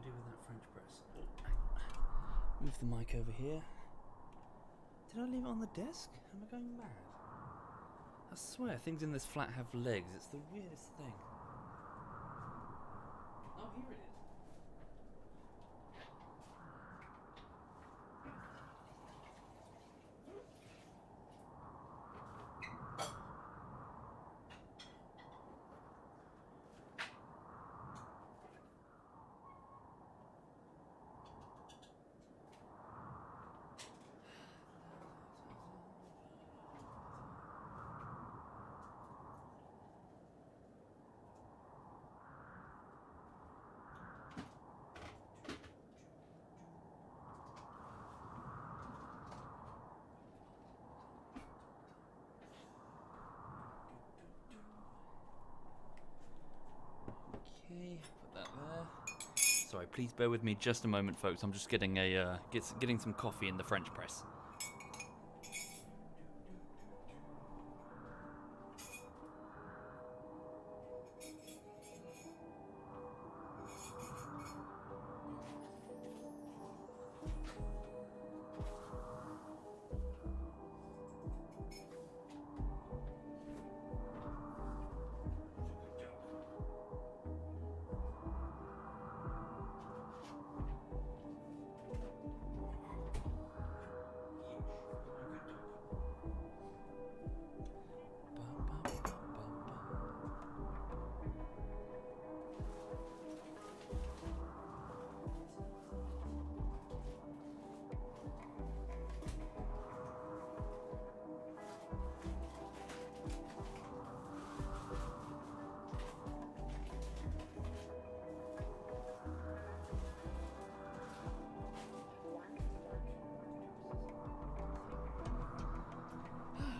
do with that French press? Move the mic over here. Did I leave it on the desk? Am I going mad? I swear things in this flat have legs. It's the weirdest thing. Oh, here it is. Okay, put that there. Sorry, please bear with me just a moment, folks. I'm just getting getting some coffee in the French press.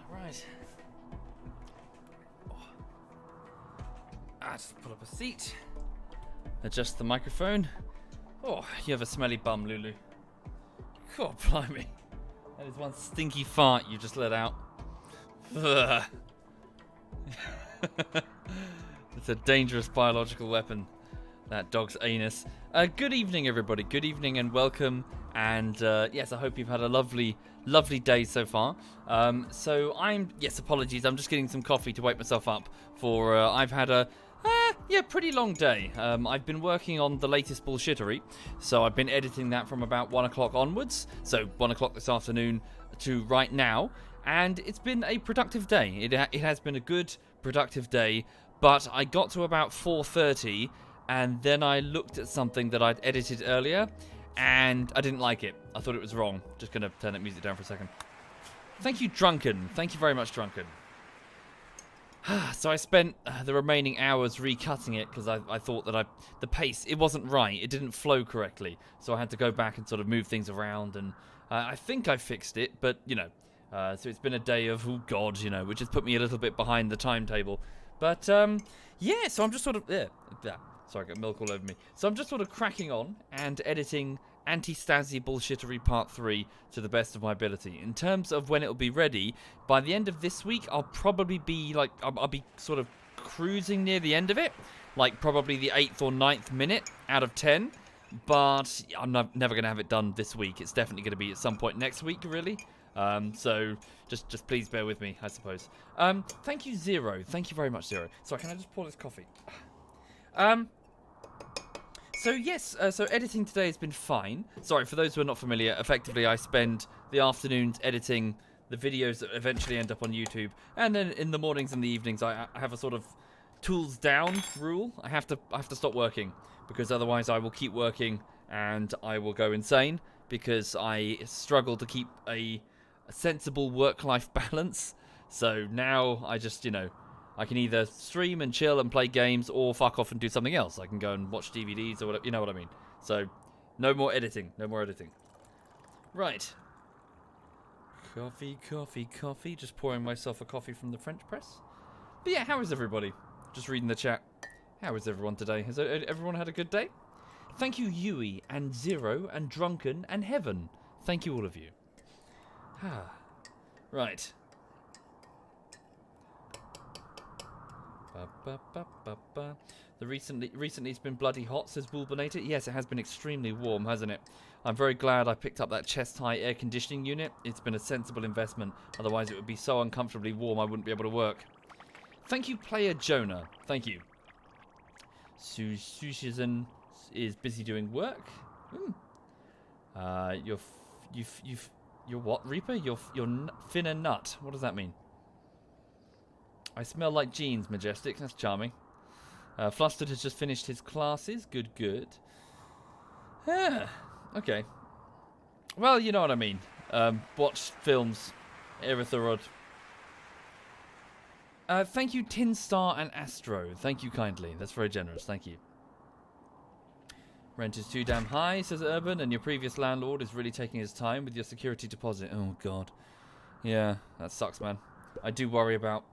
Right. Just pull up a seat. Adjust the microphone. Oh, you have a smelly bum, Lulu. God, blimey. That is one stinky fart you just let out. Ugh. It's a dangerous biological weapon, that dog's anus. Good evening, everybody. Good evening and welcome. And yes, I hope you've had a lovely day so far. Yes, apologies. I'm just getting some coffee to wake myself up for, I've had a, pretty long day. I've been working on the latest bullshittery. So I've been editing that from about 1 o'clock onwards. So 1 o'clock this afternoon to right now. And it's been a productive day. It has been a good, productive day. But I got to about 4:30 and then I looked at something that I'd edited earlier and I didn't like it. I thought it was wrong. Just going to turn that music down for a second. Thank you, Drunken. Thank you very much, Drunken. So I spent the remaining hours recutting it because I thought that the pace, it wasn't right. It didn't flow correctly. So I had to go back and sort of move things around and I think I fixed it, but, you know. So it's been a day of, oh God, you know, which has put me a little bit behind the timetable. But, yeah, so I'm just sort of, sorry, I got milk all over me. So I'm just sort of cracking on and editing Anti-Stasi Bullshittery Part 3 to the best of my ability. In terms of when it'll be ready, by the end of this week, I'll probably be, like, I'll be sort of cruising near the end of it. Like, probably the 8th or 9th minute out of 10. But I'm never going to have it done this week. It's definitely going to be at some point next week, really. So just please bear with me, I suppose. Thank you, Zero. Thank you very much, Zero. Sorry, can I just pour this coffee? So yes, so editing today has been fine. Sorry, for those who are not familiar, effectively I spend the afternoons editing the videos that eventually end up on YouTube. And then in the mornings and the evenings, I have a sort of tools down rule. I have to stop working because otherwise I will keep working and I will go insane because I struggle to keep a sensible work-life balance. So now I just, you know, I can either stream and chill and play games or fuck off and do something else. I can go and watch DVDs or whatever, you know what I mean. So, no more editing. No more editing. Right. Coffee, coffee, coffee. Just pouring myself a coffee from the French press. But yeah, how is everybody? Just reading the chat. How is everyone today? Has everyone had a good day? Thank you, Yui, and Zero, and Drunken, and Heaven. Thank you, all of you. Right. Ba, ba, ba, ba, ba. Recently it's been bloody hot, says Bulbinator. Yes, it has been extremely warm, hasn't it? I'm very glad I picked up that chest-high air conditioning unit. It's been a sensible investment. Otherwise it would be so uncomfortably warm I wouldn't be able to work. Thank you, player Jonah. Thank you. Sushizan is busy doing work. You're what, Reaper? You're finna nut. What does that mean? I smell like jeans, Majestic. That's charming. Flustered has just finished his classes. Good, good. Okay. Well, you know what I mean. Watch films. Erythrod. Thank you, Tin Star and Astro. Thank you kindly. That's very generous. Thank you. Rent is too damn high, says Urban, and your previous landlord is really taking his time with your security deposit. Oh, God. Yeah, that sucks, man. I do worry about...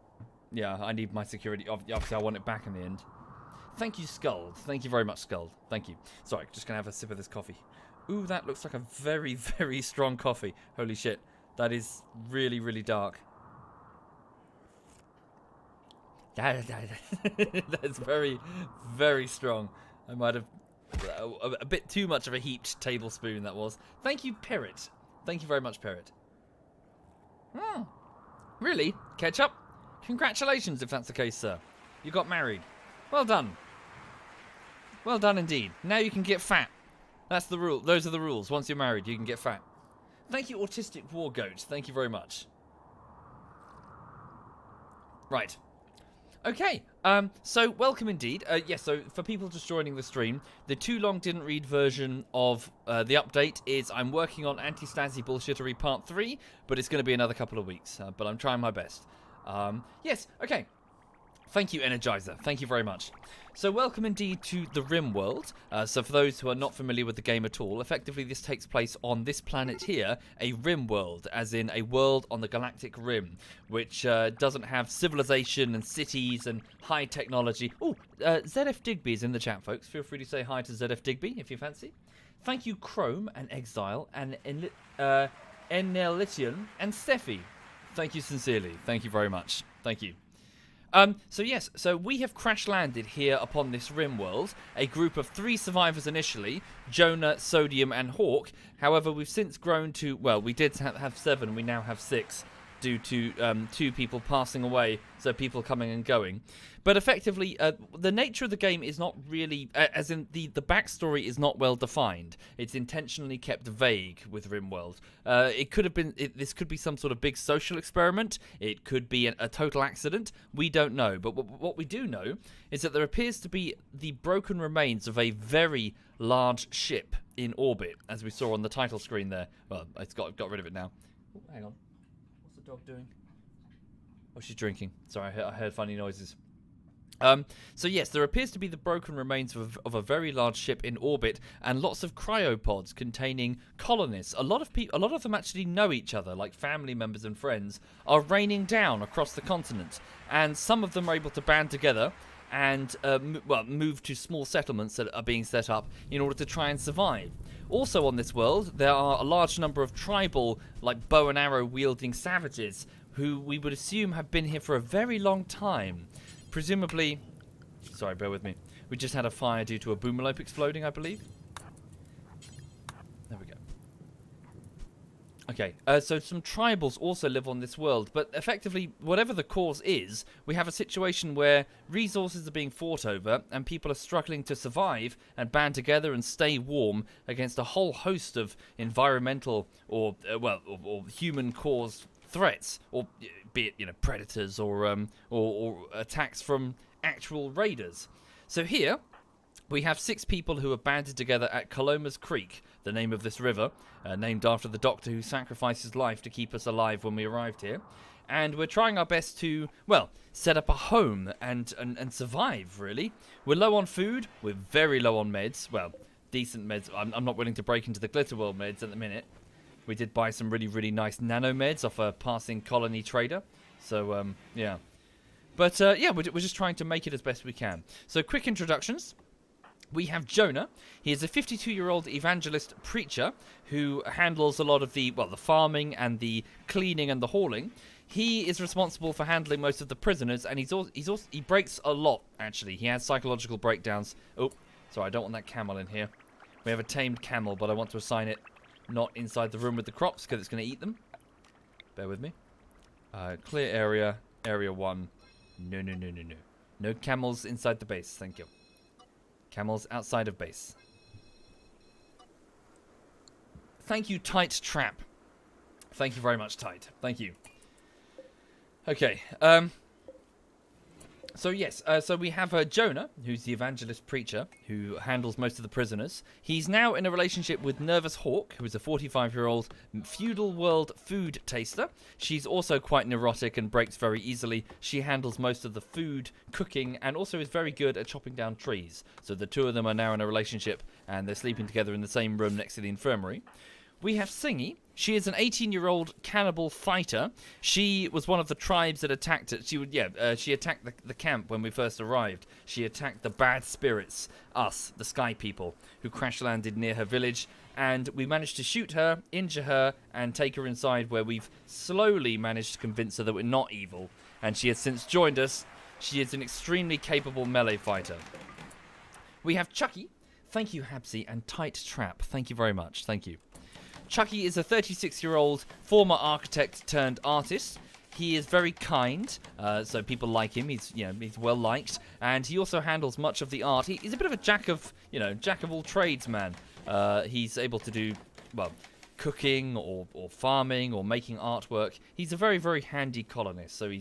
Yeah, I need my security. Obviously, I want it back in the end. Thank you, Skuld. Thank you very much, Skuld. Thank you. Sorry, just going to have a sip of this coffee. Ooh, that looks like a very, very strong coffee. Holy shit. That is really, really dark. That's very, very strong. I might have... A bit too much of a heaped tablespoon, that was. Thank you, Parrot. Thank you very much, Parrot. Really? Ketchup? Congratulations, if that's the case, sir. You got married. Well done. Well done indeed. Now you can get fat. That's the rule. Those are the rules. Once you're married, you can get fat. Thank you, Autistic War Goat. Thank you very much. Right. Okay, so welcome indeed. Yes, so for people just joining the stream, the Too Long Didn't Read version of the update is I'm working on Anti-Stasi Bullshittery Part 3, but it's going to be another couple of weeks, but I'm trying my best. Yes, okay. Thank you, Energizer. Thank you very much. So welcome indeed to the RimWorld. So for those who are not familiar with the game at all, effectively this takes place on this planet here, a RimWorld, as in a world on the galactic rim, which doesn't have civilization and cities and high technology. Oh, ZF Digby is in the chat, folks. Feel free to say hi to ZF Digby if you fancy. Thank you, Chrome and Exile and Enelitian and Steffi. Thank you sincerely. Thank you very much. Thank you. So yes, so we have crash landed here upon this RimWorld, a group of 3 survivors initially, Jonah, Sodium and Hawk. However, we've since grown to, well, we did have 7, we now have 6, due to 2 people passing away, so people coming and going. But effectively, the nature of the game is not really, as in the backstory is not well defined. It's intentionally kept vague with RimWorld. It could have been, this could be some sort of big social experiment. It could be a total accident. We don't know. But what we do know is that there appears to be the broken remains of a very large ship in orbit, as we saw on the title screen there. Well, it's got rid of it now. Oh, hang on. What's the dog doing? Oh, she's drinking. Sorry, I heard funny noises. So yes, there appears to be the broken remains of a very large ship in orbit, and lots of cryopods containing colonists. A lot of them actually know each other, like family members and friends, are raining down across the continent, and some of them are able to band together and move to small settlements that are being set up in order to try and survive. Also on this world, there are a large number of tribal, like bow and arrow wielding savages, who we would assume have been here for a very long time. Presumably, sorry, bear with me. We just had a fire due to a boomalope exploding, I believe. There we go. Okay, so some tribals also live on this world, but effectively, whatever the cause is, we have a situation where resources are being fought over, and people are struggling to survive and band together and stay warm against a whole host of environmental or human-caused threats, or be it predators or attacks from actual raiders. So here we have 6 people who are banded together at Caloma's Creek, the name of this river, named after the doctor who sacrificed his life to keep us alive when we arrived here. And we're trying our best to, well, set up a home and survive, really. We're low on food, we're very low on meds, well, decent meds. I'm not willing to break into the Glitter World meds at the minute. We did buy some really, really nice nano meds off a passing colony trader. So, yeah. But, yeah, we're just trying to make it as best we can. So, quick introductions. We have Jonah. He is a 52-year-old evangelist preacher who handles a lot of the farming and the cleaning and the hauling. He is responsible for handling most of the prisoners, and he breaks a lot, actually. He has psychological breakdowns. Oh, sorry, I don't want that camel in here. We have a tamed camel, but I want to assign it not inside the room with the crops, because it's going to eat them. Bear with me. Clear area, area 1. No. No camels inside the base, thank you. Camels outside of base. Thank you, Tight Trap. Thank you very much, Tight. Thank you. Okay, so yes, so we have Jonah, who's the evangelist preacher, who handles most of the prisoners. He's now in a relationship with Nervous Hawk, who is a 45-year-old feudal world food taster. She's also quite neurotic and breaks very easily. She handles most of the food, cooking, and also is very good at chopping down trees. So the two of them are now in a relationship, and they're sleeping together in the same room next to the infirmary. We have Singy. She is an 18-year-old cannibal fighter. She was one of the tribes that attacked it. She attacked the camp when we first arrived. She attacked the bad spirits, us, the Sky People, who crash-landed near her village. And we managed to shoot her, injure her, and take her inside, where we've slowly managed to convince her that we're not evil. And she has since joined us. She is an extremely capable melee fighter. We have Chucky. Thank you, Habsy, and Tight Trap. Thank you very much. Thank you. Chucky is a 36-year-old former architect turned artist. He is very kind, so people like him. He's well liked, and he also handles much of the art. He's a bit of a jack of all trades man. He's able to do cooking or farming or making artwork. He's a very, very handy colonist. So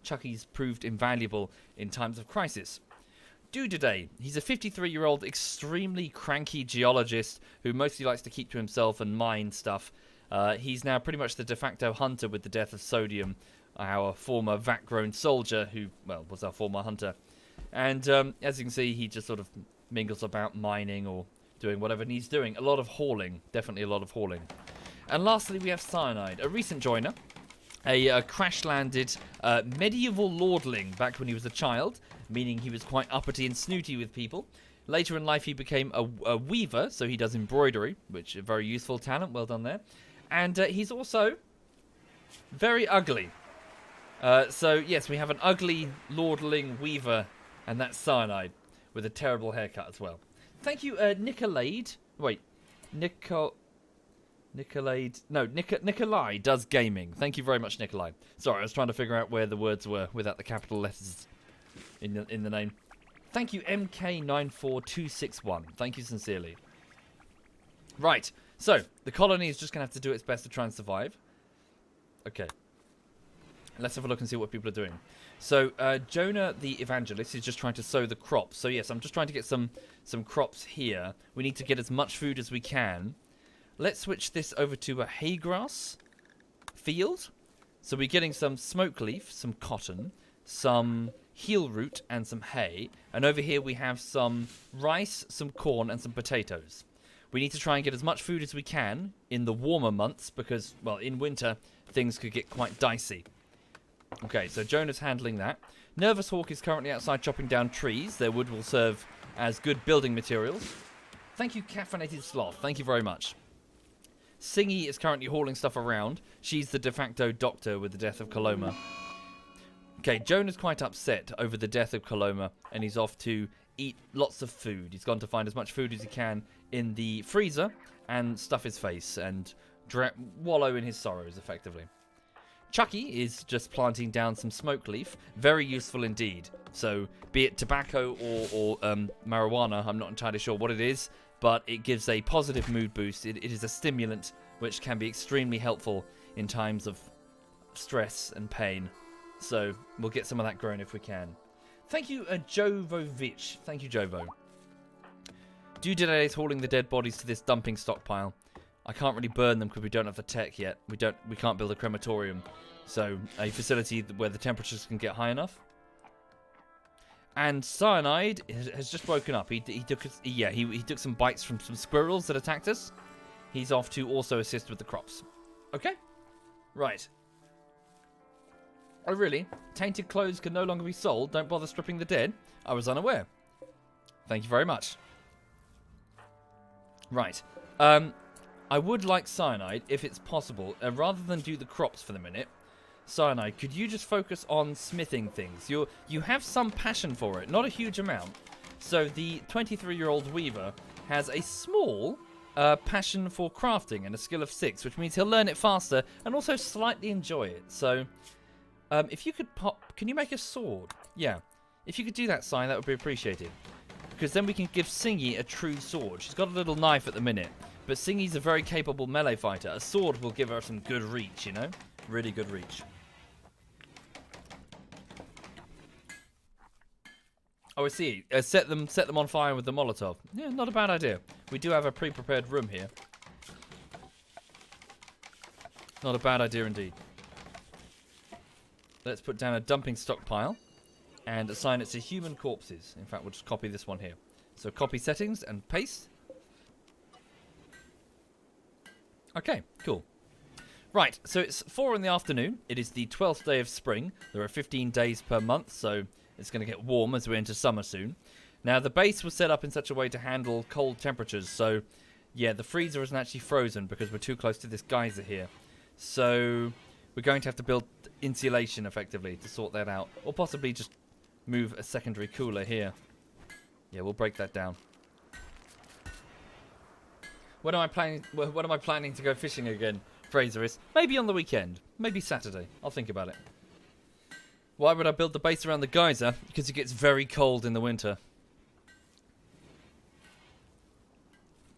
Chucky's proved invaluable in times of crisis. Today. He's a 53-year-old extremely cranky geologist who mostly likes to keep to himself and mine stuff. He's now pretty much the de facto hunter with the death of Sodium, our former vat-grown soldier who, was our former hunter. And as you can see, he just sort of mingles about mining or doing whatever needs doing. A lot of hauling. Definitely a lot of hauling. And lastly, we have Cyanide, a recent joiner. A crash-landed medieval lordling back when he was a child, meaning he was quite uppity and snooty with people. Later in life, he became a weaver, so he does embroidery, which is a very useful talent. Well done there. And he's also very ugly. So, yes, we have an ugly lordling weaver, and that's Cyanide, with a terrible haircut as well. Thank you, Nicolade. Wait, Nikolai does gaming. Thank you very much, Nikolai. Sorry, I was trying to figure out where the words were without the capital letters in the name. Thank you, MK94261. Thank you sincerely. Right, so the colony is just going to have to do its best to try and survive. Okay. Let's have a look and see what people are doing. So, Jonah the evangelist is just trying to sow the crops. So, yes, I'm just trying to get some crops here. We need to get as much food as we can. Let's switch this over to a hay grass field. So we're getting some smoke leaf, some cotton, some heel root, and some hay. And over here we have some rice, some corn, and some potatoes. We need to try and get as much food as we can in the warmer months because, in winter, things could get quite dicey. Okay, so Jonah's handling that. Nervous Hawk is currently outside chopping down trees. Their wood will serve as good building materials. Thank you, Caffeinated Sloth. Thank you very much. Singy is currently hauling stuff around. She's the de facto doctor with the death of Caloma. Okay, Jonah's quite upset over the death of Caloma, and he's off to eat lots of food. He's gone to find as much food as he can in the freezer and stuff his face and wallow in his sorrows, effectively. Chucky is just planting down some smoke leaf. Very useful indeed. So, be it tobacco or marijuana, I'm not entirely sure what it is, but it gives a positive mood boost. It is a stimulant which can be extremely helpful in times of stress and pain. So we'll get some of that grown if we can. Thank you, Jovovich. Thank you, Jovo. Today is hauling the dead bodies to this dumping stockpile. I can't really burn them because we don't have the tech yet. We can't build a crematorium. So a facility where the temperatures can get high enough. And Cyanide has just woken up. He took some bites from some squirrels that attacked us. He's off to also assist with the crops. Okay. Right. Oh, really? Tainted clothes can no longer be sold. Don't bother stripping the dead. I was unaware. Thank you very much. Right. I would like Cyanide, if it's possible, rather than do the crops for the minute. Cyanide, could you just focus on smithing things? You have some passion for it, not a huge amount. So the 23-year-old weaver has a small passion for crafting and a skill of 6, which means he'll learn it faster and also slightly enjoy it. So if you could pop... Can you make a sword? Yeah. If you could do that, Cyan, that would be appreciated. Because then we can give Singy a true sword. She's got a little knife at the minute, but Singy's a very capable melee fighter. A sword will give her some good reach, you know? Really good reach. Oh, I see. Set them on fire with the Molotov. Yeah, not a bad idea. We do have a pre-prepared room here. Not a bad idea indeed. Let's put down a dumping stockpile and assign it to human corpses. In fact, we'll just copy this one here. So copy settings and paste. Okay, cool. Right, so it's 4 in the afternoon. It is the 12th day of spring. There are 15 days per month, so it's going to get warm as we enter summer soon. Now, the base was set up in such a way to handle cold temperatures, so yeah, the freezer isn't actually frozen because we're too close to this geyser here. So we're going to have to build insulation, effectively, to sort that out. Or possibly just move a secondary cooler here. Yeah, we'll break that down. When am I planning to go fishing again, Fraser is? Maybe on the weekend. Maybe Saturday. I'll think about it. Why would I build the base around the geyser? Because it gets very cold in the winter.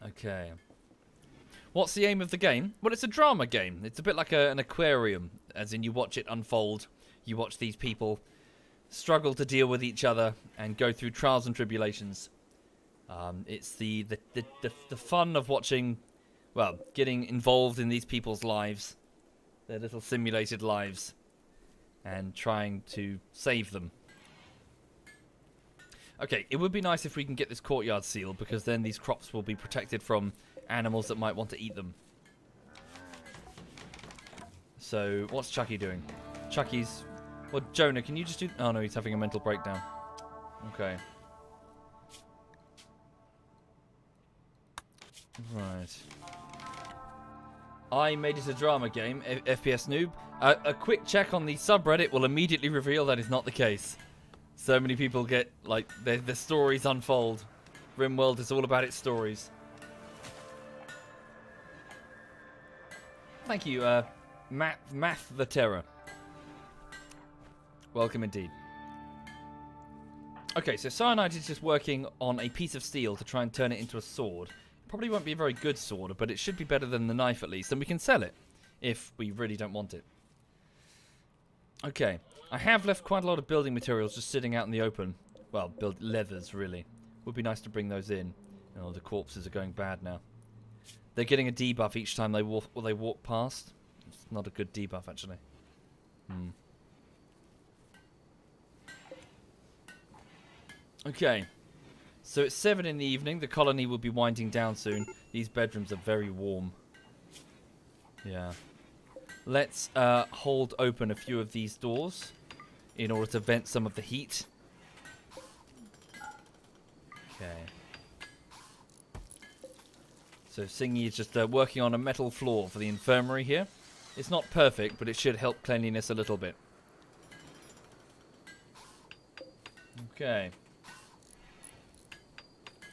Okay. What's the aim of the game? Well, it's a drama game. It's a bit like an aquarium, as in you watch it unfold. You watch these people struggle to deal with each other and go through trials and tribulations. It's the fun of watching, well, getting involved in these people's lives, their little simulated lives, and trying to save them. Okay, it would be nice if we can get this courtyard sealed, because then these crops will be protected from animals that might want to eat them. So, what's Chucky doing? Chucky's... Well, Jonah, can you just do... Oh, no, he's having a mental breakdown. Okay. Right. I made it a drama game, FPS noob. A quick check on the subreddit will immediately reveal that is not the case. So many people get, like, their stories unfold. RimWorld is all about its stories. Thank you, Math the Terror. Welcome indeed. Okay, so Cyanide is just working on a piece of steel to try and turn it into a sword. Probably won't be a very good sword, but it should be better than the knife at least, and we can sell it if we really don't want it. Okay, I have left quite a lot of building materials just sitting out in the open. Well, build leathers, really. Would be nice to bring those in. Oh, the corpses are going bad now. They're getting a debuff each time they walk past. It's not a good debuff, actually. Okay. So it's 7 in the evening. The colony will be winding down soon. These bedrooms are very warm. Yeah. Let's hold open a few of these doors in order to vent some of the heat. Okay. So Singy is just working on a metal floor for the infirmary here. It's not perfect, but it should help cleanliness a little bit. Okay.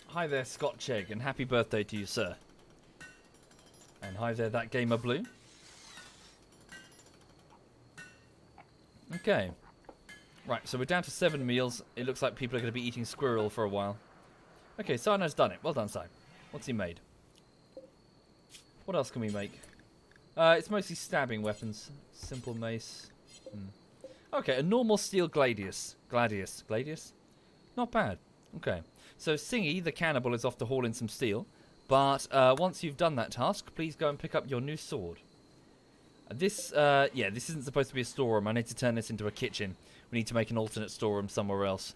Hi there, Scotch Egg, and happy birthday to you, sir. And hi there, that gamer blue. Okay. Right, so we're down to 7 meals. It looks like people are going to be eating squirrel for a while. Okay, Sino's done it. Well done, Si. What's he made? What else can we make? It's mostly stabbing weapons. Simple mace. Okay, a normal steel gladius. Gladius? Not bad. Okay. So Singy, the cannibal, is off to haul in some steel. But once you've done that task, please go and pick up your new sword. This isn't supposed to be a storeroom. I need to turn this into a kitchen. We need to make an alternate storeroom somewhere else.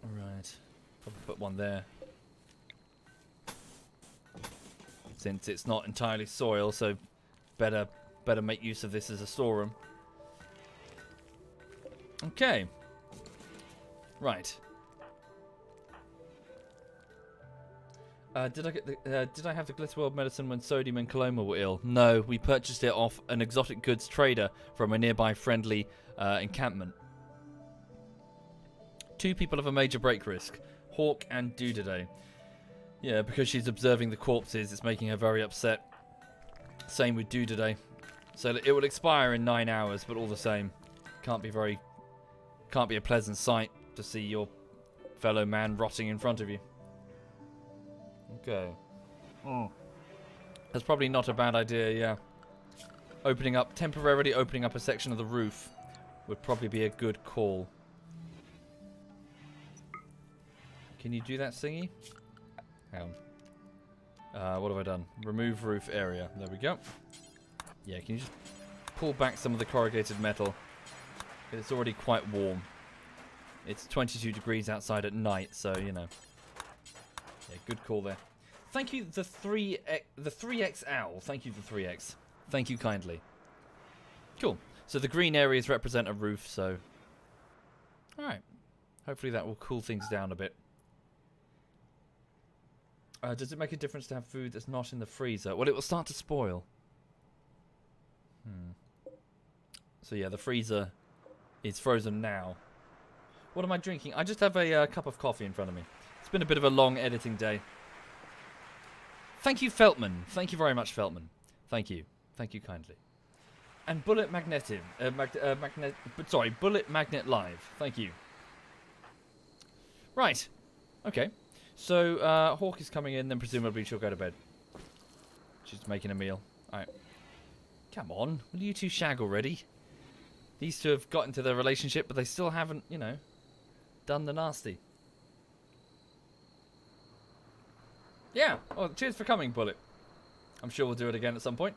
Alright. Probably put one there. Since it's not entirely soil, so better make use of this as a storeroom. Okay. Right. Did I have the Glitterworld medicine when Sodium and Caloma were ill? No, we purchased it off an exotic goods trader from a nearby friendly encampment. 2 people have a major break risk. Hawk and Dudaday. Yeah, because she's observing the corpses, it's making her very upset. Same with Dudaday. So it will expire in 9 hours, but all the same, can't be a pleasant sight to see your fellow man rotting in front of you. Okay. That's probably not a bad idea, yeah. Temporarily opening up a section of the roof would probably be a good call. Can you do that, Singy? Hang on. What have I done? Remove roof area. There we go. Yeah, can you just pull back some of the corrugated metal? It's already quite warm. It's 22 degrees outside at night, so, you know. Yeah, good call there. Thank you, the 3X Owl. Thank you, the 3X. Thank you kindly. Cool. So the green areas represent a roof, so... Alright. Hopefully that will cool things down a bit. Does it make a difference to have food that's not in the freezer? Well, it will start to spoil. So yeah, the freezer is frozen now. What am I drinking? I just have a cup of coffee in front of me. It's been a bit of a long editing day. Thank you, Feltman. Thank you very much, Feltman. Thank you. Thank you kindly. And Bullet Magnetive. Bullet Magnet Live. Thank you. Right. Okay. So, Hawk is coming in, then presumably she'll go to bed. She's making a meal. Alright. Come on. Will you two shag already? These two have got into their relationship, but they still haven't, you know, done the nasty. Yeah. Oh, cheers for coming, Bullet. I'm sure we'll do it again at some point.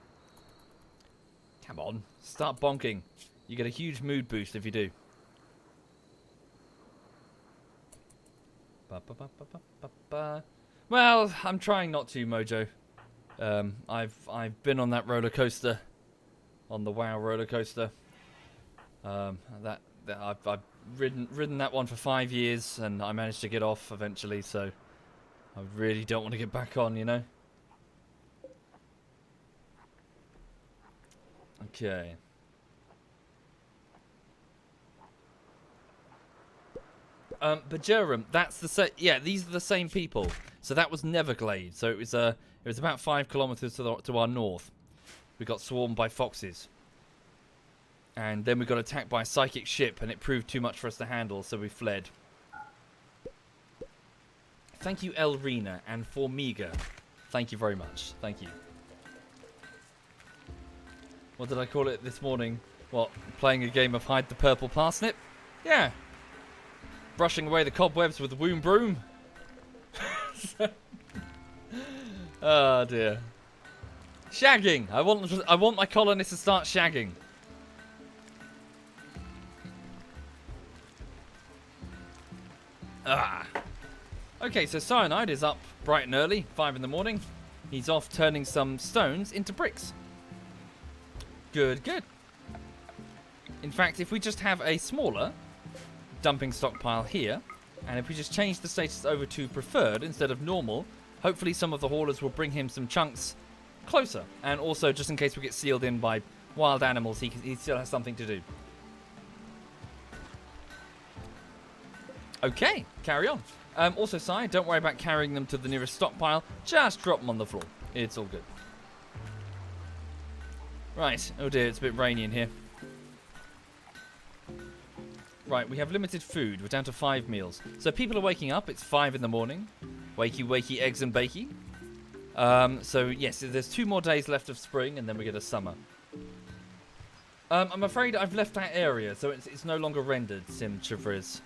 Come on. Start bonking. You get a huge mood boost if you do. Well, I'm trying not to, Mojo. I've been on that roller coaster, on the WoW roller coaster. I've ridden that one for 5 years, and I managed to get off eventually. So I really don't want to get back on, you know. Okay. But Jerem, that's the yeah, these are the same people. So that was Neverglade. So it was about 5 kilometers to our north. We got swarmed by foxes, and then we got attacked by a psychic ship, and it proved too much for us to handle, so we fled. Thank you, Elrina and Formiga. Thank you very much. Thank you. What did I call it this morning? What, playing a game of Hide the Purple Parsnip? Yeah. Brushing away the cobwebs with the womb broom. Oh dear. Shagging. I want my colonists to start shagging. Okay, so Cyanide is up bright and early, 5 in the morning. He's off turning some stones into bricks. Good, good. In fact, if we just have a smaller dumping stockpile here, and if we just change the status over to preferred instead of normal, hopefully some of the haulers will bring him some chunks closer. And also, just in case we get sealed in by wild animals, he still has something to do. Okay, carry on. Also, Si, don't worry about carrying them to the nearest stockpile. Just drop them on the floor. It's all good. Right. Oh dear, it's a bit rainy in here. Right, we have limited food. We're down to 5 meals. So people are waking up. It's 5 in the morning. Wakey, wakey, eggs and bakey. So, yes, there's 2 more days left of spring, and then we get a summer. I'm afraid I've left that area, so it's no longer rendered, Sim Chivriz.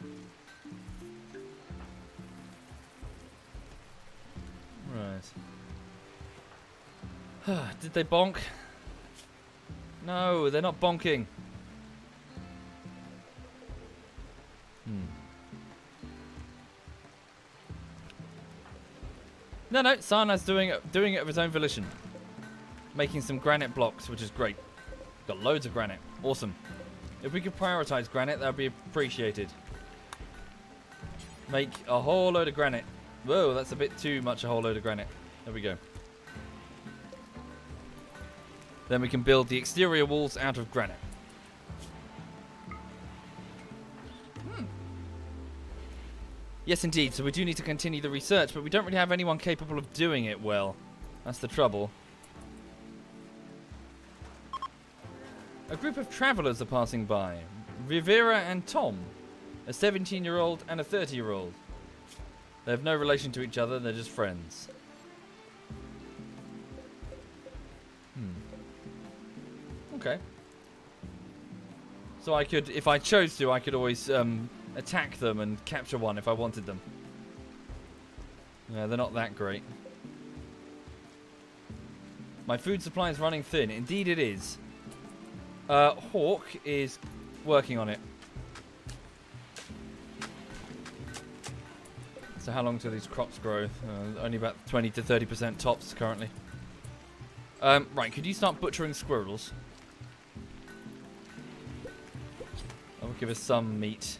Right. Did they bonk? No, they're not bonking. No, Sarna's doing it of his own volition. Making some granite blocks, which is great. Got loads of granite. Awesome. If we could prioritize granite, that would be appreciated. Make a whole load of granite. Whoa, that's a bit too much, a whole load of granite. There we go. Then we can build the exterior walls out of granite. Yes, indeed. So we do need to continue the research, but we don't really have anyone capable of doing it well. That's the trouble. A group of travelers are passing by. Rivera and Tom. A 17-year-old and a 30-year-old. They have no relation to each other. They're just friends. Okay. So I could, if I chose to, I could always attack them and capture one if I wanted them. Yeah, they're not that great. My food supply is running thin. Indeed it is. Hawk is working on it. So how long till these crops grow? Only about 20 to 30% tops currently. Right, could you start butchering squirrels? That will give us some meat.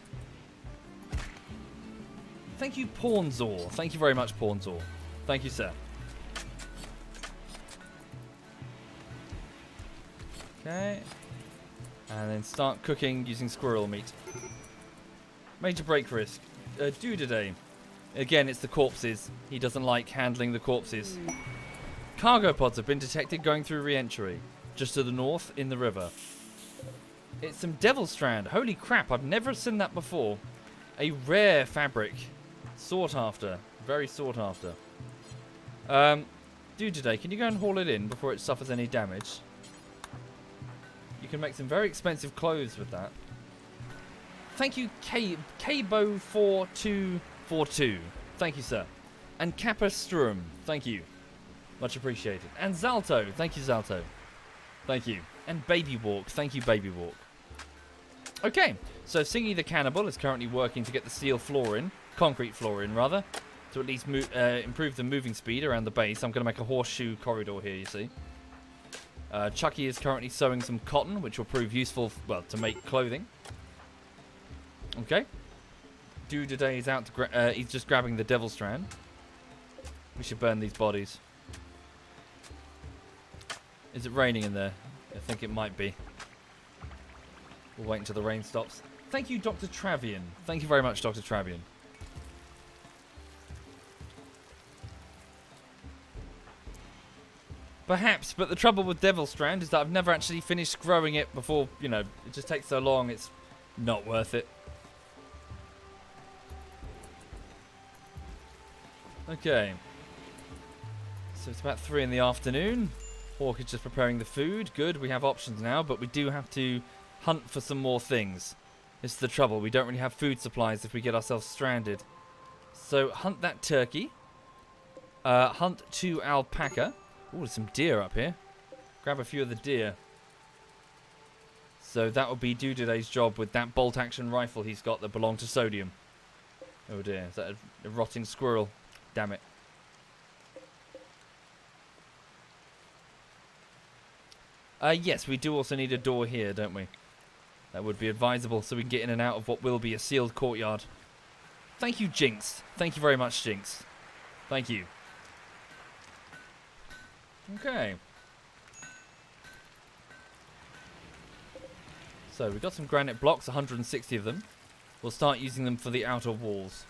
Thank you, Pornzor. Thank you very much, Pornzor. Thank you, sir. Okay. And then start cooking using squirrel meat. Major break risk. Due today. Again, it's the corpses. He doesn't like handling the corpses. Cargo pods have been detected going through re-entry. Just to the north, in the river. It's some devil strand. Holy crap, I've never seen that before. A rare fabric. Sought after. Very sought after. Due today, can you go and haul it in before it suffers any damage? You can make some very expensive clothes with that. Thank you, Kabo4242. Thank you, sir. And Kappa Strum. Thank you. Much appreciated. And Zalto. Thank you, Zalto. Thank you. And Baby Walk. Thank you, Baby Walk. Okay. So Singy the Cannibal is currently working to get the steel floor in. Concrete floor in, rather. To at least improve the moving speed around the base. I'm going to make a horseshoe corridor here, you see. Chucky is currently sewing some cotton, which will prove useful, well, to make clothing. Okay. Dude today is out to he's just grabbing the devil strand. We should burn these bodies. Is it raining in there? I think it might be. We'll wait until the rain stops. Thank you, Dr. Travian. Thank you very much, Dr. Travian. Perhaps, but the trouble with Devil Strand is that I've never actually finished growing it before, you know, it just takes so long, it's not worth it. Okay. So it's about 3 in the afternoon. Hawk is just preparing the food. Good, we have options now, but we do have to hunt for some more things. This is the trouble, we don't really have food supplies if we get ourselves stranded. So hunt that turkey. Hunt 2 alpaca. Oh, there's some deer up here. Grab a few of the deer. So that will be Dudiday's job with that bolt-action rifle he's got that belonged to Sodium. Oh dear, is that a rotting squirrel? Damn it. Yes, we do also need a door here, don't we? That would be advisable so we can get in and out of what will be a sealed courtyard. Thank you, Jinx. Thank you very much, Jinx. Thank you. Okay. So we've got some granite blocks, 160 of them. We'll start using them for the outer walls.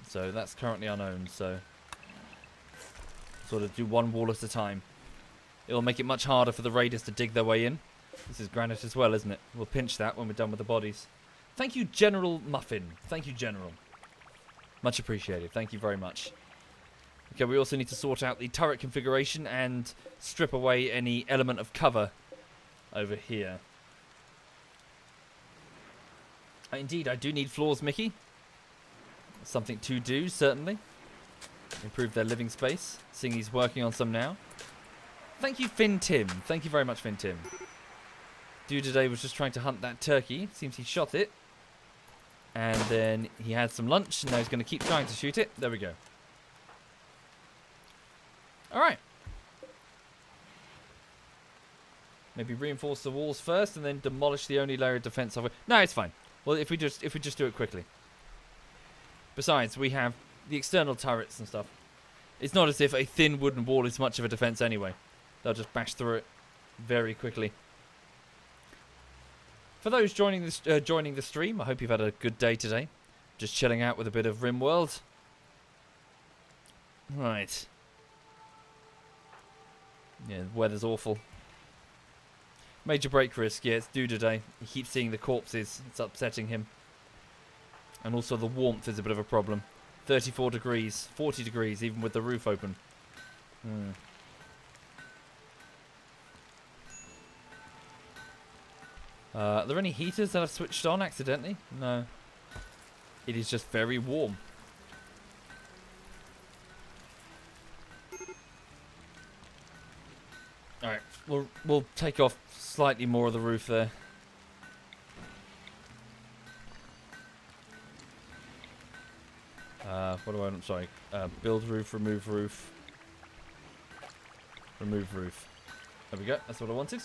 So that's currently unowned, so sort of do one wall at a time. It'll make it much harder for the raiders to dig their way in. This is granite as well, isn't it? We'll pinch that when we're done with the bodies. Thank you, General Muffin. Thank you, General. Much appreciated. Thank you very much. Okay, we also need to sort out the turret configuration and strip away any element of cover over here. Indeed, I do need floors, Mickey. Something to do, certainly. Improve their living space. Seeing he's working on some now. Thank you, Finn Tim. Thank you very much, Finn Tim. Dude today was just trying to hunt that turkey. Seems he shot it. And then he had some lunch, and now he's going to keep trying to shoot it. There we go. Alright. Maybe reinforce the walls first and then demolish the only layer of defense of it. No, it's fine. Well, if we just do it quickly. Besides, we have the external turrets and stuff. It's not as if a thin wooden wall is much of a defense anyway. They'll just bash through it very quickly. For those joining the stream, I hope you've had a good day today. Just chilling out with a bit of RimWorld. Right. Yeah, the weather's awful. Major break risk. Yeah, it's due today. He keeps seeing the corpses. It's upsetting him. And also the warmth is a bit of a problem. 34 degrees, 40 degrees, even with the roof open. Are there any heaters that I've switched on accidentally? No. It is just very warm. Alright, we'll take off slightly more of the roof there. I'm sorry. Build roof, remove roof. Remove roof. There we go, that's what I wanted.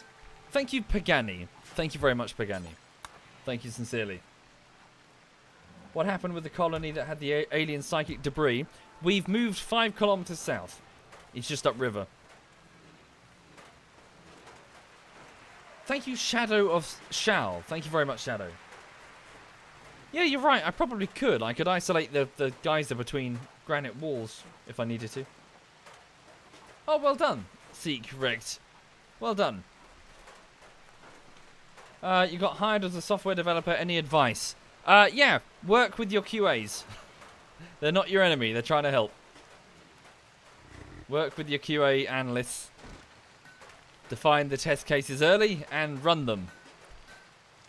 Thank you, Pagani. Thank you very much, Pagani. Thank you sincerely. What happened with the colony that had the alien psychic debris? We've moved 5 kilometers south. It's just upriver. Thank you, Shadow of Shal. Thank you very much, Shadow. Yeah, you're right. I probably could. I could isolate the geyser between granite walls if I needed to. Oh, well done. Seek, correct. Well done. You got hired as a software developer. Any advice? Yeah, work with your QAs. They're not your enemy. They're trying to help. Work with your QA analysts. Define the test cases early and run them.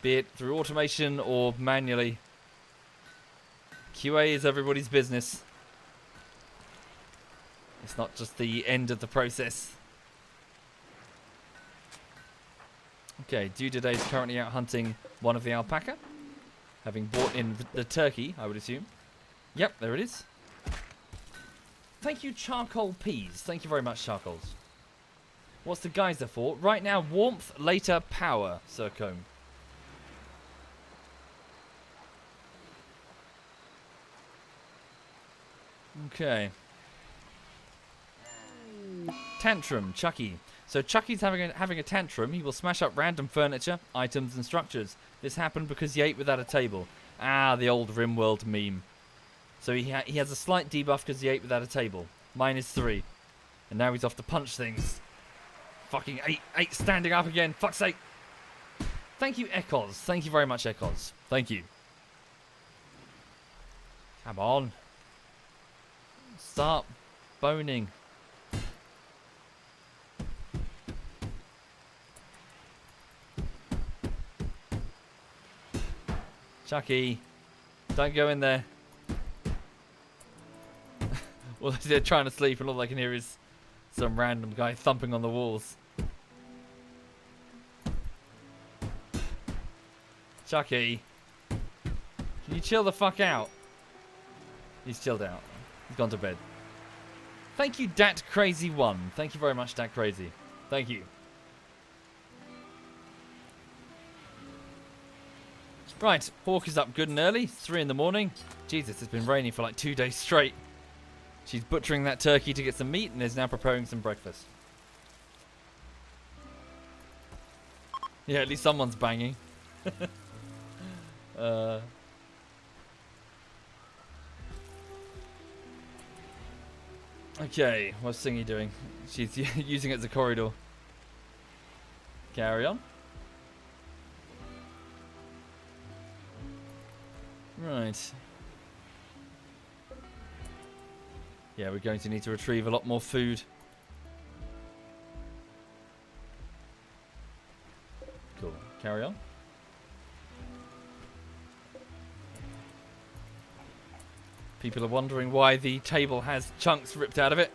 Be it through automation or manually. QA is everybody's business. It's not just the end of the process. Okay, Dude is currently out hunting one of the alpaca. Having brought in the turkey, I would assume. Yep, there it is. Thank you, Charcoal Peas. Thank you very much, Charcoals. What's the geyser for? Right now, warmth, later power, Sir Combe. Okay. Tantrum, Chucky. So Chucky's having a tantrum. He will smash up random furniture, items, and structures. This happened because he ate without a table. Ah, the old RimWorld meme. So he has a slight debuff because he ate without a table. -3. And now he's off to punch things. Fucking eight standing up again. Fuck's sake. Thank you, Echoes. Thank you very much, Echoes. Thank you. Come on. Start boning. Chucky, don't go in there. Well, they're trying to sleep and all they can hear is some random guy thumping on the walls. Chucky, can you chill the fuck out? He's chilled out. He's gone to bed. Thank you, Dat Crazy 1. Thank you very much, Dat Crazy. Thank you. Right, Hawk is up good and early. 3 in the morning. Jesus, it's been raining for like 2 days straight. She's butchering that turkey to get some meat and is now preparing some breakfast. Yeah, at least someone's banging. Okay, what's Singy doing? She's using it as a corridor. Carry on. Right. Yeah, we're going to need to retrieve a lot more food. Cool. Carry on. People are wondering why the table has chunks ripped out of it.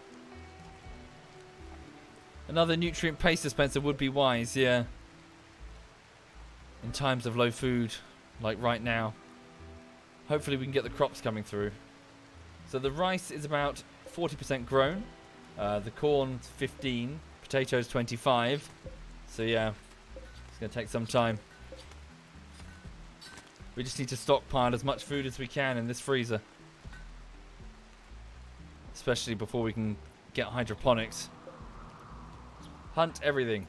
Another nutrient paste dispenser would be wise, yeah. In times of low food, like right now. Hopefully we can get the crops coming through. So the rice is about 40% grown. The corn 15. Potatoes 25. So yeah, it's going to take some time. We just need to stockpile as much food as we can in this freezer. Especially before we can get hydroponics. Hunt everything.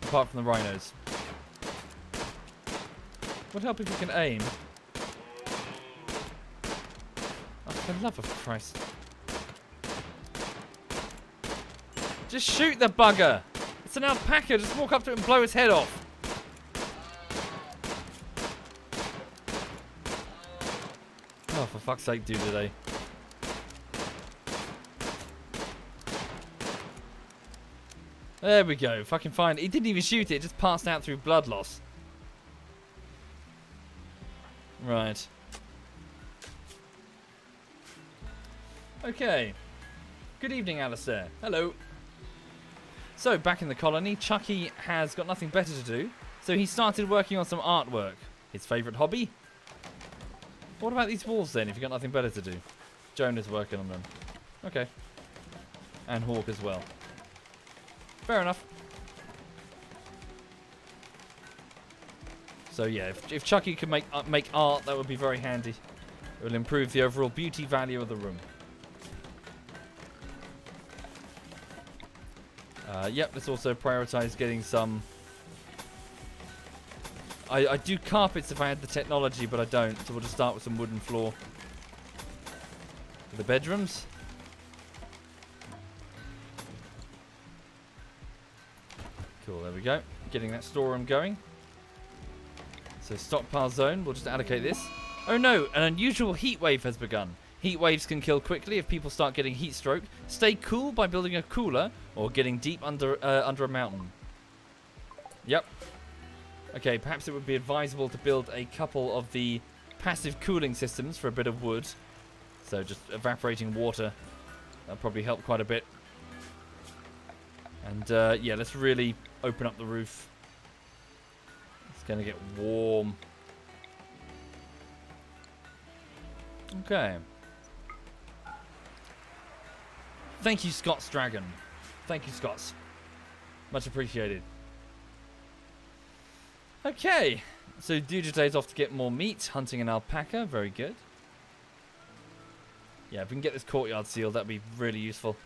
Apart from the rhinos. Would help if you can aim. Oh, for the love of Christ. Just shoot the bugger. It's an alpaca. Just walk up to it and blow his head off. Oh, for fuck's sake, do today. There we go. Fucking fine. He didn't even shoot it. It just passed out through blood loss. Right. Okay. Good evening, Alistair. Hello. So, back in the colony, Chucky has got nothing better to do, so he started working on some artwork. His favourite hobby? What about these walls then, if you've got nothing better to do? Jonah's working on them. Okay. And Hawk as well. Fair enough. So yeah, if Chucky can make art, that would be very handy. It will improve the overall beauty value of the room. Yep, let's also prioritize getting some... I do carpets if I had the technology, but I don't. So we'll just start with some wooden floor. For the bedrooms. Cool, there we go. Getting that storeroom going. So stockpile zone, we'll just allocate this. Oh no, an unusual heat wave has begun. Heat waves can kill quickly if people start getting heat stroke. Stay cool by building a cooler or getting deep under a mountain. Yep. Okay, perhaps it would be advisable to build a couple of the passive cooling systems for a bit of wood. So just evaporating water. That'll probably help quite a bit. And yeah, let's really open up the roof. It's going to get warm. Okay. Thank you, Scott's Dragon. Thank you, Scott's. Much appreciated. Okay. So Dujitay's off to get more meat. Hunting an alpaca. Very good. Yeah, if we can get this courtyard sealed, that'd be really useful.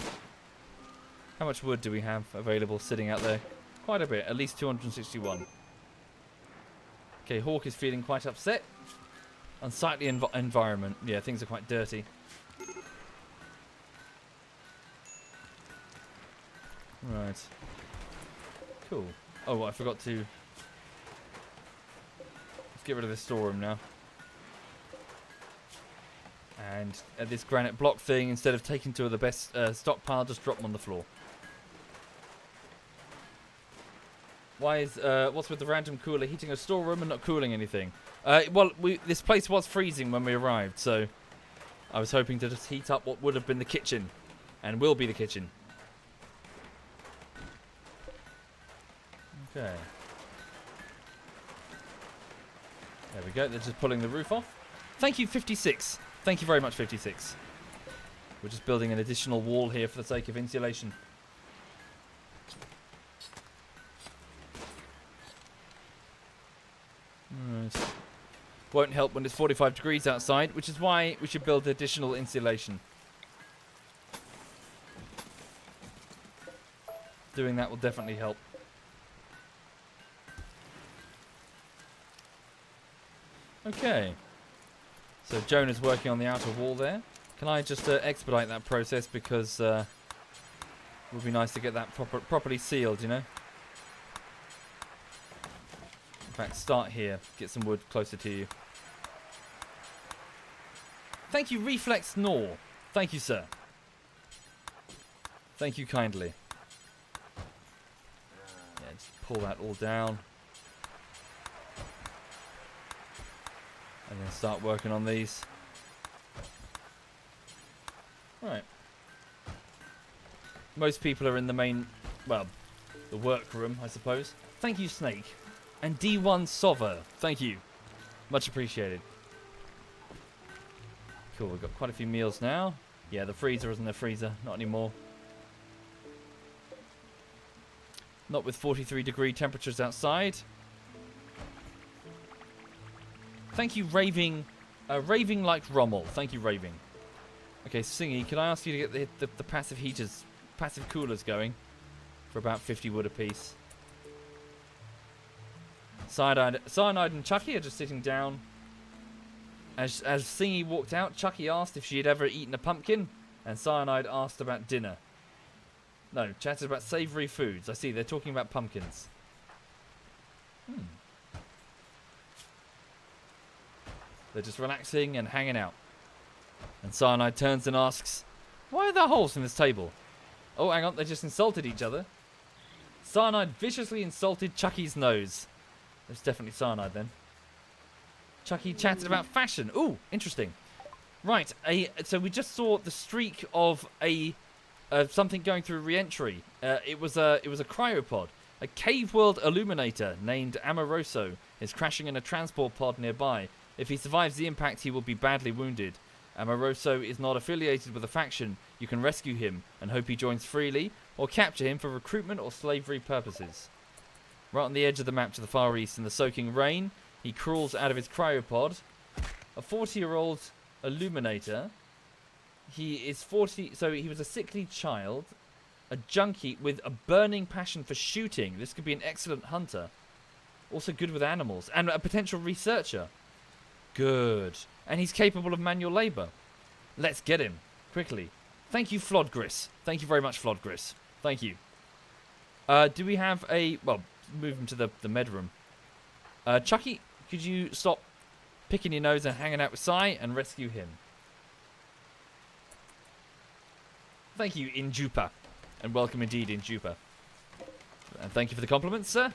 How much wood do we have available sitting out there? Quite a bit. At least 261. Okay, Hawk is feeling quite upset. Unsightly environment. Yeah, things are quite dirty. Right. Cool. Oh, I forgot to... Let's get rid of this storeroom now. And this granite block thing, instead of taking two of the best stockpile, just drop them on the floor. Why is... what's with the random cooler heating a storeroom and not cooling anything? Well, this place was freezing when we arrived, so... I was hoping to just heat up what would have been the kitchen. And will be the kitchen. Okay. There we go. They're just pulling the roof off. Thank you, 56. Thank you very much, 56. We're just building an additional wall here for the sake of insulation. Right. Won't help when it's 45 degrees outside, which is why we should build additional insulation. Doing that will definitely help. Okay. So Jonah's working on the outer wall there. Can I just expedite that process, because it would be nice to get that properly sealed, you know? In fact, start here. Get some wood closer to you. Thank you, Reflex Nor. Thank you, sir. Thank you kindly. Yeah, just pull that all down. And then start working on these. Right. Most people are in the main, well, the workroom, I suppose. Thank you, Snake. And D1 Sova. Thank you. Much appreciated. Cool, we've got quite a few meals now. Yeah, the freezer isn't a freezer. Not anymore. Not with 43-degree temperatures outside. Thank you, Raving Raving like Rommel. Thank you, Raving. Okay, Singy, can I ask you to get the passive heaters, passive coolers going for about 50 wood apiece? Cyanide and Chucky are just sitting down. As Singy walked out, Chucky asked if she had ever eaten a pumpkin, and Cyanide asked about dinner. No, chatted about savoury foods. I see, they're talking about pumpkins. They're just relaxing and hanging out. And Cyanide turns and asks, why are there holes in this table? Oh, hang on, they just insulted each other. Cyanide viciously insulted Chucky's nose. It's definitely Cyanide then. Chucky chatted about fashion. Ooh, interesting. Right, so we just saw the streak of something going through re-entry. It was a cryopod. A cave world illuminator named Amoroso is crashing in a transport pod nearby. If he survives the impact, he will be badly wounded. Amoroso is not affiliated with a faction. You can rescue him and hope he joins freely, or capture him for recruitment or slavery purposes. Right on the edge of the map to the far east in the soaking rain, he crawls out of his cryopod. A 40-year-old illuminator. He is 40, so he was a sickly child, a junkie with a burning passion for shooting. This could be an excellent hunter. Also good with animals, and a potential researcher. Good. And he's capable of manual labour. Let's get him. Quickly. Thank you, Flodgris. Thank you very much, Flodgris. Thank you. Do we have a... Well, move him to the med room. Chucky, could you stop picking your nose and hanging out with Sai and rescue him? Thank you, Injupa. And welcome indeed, Injupa. And thank you for the compliments, sir.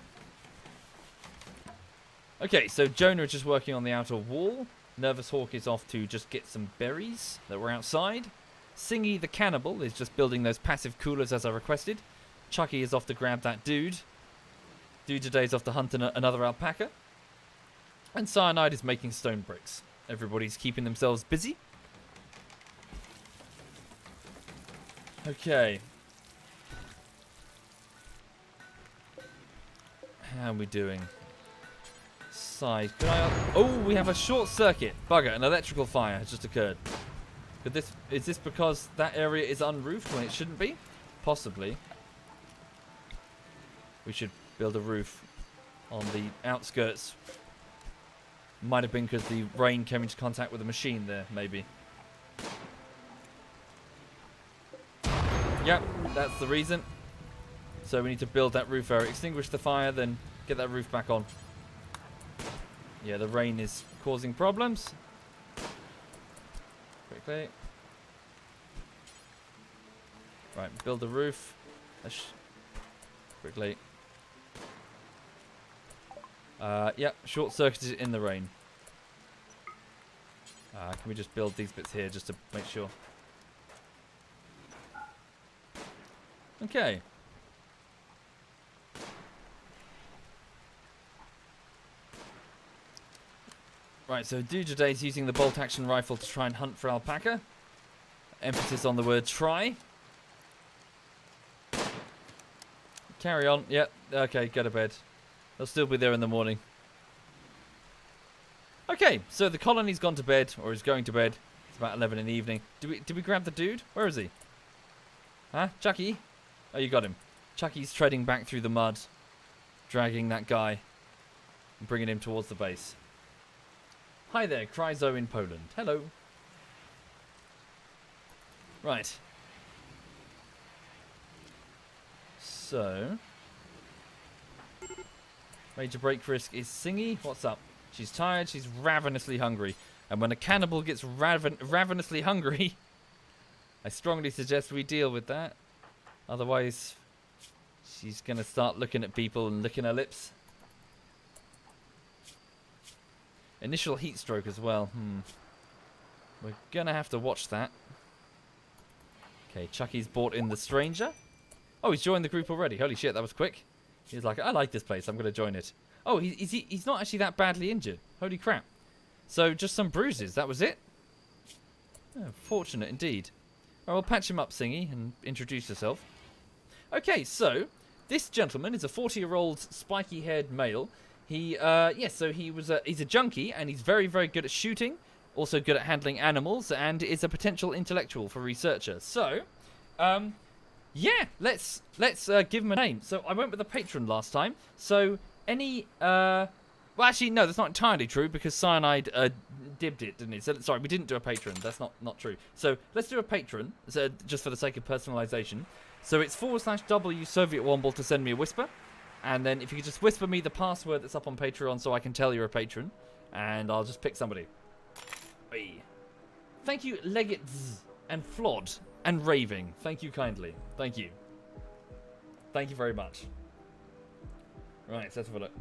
Okay, so Jonah is just working on the outer wall. Nervous Hawk is off to just get some berries that were outside. Singy the Cannibal is just building those passive coolers as I requested. Chucky is off to grab that dude. Dude today's off to hunt another alpaca. And Cyanide is making stone bricks. Everybody's keeping themselves busy. Okay. How are we doing? Side. Oh, we have a short circuit. Bugger, an electrical fire has just occurred. Is this because that area is unroofed when it shouldn't be? Possibly. We should build a roof on the outskirts. Might have been because the rain came into contact with the machine there, maybe. Yep, that's the reason. So we need to build that roof area. Extinguish the fire, then get that roof back on. Yeah, the rain is causing problems. Quickly. Right, build the roof. Quickly. Yep, short circuited in the rain. Can we just build these bits here just to make sure? Okay. Right, so Dujaday's using the bolt-action rifle to try and hunt for alpaca. Emphasis on the word try. Carry on. Yep. Okay, go to bed. They'll still be there in the morning. Okay, so the colony's gone to bed, or is going to bed. It's about 11 in the evening. Did we grab the dude? Where is he? Huh? Chucky? Oh, you got him. Chucky's treading back through the mud, dragging that guy, and bringing him towards the base. Hi there, Kryzo in Poland. Hello. Right. So, major break risk is Singy. What's up? She's tired, she's ravenously hungry. And when a cannibal gets ravenously hungry, I strongly suggest we deal with that. Otherwise, she's going to start looking at people and licking her lips. Initial heat stroke as well. We're going to have to watch that. Okay, Chucky's brought in the stranger. Oh, he's joined the group already. Holy shit, that was quick. He's like, I like this place. I'm going to join it. Oh, he's not actually that badly injured. Holy crap. So, just some bruises. That was it? Oh, fortunate indeed. Right, we'll patch him up, Singy, and introduce yourself. Okay, so, this gentleman is a 40-year-old spiky-haired male. He's a junkie, and he's very, very good at shooting. Also good at handling animals, and is a potential intellectual for researcher. So, yeah, let's give him a name. So I went with a patron last time. So any well, actually, no, that's not entirely true because Cyanide dibbed it, didn't he? So, sorry, we didn't do a patron. That's not true. So let's do a patron, so, just for the sake of personalization. So it's / W SovietWomble to send me a whisper. And then if you could just whisper me the password that's up on Patreon so I can tell you're a patron. And I'll just pick somebody. Hey. Thank you, Leggets and Flod and Raving. Thank you kindly. Thank you. Thank you very much. Right, so let's have a look.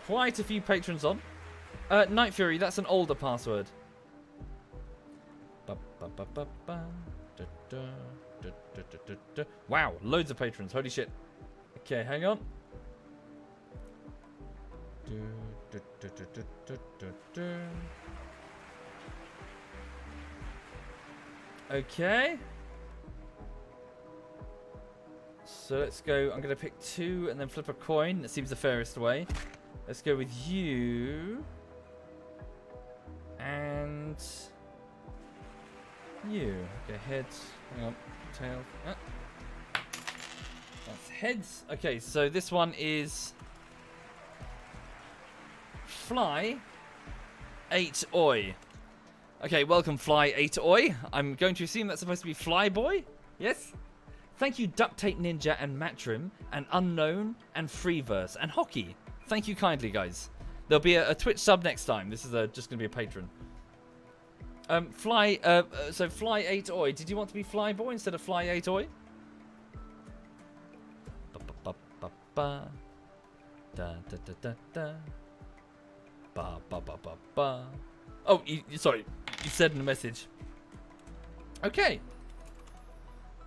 Quite a few patrons on. Night Fury, that's an older password. Wow, loads of patrons. Holy shit. Okay, hang on. Okay. So let's go. I'm going to pick 2 and then flip a coin. That seems the fairest way. Let's go with you. And you. Okay, heads. Hang on. Tails. That's heads. Okay, so this one is Fly 8 Oi. Okay, welcome Fly 8 Oi. I'm going to assume that's supposed to be Fly Boy. Yes? Thank you, Duct Tape Ninja and Matrim, and Unknown, and Freeverse, and Hockey. Thank you kindly, guys. There'll be a Twitch sub next time. This is just going to be a patron. So Fly 8 Oi. Did you want to be Fly Boy instead of Fly 8 Oi? Da da da da da. Ba ba ba ba ba. Oh, sorry. You said in the message. Okay.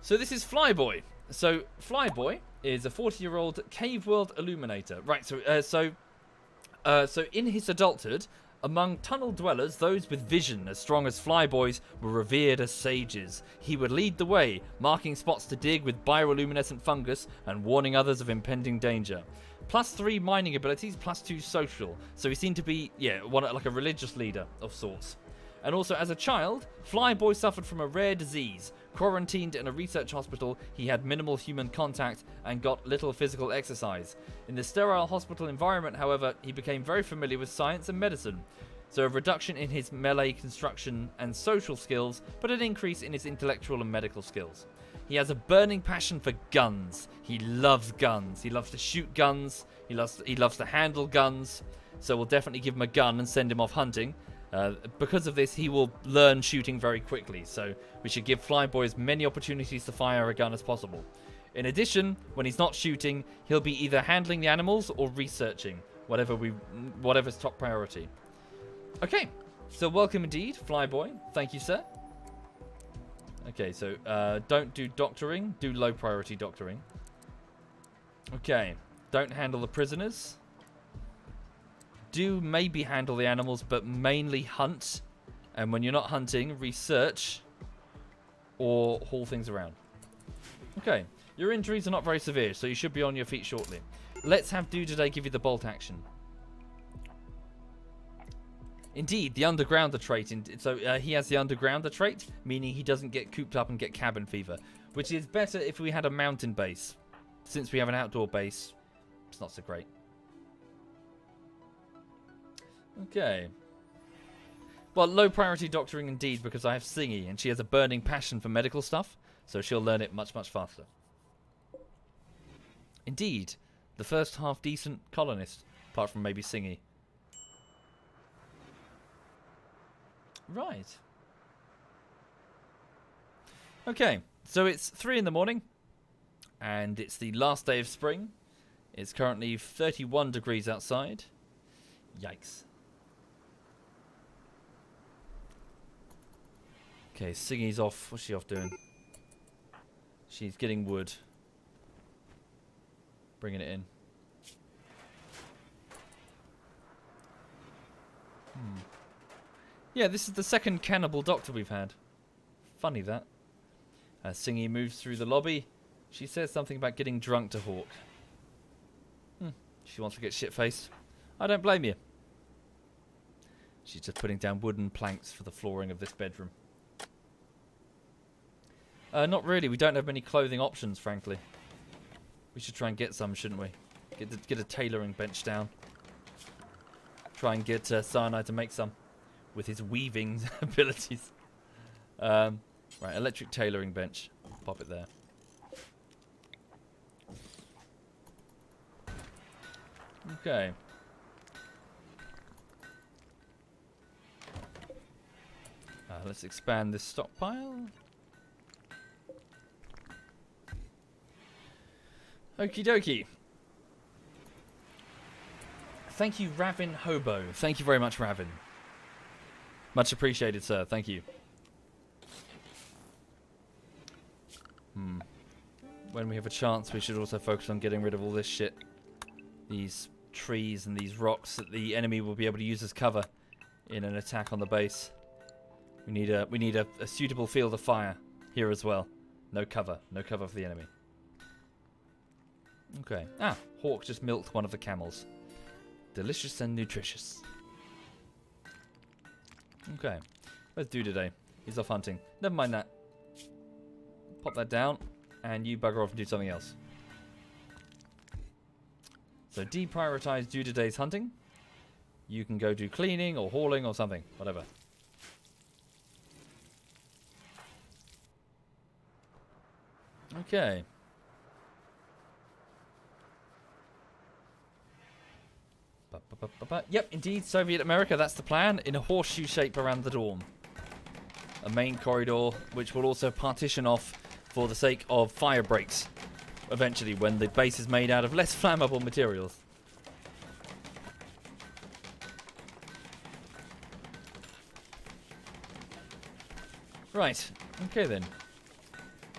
So this is Flyboy. So Flyboy is a 40-year-old cave world illuminator. Right. So in his adulthood, among tunnel dwellers, those with vision as strong as Flyboys were revered as sages. He would lead the way, marking spots to dig with bioluminescent fungus and warning others of impending danger. +3 mining abilities, +2 social. So he seemed to be, like a religious leader of sorts. And also, as a child, Flyboy suffered from a rare disease. Quarantined in a research hospital, he had minimal human contact and got little physical exercise. In the sterile hospital environment, however, he became very familiar with science and medicine. So a reduction in his melee construction and social skills, but an increase in his intellectual and medical skills. He has a burning passion for guns. He loves guns. He loves to shoot guns. He loves to handle guns. So we'll definitely give him a gun and send him off hunting. Because of this, he will learn shooting very quickly, so we should give Flyboy as many opportunities to fire a gun as possible. In addition, when he's not shooting, he'll be either handling the animals or researching, whatever's top priority. Okay, so welcome indeed, Flyboy. Thank you, sir. Okay, so don't do doctoring, do low priority doctoring. Okay, don't handle the prisoners. Do maybe handle the animals, but mainly hunt. And when you're not hunting, research or haul things around. Okay, your injuries are not very severe, so you should be on your feet shortly. Let's have Do Today give you the bolt action. Indeed, the undergrounder trait. So he has the undergrounder trait, meaning he doesn't get cooped up and get cabin fever, which is better if we had a mountain base. Since we have an outdoor base, it's not so great. Okay. Well, low priority doctoring indeed, because I have Singy, and she has a burning passion for medical stuff, so she'll learn it much, much faster. Indeed, the first half-decent colonist, apart from maybe Singy. Right. Okay, so it's 3 in the morning, and it's the last day of spring. It's currently 31 degrees outside. Yikes. Okay, Singy's off. What's she off doing? She's getting wood. Bringing it in. Yeah, this is the second cannibal doctor we've had. Funny that. As Singy moves through the lobby, she says something about getting drunk to hawk. She wants to get shit-faced. I don't blame you. She's just putting down wooden planks for the flooring of this bedroom. Not really. We don't have many clothing options, frankly. We should try and get some, shouldn't we? Get a tailoring bench down. Try and get Cyanide to make some with his weaving abilities. Right, electric tailoring bench. Pop it there. Okay. Let's expand this stockpile. Okie dokie. Thank you, Ravin Hobo. Thank you very much, Ravin. Much appreciated, sir. Thank you. When we have a chance, we should also focus on getting rid of all this shit. These trees and these rocks that the enemy will be able to use as cover in an attack on the base. We need a suitable field of fire here as well. No cover for the enemy. Okay. Hawk just milked one of the camels. Delicious and nutritious. Okay. Where's Dude today? He's off hunting. Never mind that. Pop that down, and you bugger off and do something else. So deprioritize Dude today's hunting. You can go do cleaning or hauling or something. Whatever. Okay. Yep, indeed, Soviet America, that's the plan, in a horseshoe shape around the dorm. A main corridor, which will also partition off for the sake of fire breaks, eventually, when the base is made out of less flammable materials. Right, okay then.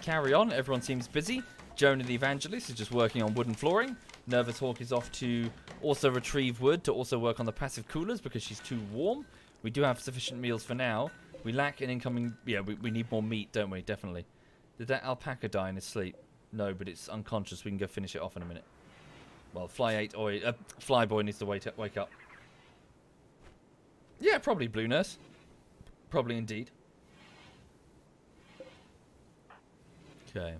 Carry on, everyone seems busy. Jonah the Evangelist is just working on wooden flooring. Nervous Hawk is off to also retrieve wood to also work on the passive coolers because she's too warm. We do have sufficient meals for now. We lack an incoming... Yeah, we need more meat, don't we? Definitely. Did that alpaca die in his sleep? No, but it's unconscious. We can go finish it off in a minute. Well, Flyboy needs to wake up. Yeah, probably Blue Nurse. Probably indeed. Okay.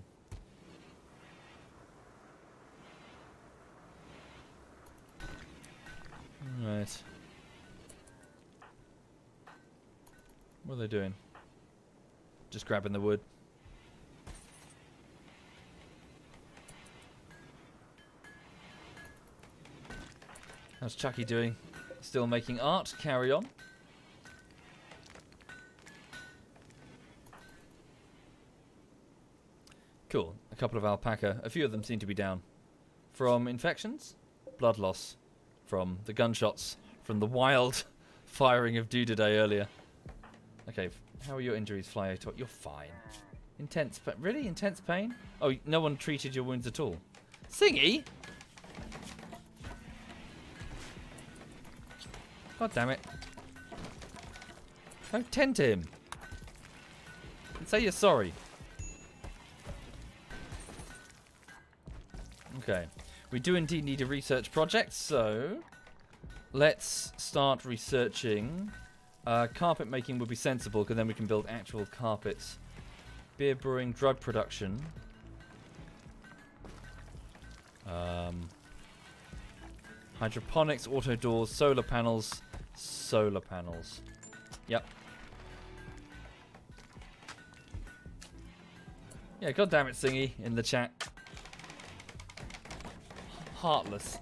Right. What are they doing? Just grabbing the wood. How's Chucky doing? Still making art? Carry on. Cool. A couple of alpaca. A few of them seem to be down. From infections? Blood loss. From the gunshots. From the wild firing of Dudaday earlier. Okay, how are your injuries, Flyer? You're fine. Intense pain. Really? Intense pain? Oh, no one treated your wounds at all. Singy? God damn it. Don't tend to him. And say you're sorry. Okay. We do indeed need a research project, so let's start researching. Carpet making would be sensible, because then we can build actual carpets. Beer brewing, drug production. Hydroponics, auto doors, solar panels. Solar panels. Yep. Yeah, goddammit, Singy, in the chat. Heartless.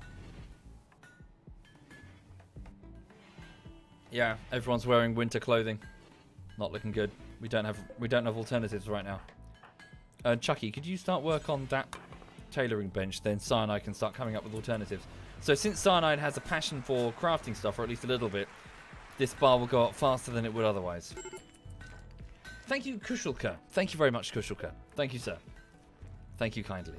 Yeah, everyone's wearing winter clothing. Not looking good. We don't have alternatives right now. Chucky, could you start work on that tailoring bench? Then Cyanide can start coming up with alternatives. So since Cyanide has a passion for crafting stuff, or at least a little bit, this bar will go up faster than it would otherwise. Thank you, Kushulka. Thank you very much, Kushulka. Thank you, sir. Thank you kindly.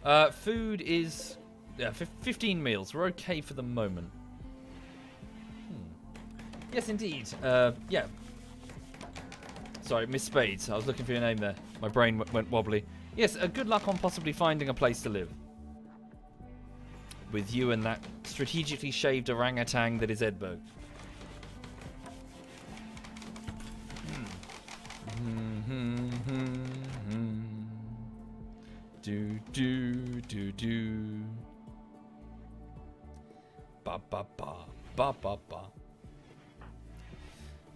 Okay. Food is 15 meals. We're okay for the moment. Yes, indeed. Yeah. Sorry, Miss Spades. I was looking for your name there. My brain went wobbly. Yes, good luck on possibly finding a place to live. with you and that strategically shaved orangutan that is Edberg. Do. Ba ba ba ba ba ba.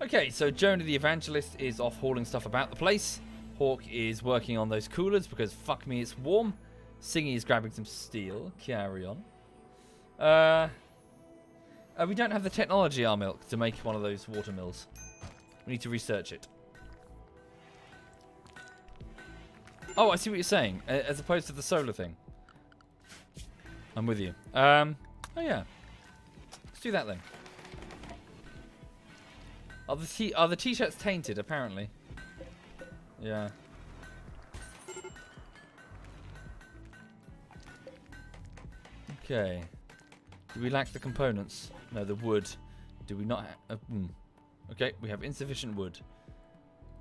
Okay, so Jonah the Evangelist is off hauling stuff about the place. Hawk is working on those coolers because fuck me, it's warm. Singy is grabbing some steel. Carry on. We don't have the technology, our milk, to make one of those water mills. We need to research it. Oh, I see what you're saying. As opposed to the solar thing. I'm with you. Oh yeah. Let's do that then. Are the t-shirts tainted? Apparently. Yeah. Okay. Do we lack the components? No, the wood. Do we not have... Okay, we have insufficient wood.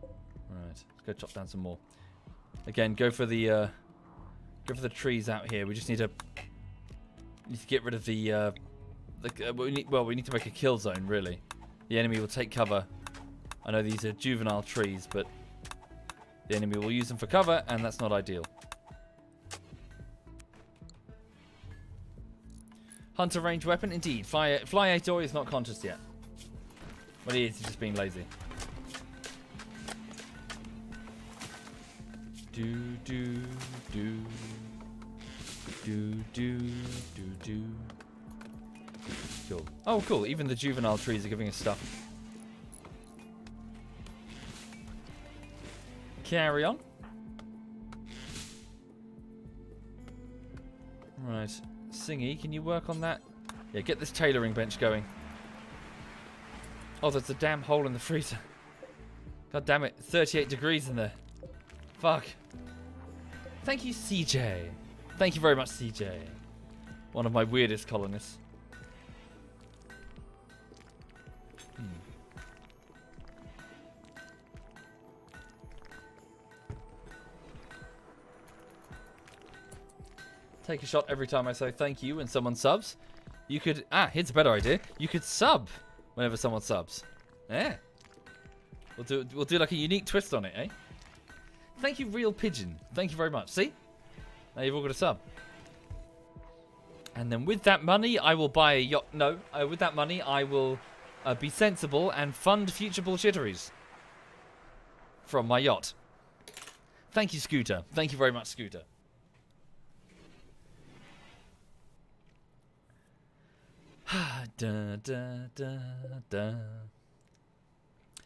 Right, let's go chop down some more. Again, go for the trees out here. We just need to get rid of the we need to make a kill zone, really. The enemy will take cover. I know these are juvenile trees, but the enemy will use them for cover, and that's not ideal. Hunter range weapon, indeed. Fly 8 is not conscious yet. Well, he is. He's just being lazy. Do. Cool. Oh, cool. Even the juvenile trees are giving us stuff. Carry on. Right. Singy, can you work on that? Yeah, get this tailoring bench going. Oh, there's a damn hole in the freezer. God damn it. 38 degrees in there. Fuck. Thank you, CJ. Thank you very much, CJ. One of my weirdest colonists. Take a shot every time I say thank you when someone subs. You could... here's a better idea. You could sub whenever someone subs. Yeah. We'll do like a unique twist on it, eh? Thank you, Real Pigeon. Thank you very much. See? Now you've all got a sub. And then with that money, I will buy a yacht. No, with that money, I will be sensible and fund future bullshitteries from my yacht. Thank you, Scooter. Thank you very much, Scooter.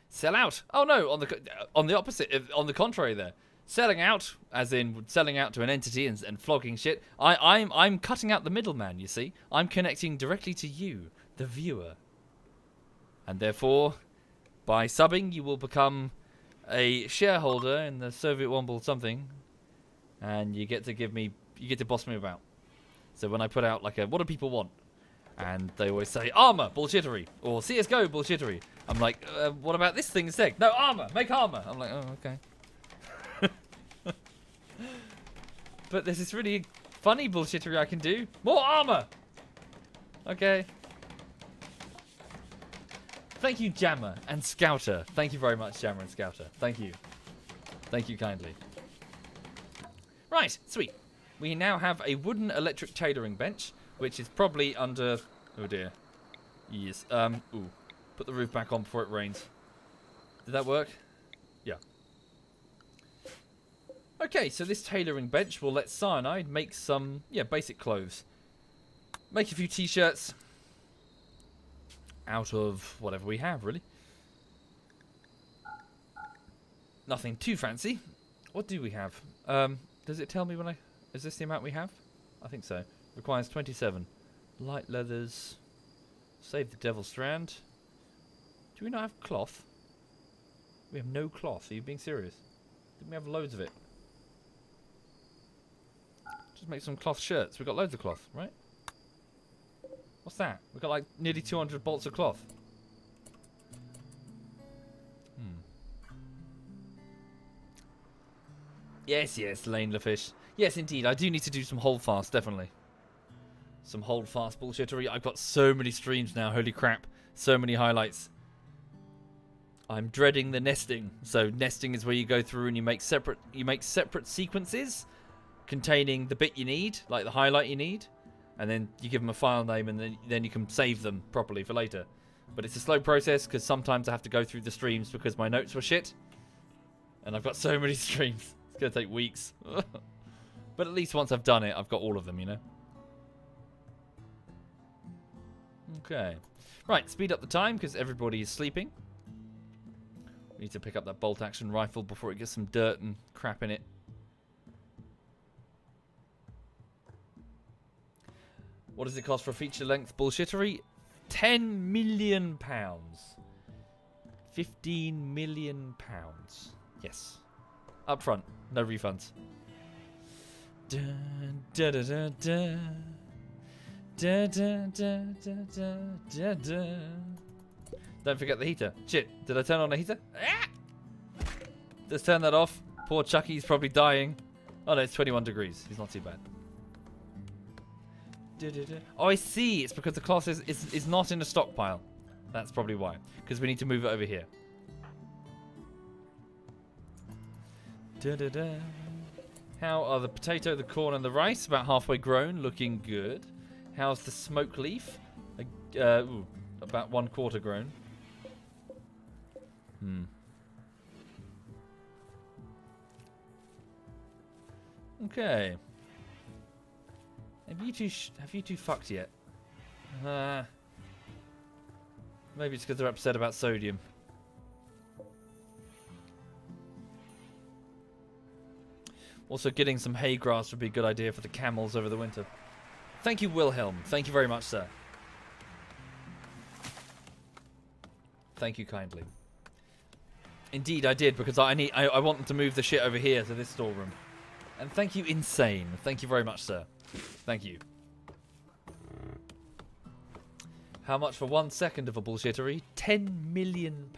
Sell out. Oh no, on the opposite, on the contrary there. Selling out, as in selling out to an entity and flogging shit. I'm cutting out the middleman, you see. I'm connecting directly to you, the viewer. And therefore, by subbing, you will become a shareholder in the SovietWomble something. And you get to boss me about. So when I put out like what do people want? And they always say, armor, bullshittery. Or CSGO, bullshittery. I'm like, what about this thing instead? No, armor, make armor. I'm like, oh, okay. But there's this really funny bullshittery I can do. More armor! Okay. Thank you, Jammer and Scouter. Thank you very much, Jammer and Scouter. Thank you. Thank you kindly. Right, sweet. We now have a wooden electric tailoring bench, which is probably under... Oh dear. Yes. Ooh. Put the roof back on before it rains. Did that work? Yeah. Okay, so this tailoring bench will let Cyanide make some, basic clothes. Make a few t-shirts. Out of whatever we have, really. Nothing too fancy. What do we have? Does it tell me when is this the amount we have? I think so. Requires 27. Light leathers. Save the devil strand. Do we not have cloth? We have no cloth. Are you being serious? Didn't we have loads of it? Just make some cloth shirts. We've got loads of cloth, right? What's that? We've got like nearly 200 bolts of cloth. Yes, Lane Lafish. Yes, indeed. I do need to do some holdfast, definitely. Some hold fast bullshittery. I've got so many streams now. Holy crap. So many highlights. I'm dreading the nesting. So nesting is where you go through and you make separate sequences containing the bit you need, like the highlight you need, and then you give them a file name, and then you can save them properly for later. But it's a slow process because sometimes I have to go through the streams because my notes were shit, and I've got so many streams. It's gonna take weeks. But at least once I've done it, I've got all of them, you know. Okay, right. Speed up the time because everybody is sleeping. We need to pick up that bolt action rifle before it gets some dirt and crap in it. What does it cost for a feature-length bullshittery? £10 million. £15 million. Yes. Up front. No refunds. Dun, da, da, da, da. Da, da, da, da, da, da, da. Don't forget the heater. Shit, did I turn on the heater? Ah! Let's turn that off. Poor Chucky's probably dying. Oh no, it's 21 degrees. He's not too bad. Oh, I see. It's because the class is not in a stockpile. That's probably why. Because we need to move it over here. How are the potato, the corn, and the rice? About halfway grown. Looking good. How's the smoke leaf? About 1/4 grown. Okay. Have you two fucked yet? Maybe it's because they're upset about sodium. Also, getting some hay grass would be a good idea for the camels over the winter. Thank you, Wilhelm. Thank you very much, sir. Thank you kindly. Indeed, I did, because I want them to move the shit over here to this storeroom. And thank you, Insane. Thank you very much, sir. Thank you. How much for 1 second of a bullshittery? £10 million.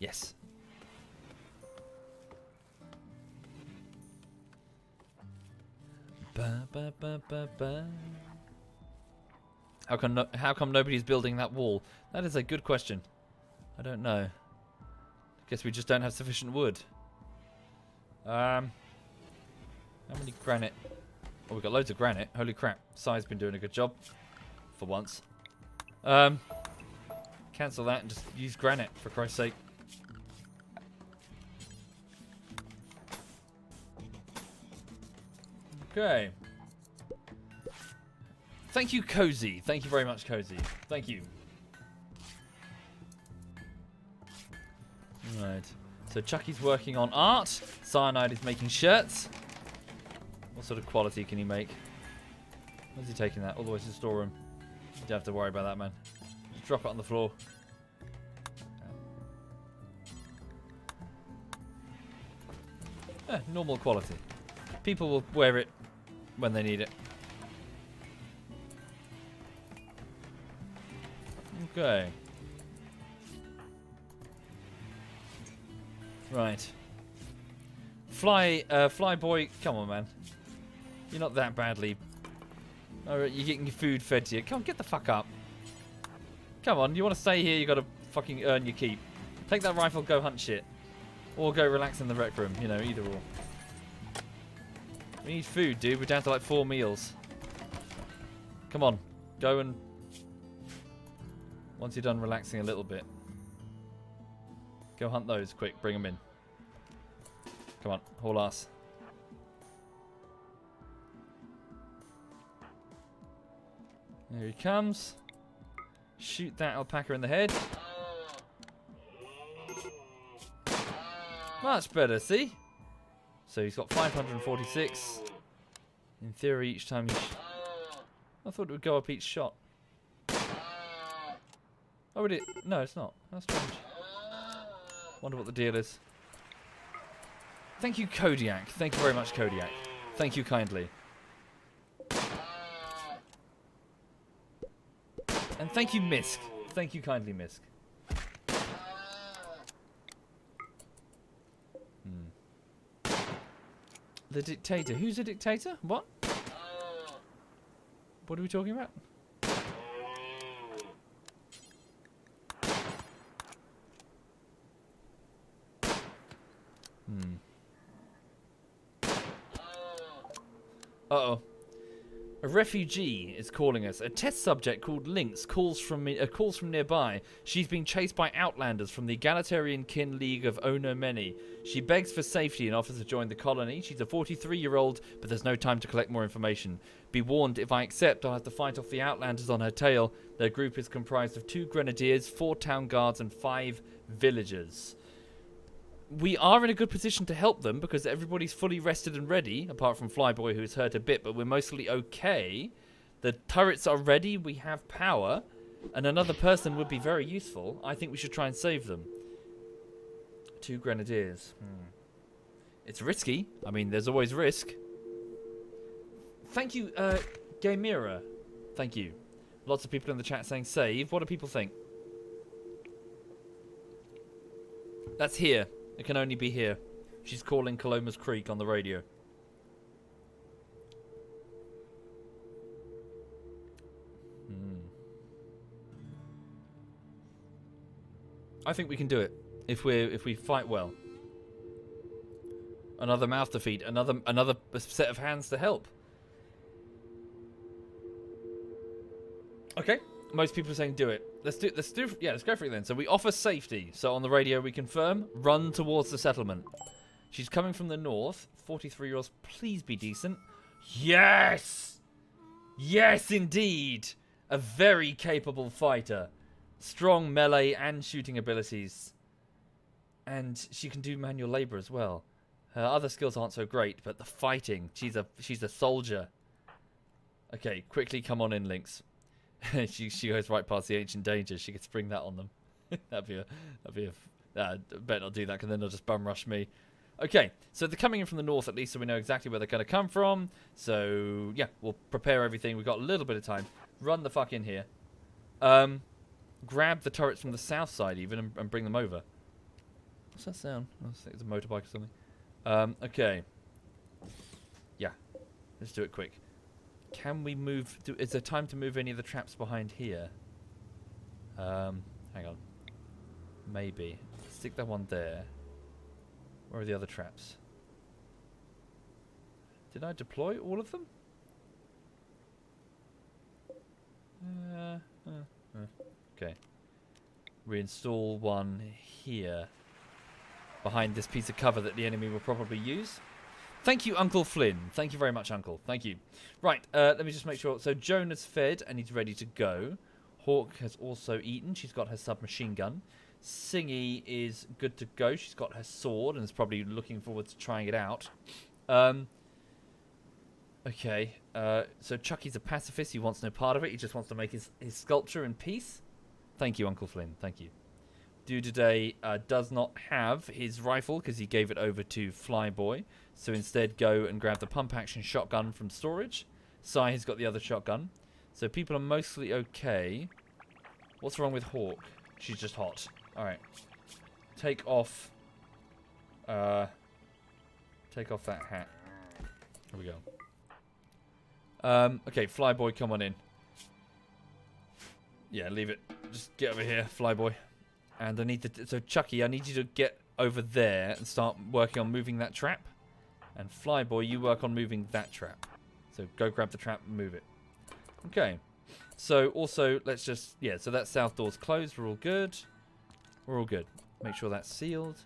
Yes. Ba, ba, ba, ba, ba. How come nobody's building that wall? That is a good question. I don't know. Guess we just don't have sufficient wood. How many granite? Oh, we've got loads of granite. Holy crap. Sai's been doing a good job. For once. Cancel that and just use granite, for Christ's sake. Okay. Thank you, Cozy. Thank you very much, Cozy. Thank you. Right. So Chucky's working on art. Cyanide is making shirts. What sort of quality can he make? Where's he taking that? All the way to the storeroom. You don't have to worry about that, man. Just drop it on the floor. Normal quality. People will wear it when they need it. Okay. Right. Fly boy, come on, man. You're not that badly. Alright, you're getting your food fed to you. Come on, get the fuck up. Come on, you want to stay here, you got to fucking earn your keep. Take that rifle, go hunt shit. Or go relax in the rec room, you know, either or. We need food, dude. We're down to like 4 meals. Come on, go and... Once you're done relaxing a little bit. Go hunt those, quick, bring them in. Come on, haul ass. There he comes. Shoot that alpaca in the head. Much better, see? So he's got 546. In theory, each time he... I thought it would go up each shot. Oh, it? No, it's not. That's strange. Wonder what the deal is. Thank you, Kodiak. Thank you very much, Kodiak. Thank you kindly. And thank you, Misk. Thank you kindly, Misk. The dictator. Who's a dictator? What? What are we talking about? Uh-oh. A refugee is calling us. A test subject called Lynx calls from nearby. She's being chased by outlanders from the egalitarian kin league of Ono Many. She begs for safety and offers to join the colony. She's a 43-year-old, but there's no time to collect more information. Be warned, if I accept, I'll have to fight off the outlanders on her tail. Their group is comprised of 2 grenadiers, 4 town guards, and 5 villagers. We are in a good position to help them because everybody's fully rested and ready, apart from Flyboy, who's hurt a bit, but we're mostly okay. The turrets are ready, we have power, and another person would be very useful. I think we should try and save them. 2 grenadiers. It's risky. I mean, there's always risk. Thank you, Gamera. Thank you. Lots of people in the chat saying save. What do people think? That's here. It can only be here. She's calling Caloma's Creek on the radio. I think we can do it if we fight well. Another mouth to feed. Another set of hands to help. Okay. Most people are saying do it. Let's go for it then. So we offer safety. So on the radio we confirm, run towards the settlement. She's coming from the north. 43-year-olds, please be decent. Yes! Yes, indeed! A very capable fighter. Strong melee and shooting abilities. And she can do manual labor as well. Her other skills aren't so great, but the fighting, she's a soldier. Okay, quickly come on in, Lynx. she goes right past the ancient dangers. She could spring that on them. that'd be a better not do that because then they'll just bum rush me. Okay, so they're coming in from the north at least, so we know exactly where they're going to come from. So yeah, we'll prepare everything. We've got a little bit of time. Run the fuck in here. Grab the turrets from the south side even and bring them over. What's that sound? I think it's a motorbike or something. Okay. Yeah, let's do it quick. Can we move? Is there time to move any of the traps behind here? Hang on. Maybe. Stick that one there. Where are the other traps? Did I deploy all of them? Okay. Reinstall one here. Behind this piece of cover that the enemy will probably use. Thank you, Uncle Flynn. Thank you very much, Uncle. Thank you. Right, let me just make sure. So Joan has fed and he's ready to go. Hawk has also eaten. She's got her submachine gun. Singy is good to go. She's got her sword and is probably looking forward to trying it out. Okay, so Chucky's a pacifist. He wants no part of it. He just wants to make his sculpture in peace. Thank you, Uncle Flynn. Thank you. Dude today does not have his rifle because he gave it over to Flyboy. So instead go and grab the pump-action shotgun from storage. Sai has got the other shotgun. So people are mostly okay. What's wrong with Hawk? She's just hot. Alright. Take off that hat. Here we go. Okay, Flyboy, come on in. Yeah, leave it. Just get over here, Flyboy. And I need to... So, Chucky, I need you to get over there and start working on moving that trap. And Flyboy, you work on moving that trap. So, go grab the trap and move it. Okay. So, also, let's just... Yeah, so that south door's closed. We're all good. We're all good. Make sure that's sealed.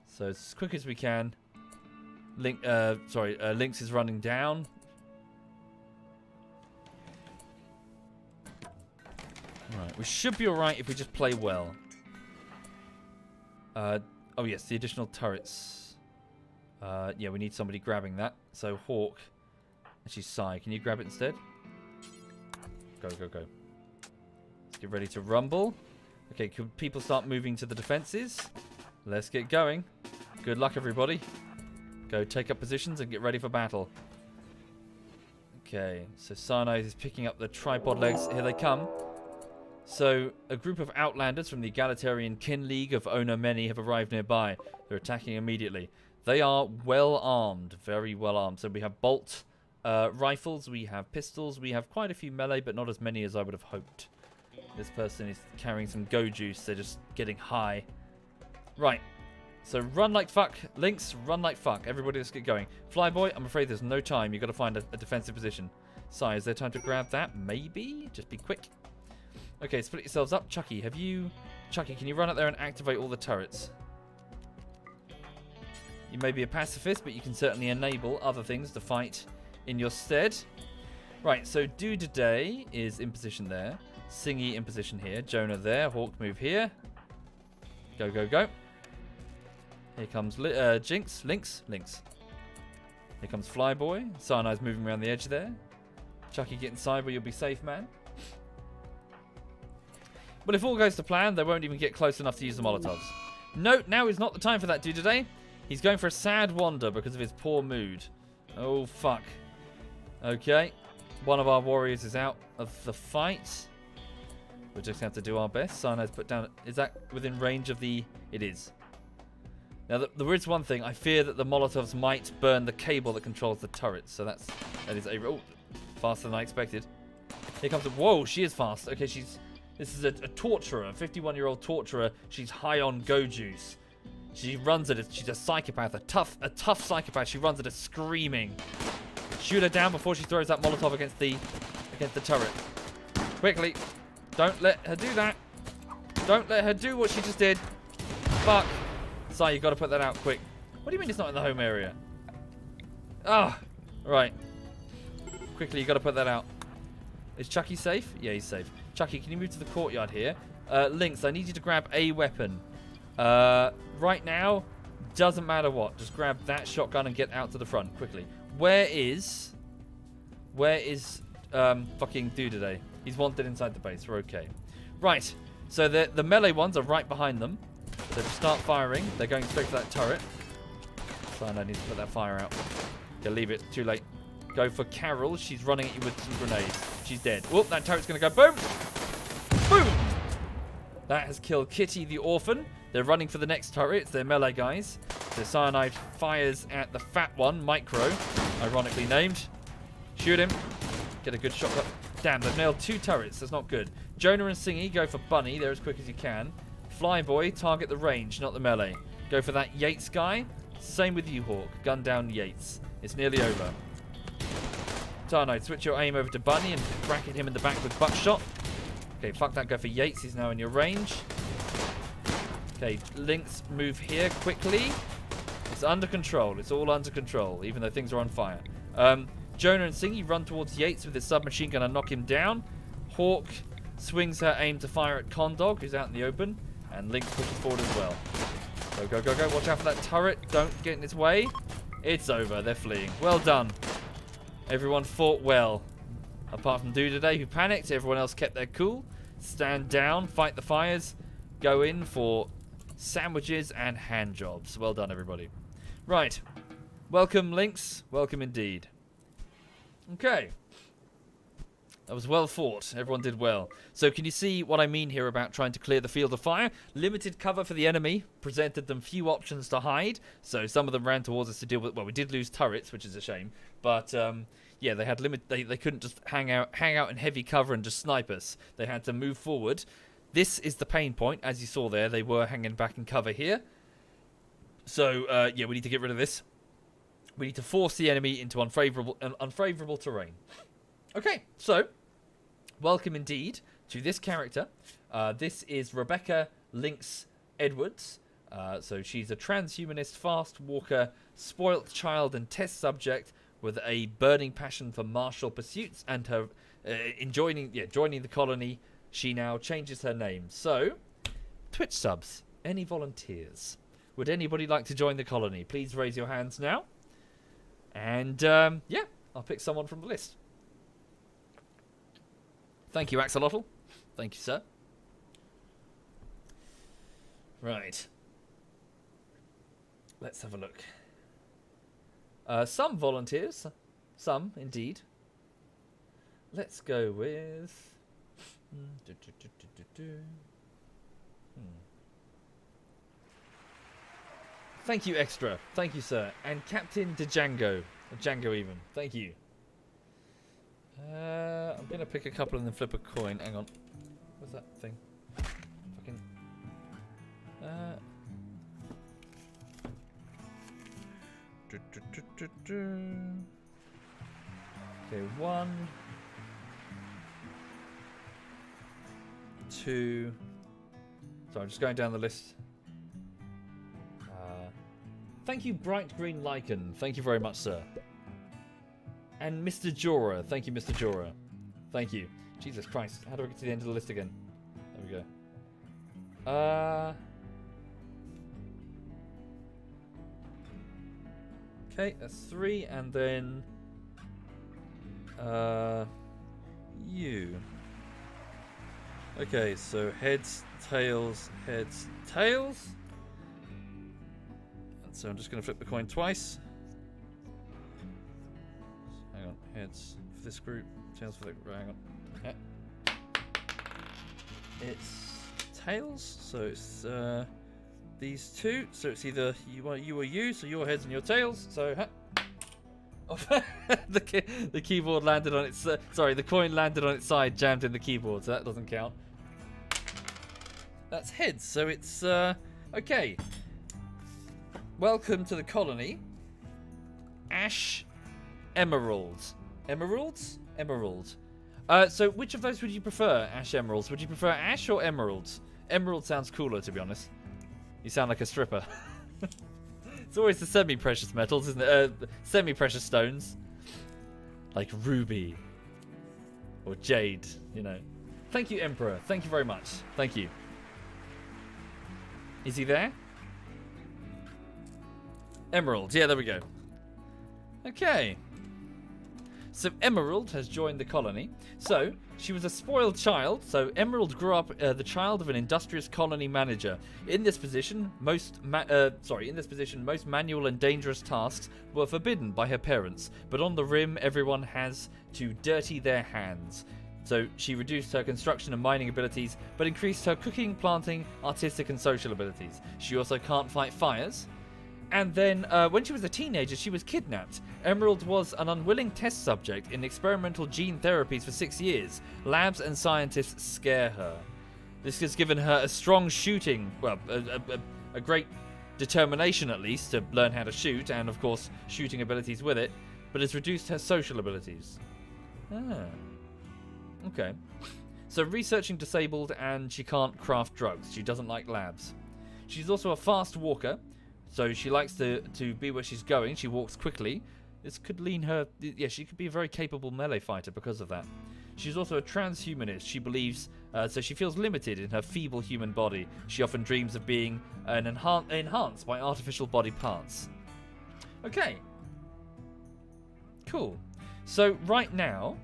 So, as quick as we can. Lynx is running down. Alright, we should be alright if we just play well. Oh yes, the additional turrets. Yeah, we need somebody grabbing that. So Hawk, actually Sai, can you grab it instead? Go, go, go. Let's get ready to rumble. Okay, can people start moving to the defenses? Let's get going. Good luck, everybody. Go take up positions and get ready for battle. Okay, so Sarnose is picking up the tripod legs. Here they come. So, a group of outlanders from the egalitarian kin league of Ono Many have arrived nearby. They're attacking immediately. They are well armed, very well armed. So we have Bolt rifles, we have pistols, we have quite a few melee, but not as many as I would have hoped. This person is carrying some go juice, they're just getting high. Right, so run like fuck. Lynx, run like fuck. Everybody, let's get going. Flyboy, I'm afraid there's no time. You've got to find a defensive position. Sai, is there time to grab that? Maybe? Just be quick. Okay, split yourselves up. Chucky, Chucky, can you run out there and activate all the turrets? You may be a pacifist, but you can certainly enable other things to fight in your stead. Right, so Do-Today is in position there. Singy in position here. Jonah there. Hawk move here. Go, go, go. Here comes Jinx. Lynx. Here comes Flyboy. Cyanide moving around the edge there. Chucky, get inside where you'll be safe, man. But if all goes to plan, they won't even get close enough to use the Molotovs. No, now is not the time for that Do-Today. He's going for a sad wander because of his poor mood. Oh, fuck. Okay. One of our warriors is out of the fight. We're just going to have to do our best. Cyanide's put down... Is that within range of the... It is. Now, there is one thing. I fear that the Molotovs might burn the cable that controls the turrets. So that is a... Oh, faster than I expected. Here comes a... Whoa, she is fast. Okay, she's... This is a torturer, a 51-year-old torturer. She's high on go juice. She runs at it. She's a psychopath, a tough psychopath. She runs at it screaming. Shoot her down before she throws that Molotov against the turret. Quickly. Don't let her do that. Don't let her do what she just did. Fuck. Sai, you've got to put that out quick. What do you mean it's not in the home area? Ah. Right. Quickly, you've got to put that out. Is Chucky safe? Yeah, he's safe. Chucky, can you move to the courtyard here? Lynx, I need you to grab a weapon. Right now, doesn't matter what. Just grab that shotgun and get out to the front quickly. Where is fucking Do-Today? He's wanted inside the base. We're okay. Right. So the melee ones are right behind them. So just start firing. They're going straight for that turret. Cyanide needs to put that fire out. Okay, leave it. Too late. Go for Carol. She's running at you with some grenades. She's dead. Oh, that turret's going to go boom. Boom. That has killed Kitty the orphan. They're running for the next turret. It's their melee guys. So Cyanide fires at the fat one, Micro, ironically named. Shoot him. Get a good shot. Damn, they've nailed 2 turrets. That's not good. Jonah and Singy go for Bunny. They're as quick as you can. Flyboy, target the range, not the melee. Go for that Yates guy. Same with you, Hawk. Gun down Yates. It's nearly over. Cyanide, switch your aim over to Bunny and bracket him in the back with buckshot. Okay, fuck that. Go for Yates. He's now in your range. Okay, Lynx, move here quickly. It's under control. It's all under control, even though things are on fire. Jonah and Singy run towards Yates with his submachine gun and knock him down. Hawk swings her aim to fire at Condog, who's out in the open. And Lynx pushes forward as well. Go, go, go, go. Watch out for that turret. Don't get in its way. It's over. They're fleeing. Well done. Everyone fought well. Apart from Do-Today, who panicked. Everyone else kept their cool. Stand down. Fight the fires. Go in for sandwiches and hand jobs. Well done, everybody. Right. Welcome, Lynx. Welcome indeed. Okay. That was well fought. Everyone did well. So can you see what I mean here about trying to clear the field of fire? Limited cover for the enemy presented them few options to hide. So some of them ran towards us to deal with... Well, we did lose turrets, which is a shame. But, yeah, they had they couldn't just hang out in heavy cover and just snipe us. They had to move forward. This is the pain point. As you saw there, they were hanging back in cover here. So, yeah, we need to get rid of this. We need to force the enemy into unfavorable terrain. Okay, so... Welcome indeed to this character. This is Rebecca Lynx Edwards. So she's a transhumanist, fast walker, spoilt child and test subject with a burning passion for martial pursuits and her joining the colony. She now changes her name. So, Twitch subs, any volunteers? Would anybody like to join the colony? Please raise your hands now. And yeah, I'll pick someone from the list. Thank you, Axolotl. Thank you, sir. Right. Let's have a look. Some volunteers. Some, indeed. Let's go with... Thank you, Extra. Thank you, sir. And Captain Django. Django even. Thank you. I'm going to pick a couple and then flip a coin. Hang on. What's that thing? Fucking... Okay, 1, 2. So I'm just going down the list. Thank you, Bright Green Lichen. Thank you very much, sir. And Mr. Jora. Thank you, Mr. Jora. Thank you. Jesus Christ. How do I get to the end of the list again? There we go. Okay, that's 3, and then you. Okay, so heads, tails, heads, tails. And so I'm just going to flip the coin twice. Hang on, heads for this group, tails for the group. Hang on. Yeah. It's tails, so it's these two. So it's either you or you, so your heads and your tails. So the keyboard landed on its sorry, the coin landed on its side, jammed in the keyboard, so that doesn't count. That's heads, so it's okay. Welcome to the colony. Ash Emeralds. Emeralds? Emerald. So which of those would you prefer, Ash Emeralds? Would you prefer Ash or Emeralds? Emerald sounds cooler, to be honest. You sound like a stripper. It's always the semi-precious metals, isn't it? Semi-precious stones. Like ruby. Or jade, you know. Thank you, Emperor. Thank you very much. Thank you. Is he there? Emerald. Yeah, there we go. Okay. So Emerald has joined the colony. So she was a spoiled child. So Emerald grew up the child of an industrious colony manager. In this position, most manual and dangerous tasks were forbidden by her parents. But on the Rim, everyone has to dirty their hands. So she reduced her construction and mining abilities, but increased her cooking, planting, artistic and social abilities. She also can't fight fires. And then, when she was a teenager, she was kidnapped. Emerald was an unwilling test subject in experimental gene therapies for 6 years. Labs and scientists scare her. This has given her a strong shooting, well, a great determination at least to learn how to shoot, and of course, shooting abilities with it, but has reduced her social abilities. Ah. Okay. So researching disabled, and she can't craft drugs. She doesn't like labs. She's also a fast walker. So she likes to be where she's going. She walks quickly. This could lean her... Yeah, she could be a very capable melee fighter because of that. She's also a transhumanist. She believes... so she feels limited in her feeble human body. She often dreams of being enhanced by artificial body parts. Okay. Cool. So right now,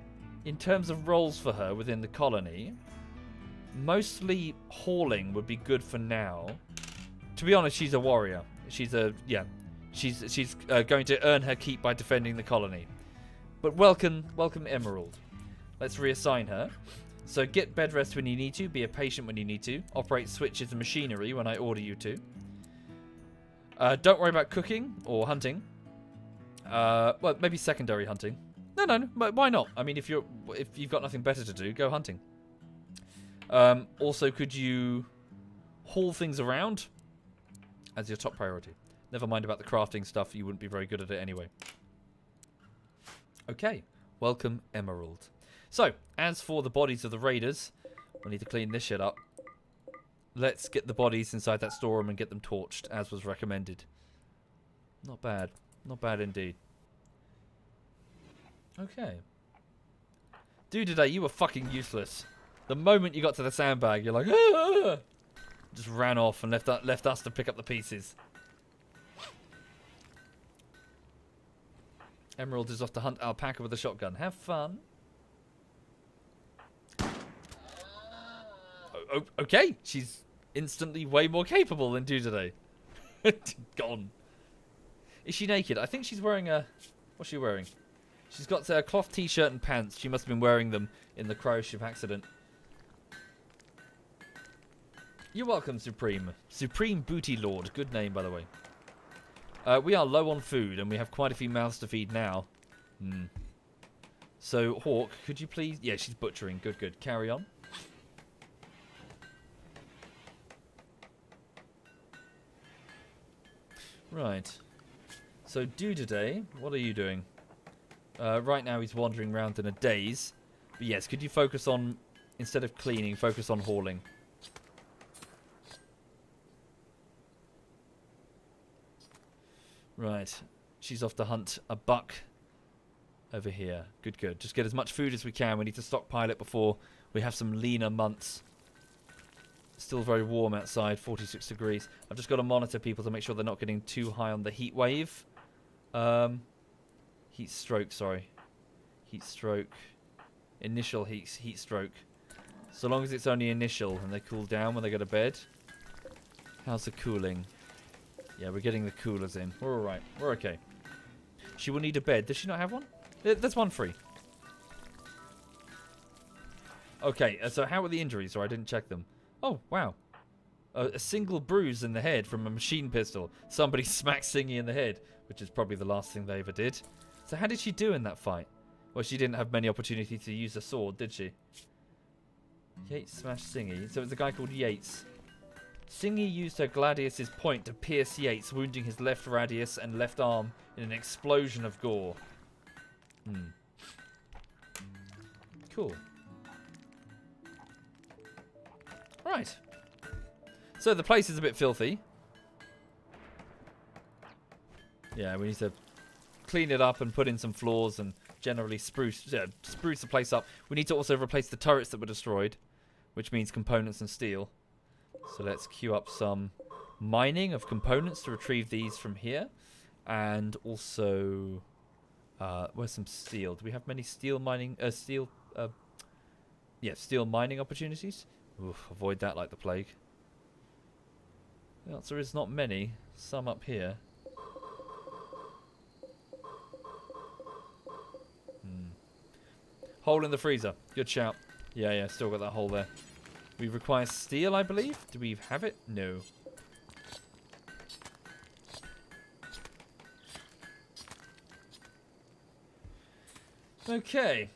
in terms of roles for her within the colony, mostly hauling would be good for now. To be honest, she's a warrior. She's going to earn her keep by defending the colony. But welcome Emerald. Let's reassign her. So get bed rest when you need to, be a patient when you need to, operate switches and machinery when I order you to. Don't worry about cooking or hunting. Well, maybe secondary hunting. No, but why not? I mean, if you've got nothing better to do, go hunting. Also, could you haul things around? As your top priority. Never mind about the crafting stuff, you wouldn't be very good at it anyway. Okay, welcome Emerald. So, as for the bodies of the raiders, we need to clean this shit up. Let's get the bodies inside that storeroom and get them torched, as was recommended. Not bad. Not bad indeed. Okay. Dude, today you were fucking useless. The moment you got to the sandbag, you're like, ah! Just ran off and left us to pick up the pieces. Emerald is off to hunt alpaca with a shotgun. Have fun. Okay, she's instantly way more capable than Dudeday. Gone. Is she naked? I think she's wearing a... What's she wearing? She's got a cloth t-shirt and pants. She must have been wearing them in the cryo ship accident. You're welcome, Supreme. Supreme Booty Lord. Good name, by the way. We are low on food, and we have quite a few mouths to feed now. So, Hawk, could you please... Yeah, she's butchering. Good, good. Carry on. Right. So, Dudaday, what are you doing? Right now he's wandering around in a daze. But yes, could you focus on... Instead of cleaning, focus on hauling. Right. She's off to hunt a buck over here. Good, good. Just get as much food as we can. We need to stockpile it before we have some leaner months. Still very warm outside, 46 degrees. I've just got to monitor people to make sure they're not getting too high on the heat wave. Heat stroke, sorry. Heat stroke. Initial heat stroke. So long as it's only initial and they cool down when they go to bed. How's the cooling? Yeah, we're getting the coolers in. We're alright. We're okay. She will need a bed. Does she not have one? There's one free. Okay, so how are the injuries? Or I didn't check them. Oh, wow. A single bruise in the head from a machine pistol. Somebody smacked Singy in the head, which is probably the last thing they ever did. So how did she do in that fight? Well, she didn't have many opportunities to use a sword, did she? Yates smashed Singy. So it's a guy called Yates. Singy used her gladius's point to pierce Yates, wounding his left radius and left arm in an explosion of gore. Cool. Right. So the place is a bit filthy. Yeah, we need to clean it up and put in some floors and generally spruce the place up. We need to also replace the turrets that were destroyed, which means components and steel. So let's queue up some mining of components to retrieve these from here. And also, where's some steel? Do we have many steel mining, steel mining opportunities? Oof, avoid that like the plague. The answer is not many. Some up here. Hole in the freezer. Good shout. Yeah, still got that hole there. We require steel, I believe. Do we have it? No. Okay.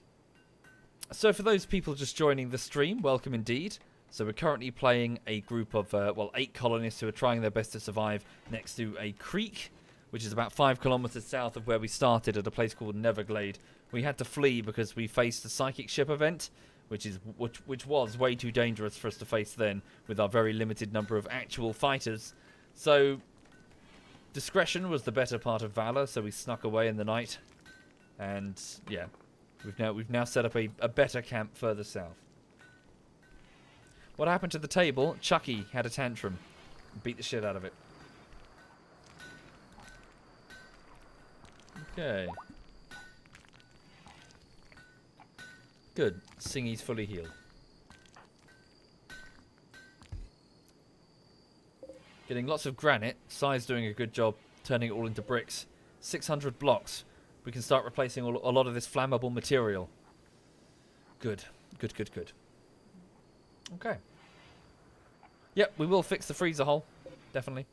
So for those people just joining the stream, welcome indeed. So we're currently playing a group of, 8 colonists who are trying their best to survive next to a creek, which is about 5 kilometers south of where we started at a place called Neverglade. We had to flee because we faced a psychic ship event, which was way too dangerous for us to face then with our very limited number of actual fighters. So discretion was the better part of valor, so we snuck away in the night. And yeah, we've now set up a better camp further south. What happened to the table? Chucky had a tantrum. Beat the shit out of it. Okay. Good. Singy's fully healed. Getting lots of granite. Sai's doing a good job turning it all into bricks. 600 blocks. We can start replacing a lot of this flammable material. Good. Good, good, good. Okay. Yep, we will fix the freezer hole. Definitely.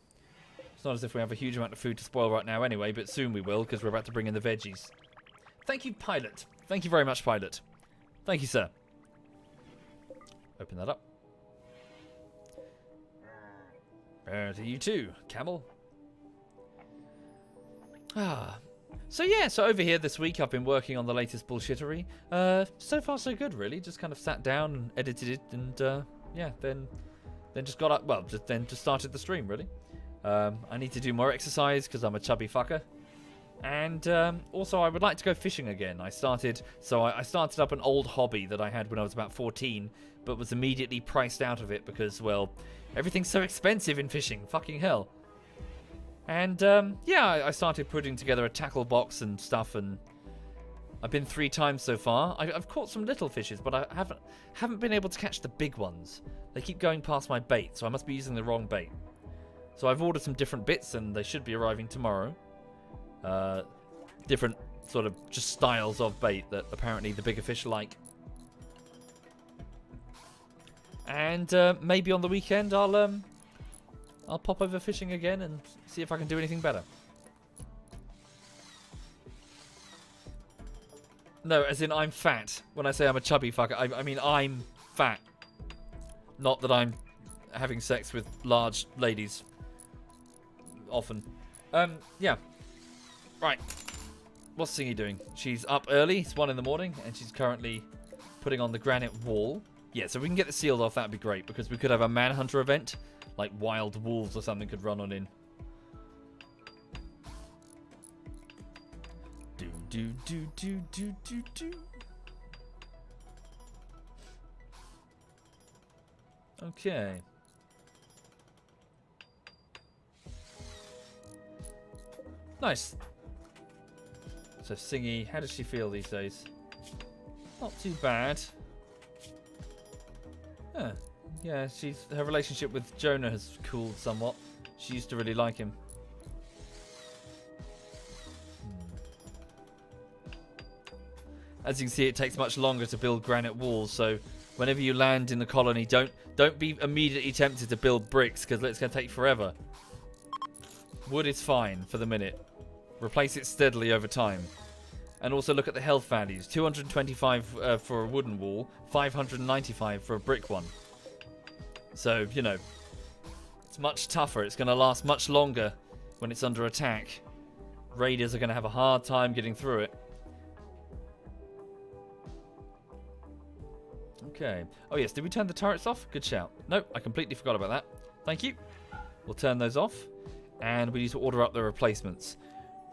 It's not as if we have a huge amount of food to spoil right now anyway, but soon we will, because we're about to bring in the veggies. Thank you, Pilot. Thank you very much, Pilot. Thank you, sir. Open that up. To you too, Camel. So yeah, so over here this week I've been working on the latest bullshittery. So far so good, really. Just kind of sat down and edited it, and yeah, then just got up. Well, just started the stream, really. I need to do more exercise because I'm a chubby fucker. And also, I would like to go fishing again. I started up an old hobby that I had when I was about 14, but was immediately priced out of it because, well, everything's so expensive in fishing. Fucking hell. And yeah, I started putting together a tackle box and stuff, and I've been 3 times so far. I've caught some little fishes, but I haven't been able to catch the big ones. They keep going past my bait, so I must be using the wrong bait. So I've ordered some different bits, and they should be arriving tomorrow. Different sort of just styles of bait that apparently the bigger fish like. And maybe on the weekend I'll pop over fishing again and see if I can do anything better. No, as in I'm fat. When I say I'm a chubby fucker, I mean I'm fat. Not that I'm having sex with large ladies. Often. Yeah. Right. What's Singy doing? She's up early. It's 1 in the morning, and she's currently putting on the granite wall. Yeah, so if we can get this sealed off, that'd be great, because we could have a manhunter event. Like wild wolves or something could run on in. Do. Okay. Nice. So Singy, how does she feel these days? Not too bad. Huh. Yeah, her relationship with Jonah has cooled somewhat. She used to really like him. As you can see, it takes much longer to build granite walls, so whenever you land in the colony, don't be immediately tempted to build bricks, because it's going to take forever. Wood is fine for the minute. Replace it steadily over time. And also look at the health values. 225 for a wooden wall, 595 for a brick one. So, you know, it's much tougher. It's going to last much longer when it's under attack. Raiders are going to have a hard time getting through it. Okay. Oh, yes. Did we turn the turrets off? Good shout. Nope, I completely forgot about that. Thank you. We'll turn those off. And we need to order up the replacements.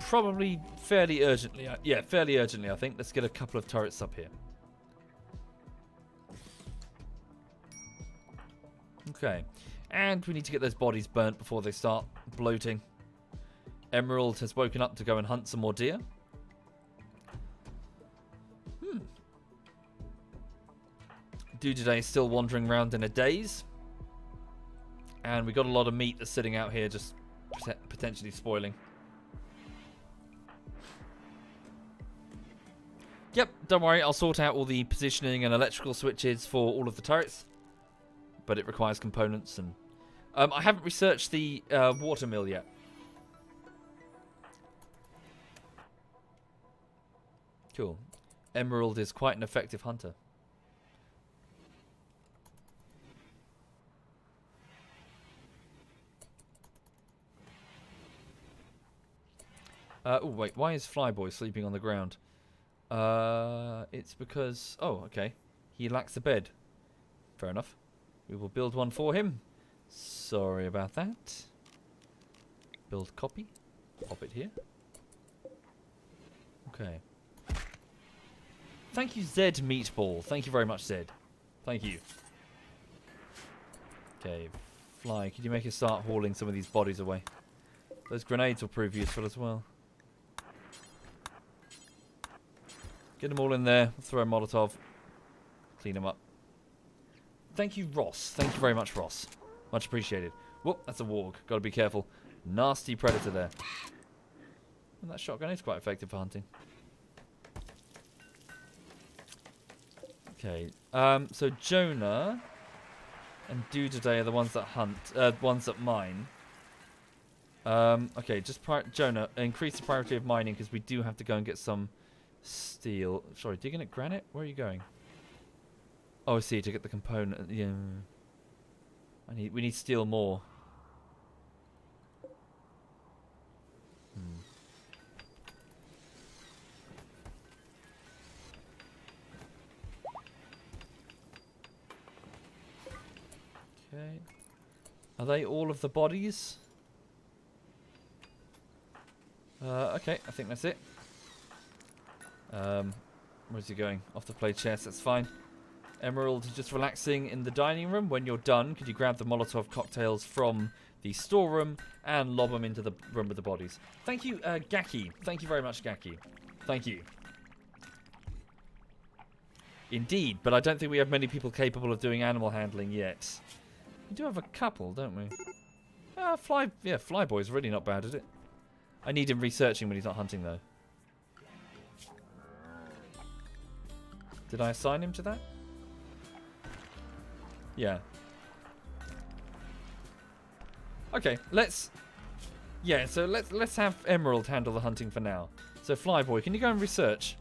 Probably fairly urgently. Yeah, fairly urgently, I think. Let's get a couple of turrets up here. Okay. And we need to get those bodies burnt before they start bloating. Emerald has woken up to go and hunt some more deer. Today is still wandering around in a daze. And we got a lot of meat that's sitting out here just potentially spoiling. Yep, don't worry, I'll sort out all the positioning and electrical switches for all of the turrets. But it requires components and... I haven't researched the water mill yet. Cool. Emerald is quite an effective hunter. Oh, wait. Why is Flyboy sleeping on the ground? It's because... Oh, okay. He lacks a bed. Fair enough. We will build one for him. Sorry about that. Build copy. Pop it here. Okay. Thank you, Zed Meatball. Thank you very much, Zed. Thank you. Okay. Fly, could you make us start hauling some of these bodies away? Those grenades will prove useful as well. Get them all in there. Throw a Molotov. Clean them up. Thank you, Ross. Thank you very much, Ross. Much appreciated. Whoop, that's a warg. Gotta be careful. Nasty predator there. And that shotgun is quite effective for hunting. Okay. So Jonah and Today are the ones that hunt. Ones that mine. Okay, just Jonah, increase the priority of mining because we do have to go and get some steel. Sorry, digging at granite? Where are you going? Oh, I see, to get the component. Yeah. We need steel more. Okay. Are they all of the bodies? Okay, I think that's it. Where's he going? Off the play chest, that's fine. Emerald is just relaxing in the dining room. When you're done, could you grab the Molotov cocktails from the storeroom and lob them into the room with the bodies? Thank you, Gaki. Thank you very much, Gaki. Thank you. Indeed, but I don't think we have many people capable of doing animal handling yet. We do have a couple, don't we? Flyboy's really not bad at it. I need him researching when he's not hunting, though. Did I assign him to that? Yeah. Okay, let's have Emerald handle the hunting for now. So Flyboy, can you go and research?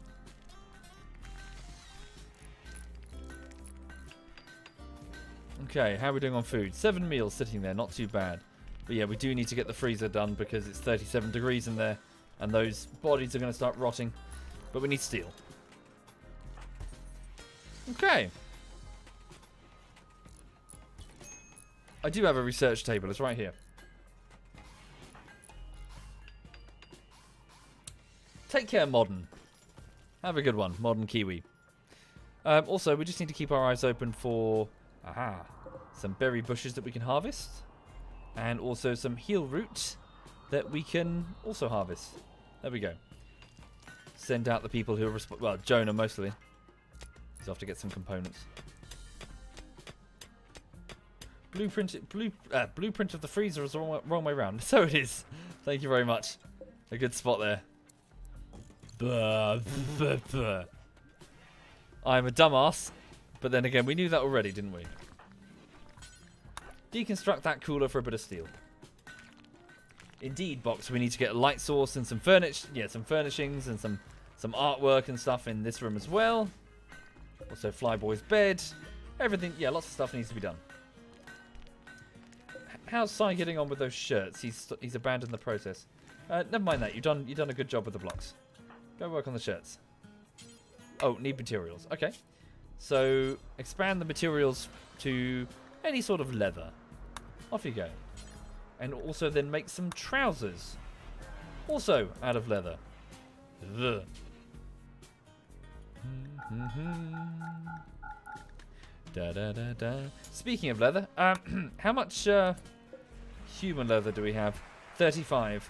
Okay, how are we doing on food? 7 meals sitting there, not too bad. But yeah, we do need to get the freezer done because it's 37 degrees in there. And those bodies are going to start rotting. But we need steel. Okay. I do have a research table. It's right here. Take care, Modern. Have a good one, Modern Kiwi. Also, we just need to keep our eyes open for some berry bushes that we can harvest. And also some heal root that we can also harvest. There we go. Send out the people who are well, Jonah mostly. He's off to get some components. Blueprint of the freezer is the wrong way around. So it is. Thank you very much. A good spot there. I'm a dumbass. But then again, we knew that already, didn't we? Deconstruct that cooler for a bit of steel. Indeed, Box. We need to get a light source and some some furnishings and some artwork and stuff in this room as well. Also, Flyboy's bed. Everything. Yeah, lots of stuff needs to be done. How's Sai getting on with those shirts? He's abandoned the process. Never mind that. You've done a good job with the blocks. Go work on the shirts. Oh, need materials. Okay. So expand the materials to any sort of leather. Off you go. And also then make some trousers. Also out of leather. Ugh. Da, da, da, da. Speaking of leather, how much human leather do we have? 35.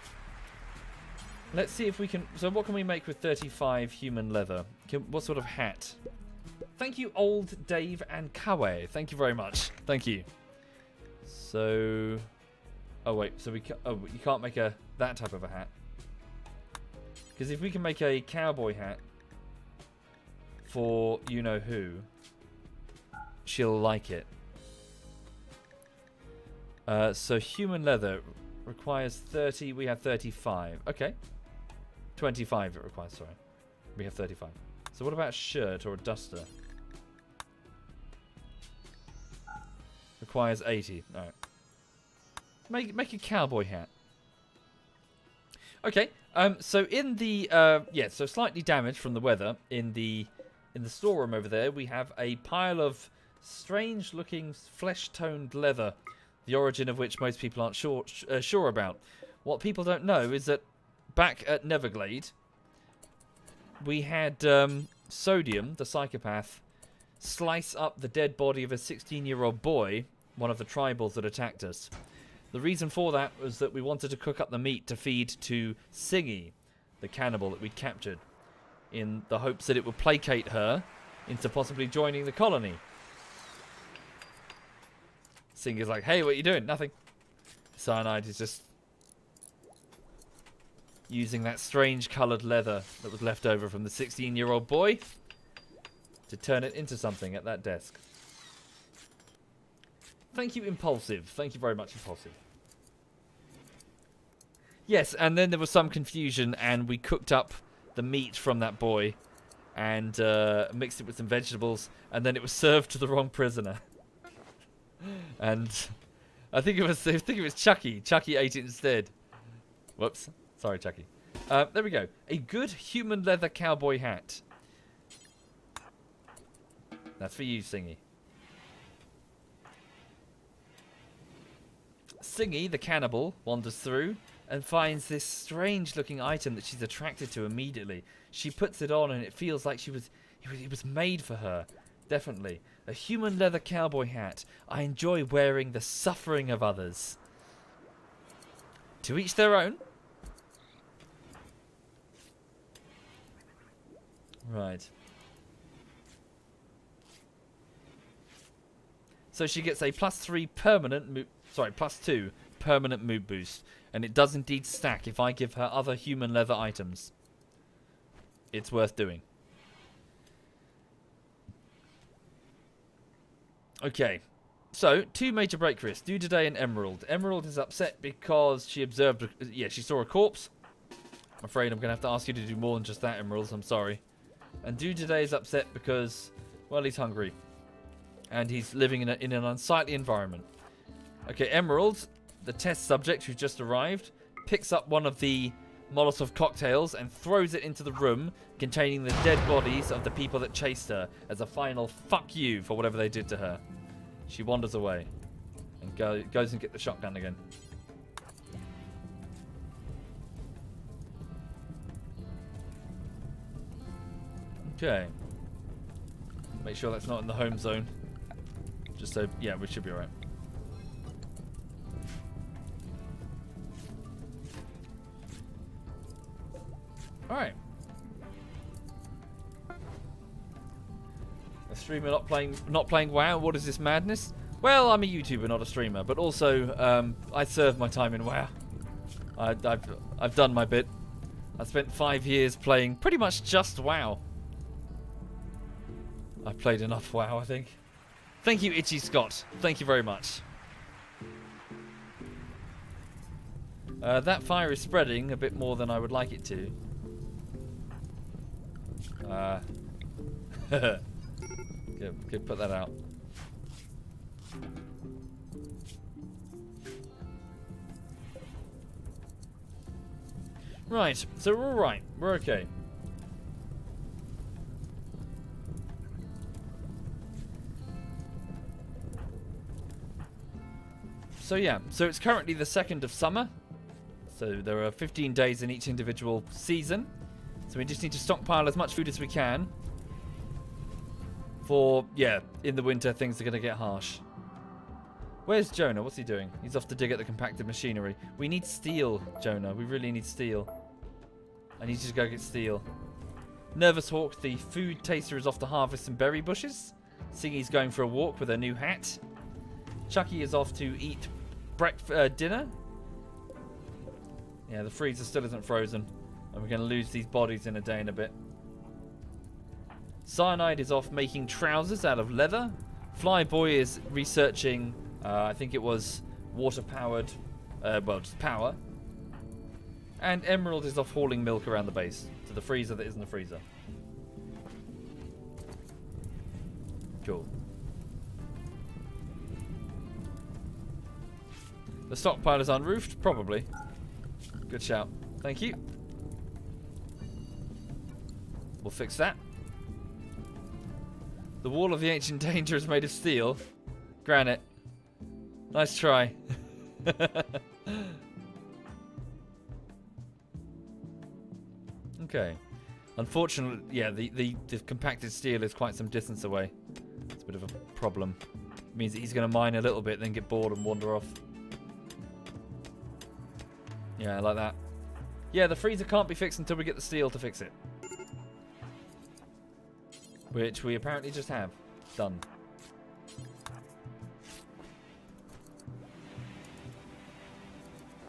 Let's see if we can... So what can we make with 35 human leather? What sort of hat? Thank you, Old Dave and Kawe. Thank you very much. Thank you. So... Oh, wait. So we can... Oh, you can't make that type of a hat. Because if we can make a cowboy hat for you-know-who, she'll like it. So human leather requires 30. We have 35. Okay. 25 it requires, sorry. We have 35. So what about a shirt or a duster? Requires 80. Alright. Make a cowboy hat. Okay. So in the so slightly damaged from the weather in the storeroom over there, we have a pile of strange looking flesh-toned leather, the origin of which most people aren't sure about. What people don't know is that back at Neverglade, we had Sodium, the psychopath, slice up the dead body of a 16-year-old boy, one of the tribals that attacked us. The reason for that was that we wanted to cook up the meat to feed to Singy, the cannibal that we'd captured, in the hopes that it would placate her into possibly joining the colony. Singy's like, hey, what are you doing? Nothing. Cyanide is just using that strange coloured leather that was left over from the 16-year-old boy to turn it into something at that desk. Thank you, Impulsive. Thank you very much, Impulsive. Yes, and then there was some confusion, and we cooked up the meat from that boy and mixed it with some vegetables, and then it was served to the wrong prisoner. And I think it was Chucky. Chucky ate it instead. Whoops. Sorry, Chucky. There we go. A good human leather cowboy hat. That's for you, Singy. Singy, the cannibal, wanders through and finds this strange-looking item that she's attracted to immediately. She puts it on and it feels like it was made for her. Definitely. A human leather cowboy hat. I enjoy wearing the suffering of others. To each their own. Right. So she gets a +2 permanent mood boost. And it does indeed stack if I give her other human leather items. It's worth doing. Okay. So, 2 major break risks. Do today and Emerald. Emerald is upset because she observed... Yeah, she saw a corpse. I'm afraid I'm going to have to ask you to do more than just that, Emerald. I'm sorry. And Do today is upset because... Well, he's hungry. And he's living in an unsightly environment. Okay, Emerald, the test subject who just arrived, picks up one of the Molotov cocktails and throws it into the room containing the dead bodies of the people that chased her as a final fuck you for whatever they did to her. She wanders away and goes and gets the shotgun again. Okay. Make sure that's not in the home zone. Just so, yeah, we should be alright. Alright. A streamer not playing WoW? What is this madness? Well, I'm a YouTuber, not a streamer, but also I serve my time in WoW. I've done my bit. I spent 5 years playing pretty much just WoW. I've played enough WoW, I think. Thank you, Itchy Scott. Thank you very much. That fire is spreading a bit more than I would like it to. Good, put that out. Right, so we're alright. We're okay. So yeah, so it's currently the 2nd of summer. So there are 15 days in each individual season. So we just need to stockpile as much food as we can. For, yeah, in the winter things are going to get harsh. Where's Jonah? What's he doing? He's off to dig at the compacted machinery. We need steel, Jonah. We really need steel. I need you to go get steel. Nervous Hawk, the food taster, is off to harvest some berry bushes. Siggy's going for a walk with her new hat. Chucky is off to eat dinner. Yeah, the freezer still isn't frozen. And we're going to lose these bodies in a day and a bit. Cyanide is off making trousers out of leather. Flyboy is researching, I think it was water-powered, well, just power. And Emerald is off hauling milk around the base to the freezer that isn't a freezer. Cool. The stockpile is unroofed? Probably. Good shout. Thank you. We'll fix that. The wall of the ancient danger is made of steel. Granite. Nice try. Okay. Unfortunately, yeah, the compacted steel is quite some distance away. It's a bit of a problem. It means that he's going to mine a little bit, then get bored and wander off. Yeah, like that. Yeah, the freezer can't be fixed until we get the steel to fix it. Which we apparently just have. Done.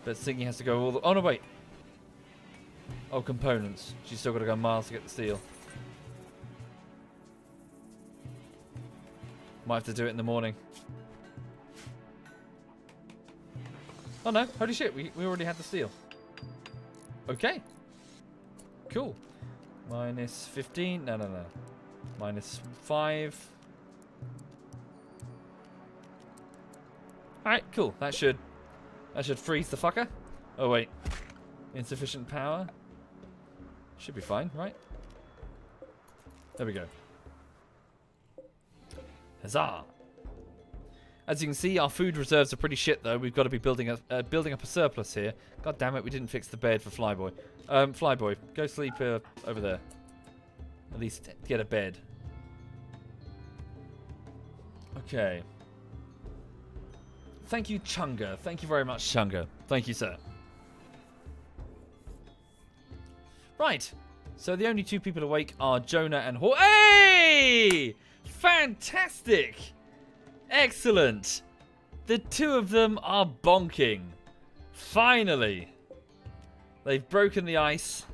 But Siggy has to go all the... Oh, no, wait. Oh, components. She's still got to go miles to get the steel. Might have to do it in the morning. Oh, no. Holy shit. We already had the steel. Okay. Cool. Minus 15. No. Minus 5. Alright, cool. That should freeze the fucker. Oh, wait. Insufficient power. Should be fine, right? There we go. Huzzah! As you can see, our food reserves are pretty shit, though. We've got to be building up a surplus here. God damn it, we didn't fix the bed for Flyboy. Flyboy, go sleep over there. At least get a bed. Okay. Thank you, Chunga. Thank you very much, Chunga. Thank you, sir. Right. So the only two people awake are Jonah and Hey! Fantastic! Excellent! The two of them are bonking. Finally. They've broken the ice.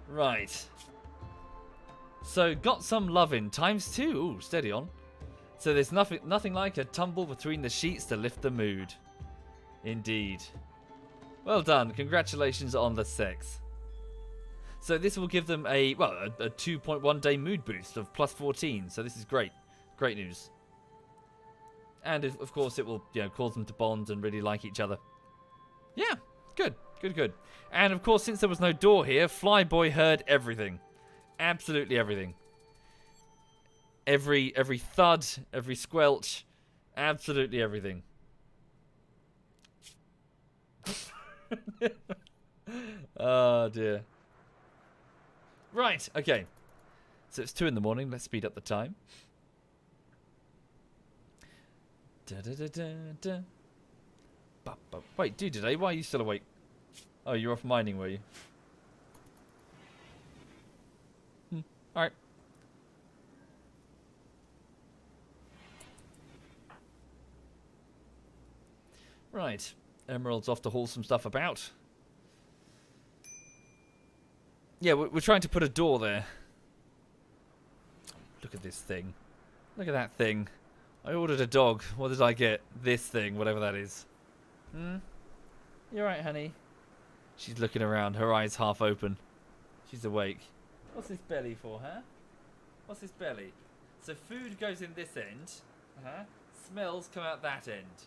Right. So, got some lovin' ×2. Ooh, steady on. So there's nothing like a tumble between the sheets to lift the mood. Indeed. Well done. Congratulations on the sex. So this will give them a 2.1 day mood boost of plus 14. So this is great. Great news. And of course it will, cause them to bond and really like each other. Yeah, good. And of course, since there was no door here, Flyboy heard everything. Absolutely everything. Every thud, every squelch, absolutely everything. Oh dear. Right, okay. So it's 2 in the morning. Let's speed up the time. Wait, dude, today? Why are you still awake? Oh, you're off mining, were you? Alright. Right. Emerald's off to haul some stuff about. Yeah, we're trying to put a door there. Look at this thing. Look at that thing. I ordered a dog. What did I get? This thing, whatever that is. You alright, honey? She's looking around, her eyes half open. She's awake. What's this belly for, huh? What's this belly? So food goes in this end. Smells come out that end.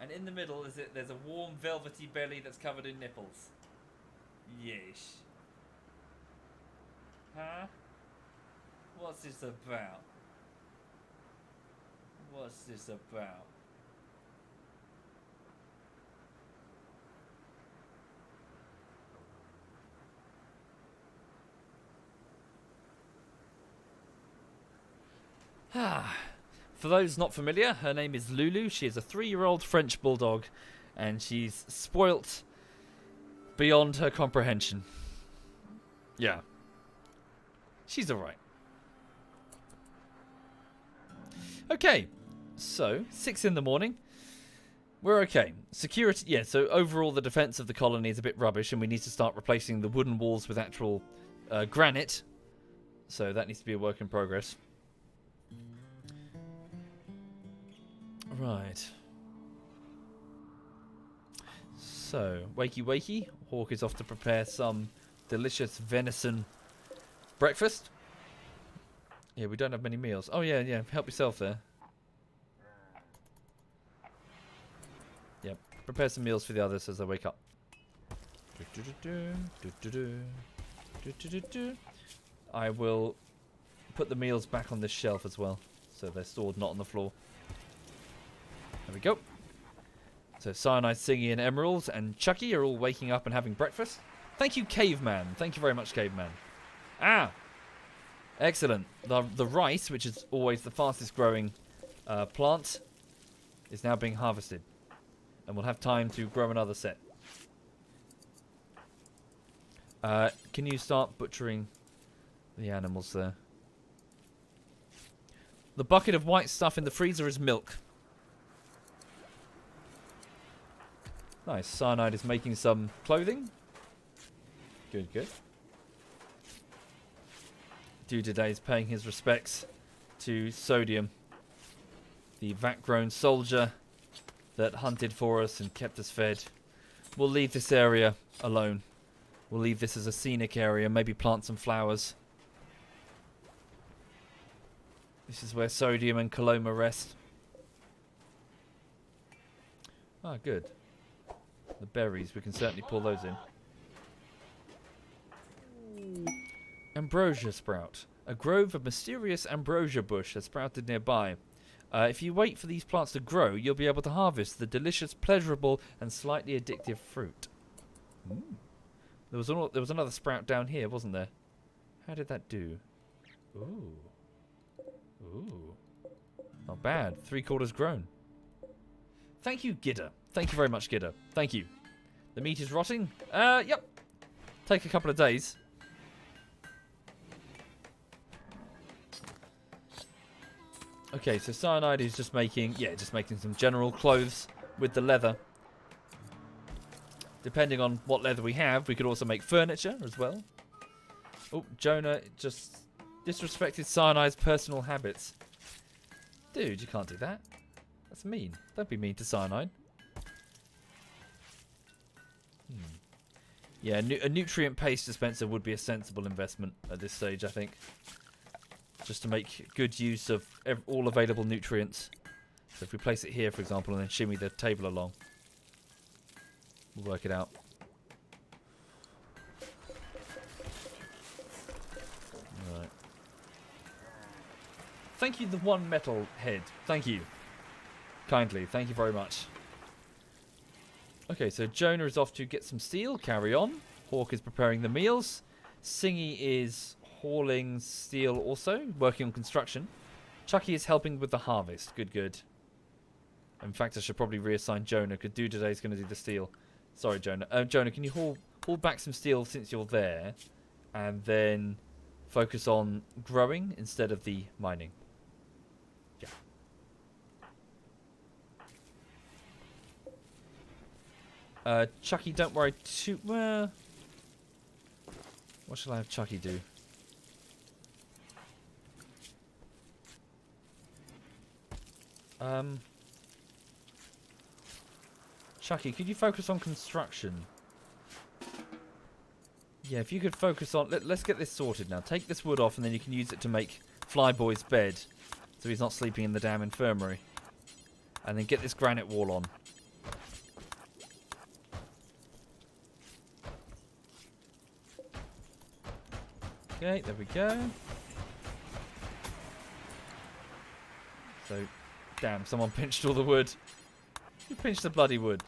And in the middle there's a warm velvety belly that's covered in nipples. Yeesh. Huh? What's this about? What's this about? For those not familiar, her name is Lulu. She is a 3-year-old French bulldog, and she's spoilt beyond her comprehension. Yeah. She's alright. Okay, so 6 in the morning. We're okay. Security, yeah, so overall the defense of the colony is a bit rubbish, and we need to start replacing the wooden walls with actual granite. So that needs to be a work in progress. Right. So, wakey. Hawk is off to prepare some delicious venison breakfast. Yeah, we don't have many meals. Oh, yeah. Help yourself there. Yep. Prepare some meals for the others as they wake up. I will put the meals back on this shelf as well, so they're stored not on the floor. There we go. So Cyanide, Singy, and Emerald and Chucky are all waking up and having breakfast. Thank you, Caveman. Thank you very much, Caveman. Excellent. The rice, which is always the fastest growing plant, is now being harvested. And we'll have time to grow another set. Can you start butchering the animals there? The bucket of white stuff in the freezer is milk. Nice. Cyanide is making some clothing. Good. Dude today is paying his respects to Sodium, the vat-grown soldier that hunted for us and kept us fed. We'll leave this area alone. We'll leave this as a scenic area, maybe plant some flowers. This is where Sodium and Caloma rest. Ah, good. The berries, we can certainly pull those in. Ambrosia sprout. A grove of mysterious ambrosia bush has sprouted nearby. If you wait for these plants to grow, you'll be able to harvest the delicious, pleasurable, and slightly addictive fruit. There was another sprout down here, wasn't there? How did that do? Ooh. Not bad. 3/4 grown. Thank you, Gidder. Thank you very much, Gidder. Thank you. The meat is rotting? Yep. Take a couple of days. Okay, so Cyanide is just making some general clothes with the leather. Depending on what leather we have, we could also make furniture as well. Oh, Jonah just disrespected Cyanide's personal habits. Dude, you can't do that. That's mean. Don't be mean to Cyanide. Yeah, a nutrient paste dispenser would be a sensible investment at this stage, I think. Just to make good use of all available nutrients. So if we place it here, for example, and then shimmy the table along, we'll work it out. Right. Thank you, the one metal head. Thank you. Kindly. Thank you very much. Okay, so Jonah is off to get some steel. Carry on. Hawk is preparing the meals. Singy is hauling steel also, working on construction. Chucky is helping with the harvest. Good, good. In fact, I should probably reassign Jonah, because Today's going to do the steel. Sorry, Jonah. Jonah, can you haul back some steel since you're there? And then focus on growing instead of the mining. Chucky, don't worry too... Well, what shall I have Chucky do? Chucky, could you focus on construction? Yeah, if you could focus on... Let's get this sorted now. Take this wood off and then you can use it to make Flyboy's bed. So he's not sleeping in the damn infirmary. And then get this granite wall on. Okay, there we go. So, damn, someone pinched all the wood. Who pinched the bloody wood?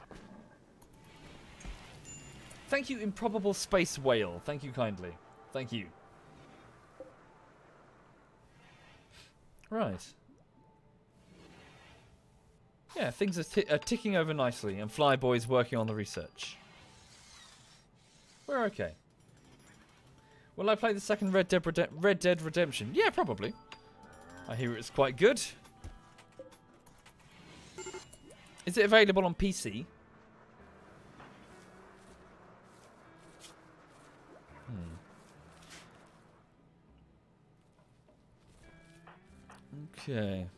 Thank you, Improbable Space Whale. Thank you kindly. Thank you. Right. Yeah, things are ticking over nicely, and Flyboy's working on the research. We're okay. Will I play the second Red Dead Redemption? Yeah, probably. I hear it's quite good. Is it available on PC? Okay.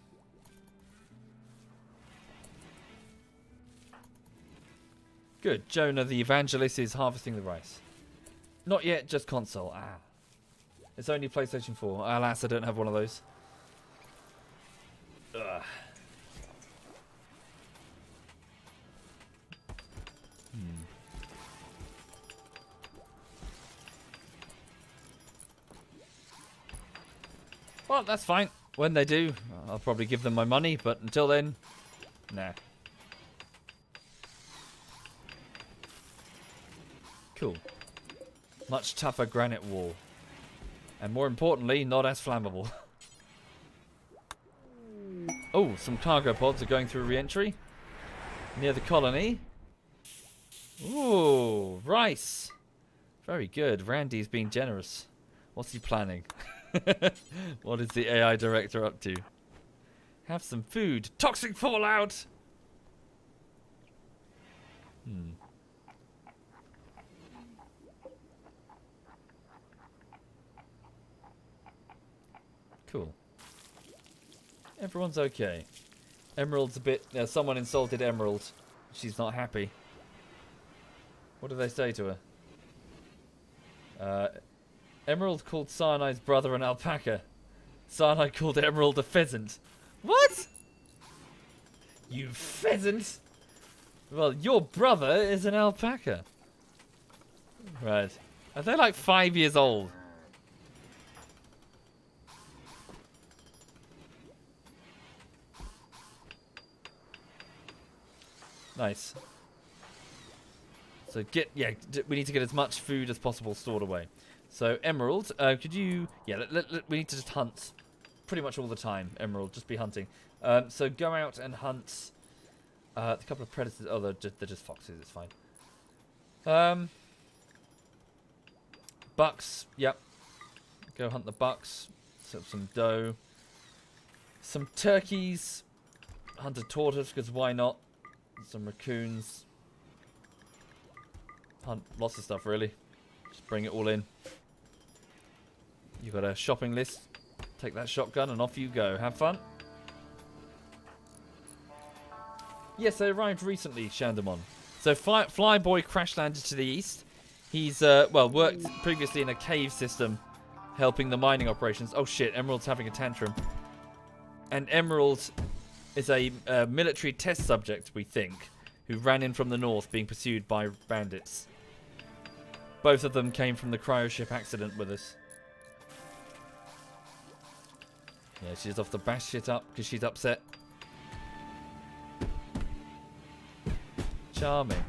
Good. Jonah the Evangelist is harvesting the rice. Not yet, just console. Ah. It's only PlayStation 4. Alas, I don't have one of those. Ugh. Well, that's fine. When they do, I'll probably give them my money, but until then, nah. Cool. Much tougher granite wall. And more importantly, not as flammable. Oh, some cargo pods are going through re-entry. Near the colony. Ooh, rice. Very good. Randy's being generous. What's he planning? What is the AI director up to? Have some food. Toxic fallout! Cool. Everyone's okay. Emerald's a bit... someone insulted Emerald. She's not happy. What did they say to her? Emerald called Cyanide's brother an alpaca. Cyanide called Emerald a pheasant. What? You pheasant? Well, your brother is an alpaca. Right. Are they like 5 years old? Nice. So we need to get as much food as possible stored away. So Emerald, could you? Yeah, we need to just hunt, pretty much all the time. Emerald, just be hunting. So go out and hunt a couple of predators. Oh, they're just foxes. It's fine. Bucks. Yep. Go hunt the bucks. Set up some doe. Some turkeys. Hunt a tortoise because why not? Some raccoons. Hunt lots of stuff really. Just bring it all in. You've got a shopping list. Take that shotgun and off you go. Have fun. Yes, they arrived recently, Shandamon. So Flyboy crash landed to the east. He's, well, worked previously in a cave system, helping the mining operations. Oh shit, Emerald's having a tantrum. And Emerald is a military test subject, we think, who ran in from the north being pursued by bandits. Both of them came from the cryoship accident with us. Yeah, she's off to bash shit up because she's upset. Charming.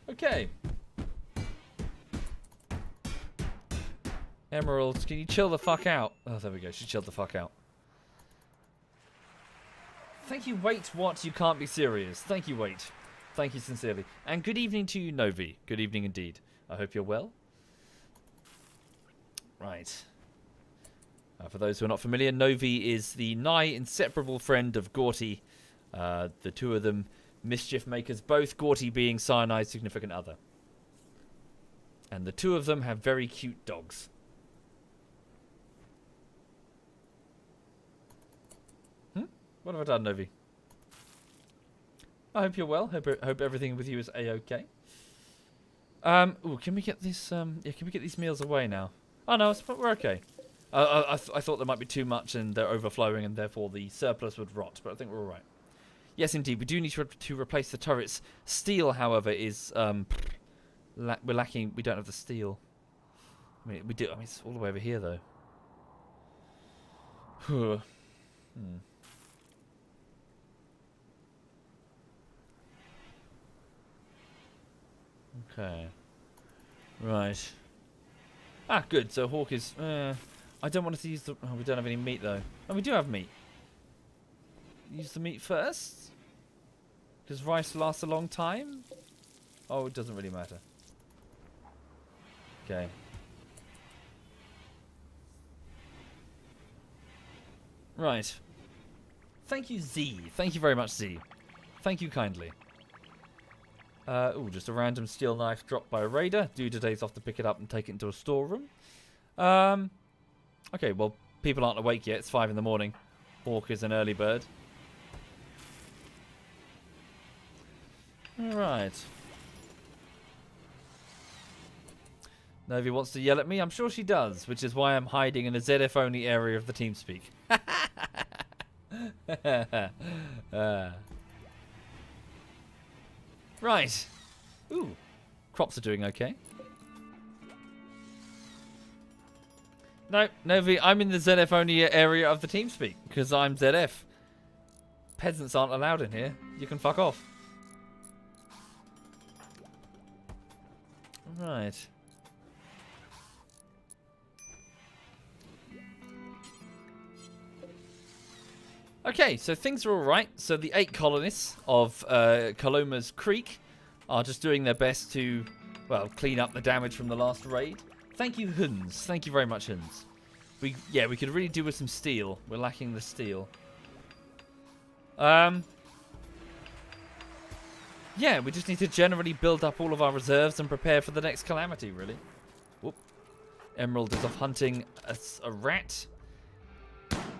Okay. Emerald, can you chill the fuck out? Oh, there we go. She chilled the fuck out. Thank you, Wait. What? You can't be serious. Thank you, Wait. Thank you sincerely. And good evening to you, Novi. Good evening indeed. I hope you're well. Right. For those who are not familiar, Novi is the nigh inseparable friend of Gorty. The two of them mischief makers, both Gorty being Cyanide's significant other. And the two of them have very cute dogs. What have I done, Novi? I hope you're well. Hope everything with you is a-okay. Ooh, can we get this? Yeah, can we get these meals away now? Oh no, we're okay. I thought there might be too much and they're overflowing and therefore the surplus would rot, but I think we're all right. Yes, indeed, we do need to replace the turrets. Steel, however, is we're lacking. We don't have the steel. I mean, we do. I mean, it's all the way over here though. Okay. Right. Ah, good. So Hawk is... I don't want to use the... Oh, we don't have any meat, though. Oh, we do have meat. Use the meat first? Does rice last a long time? Oh, it doesn't really matter. Okay. Right. Thank you, Z. Thank you very much, Z. Thank you kindly. Ooh, just a random steel knife dropped by a raider. Today's off to pick it up and take it into a storeroom. Okay, well, people aren't awake yet. It's 5 in the morning. Hawk is an early bird. Alright. Novi wants to yell at me. I'm sure she does, which is why I'm hiding in a ZF-only area of the TeamSpeak. Right. Ooh. Crops are doing okay. No, Novi, I'm in the ZF-only area of the TeamSpeak, because I'm ZF. Peasants aren't allowed in here. You can fuck off. Right. Okay, so things are alright. So the 8 colonists of Caloma's Creek are just doing their best to, well, clean up the damage from the last raid. Thank you, Huns. Thank you very much, Huns. We could really do with some steel. We're lacking the steel. Yeah, we just need to generally build up all of our reserves and prepare for the next calamity, really. Whoop. Emerald is off hunting a rat.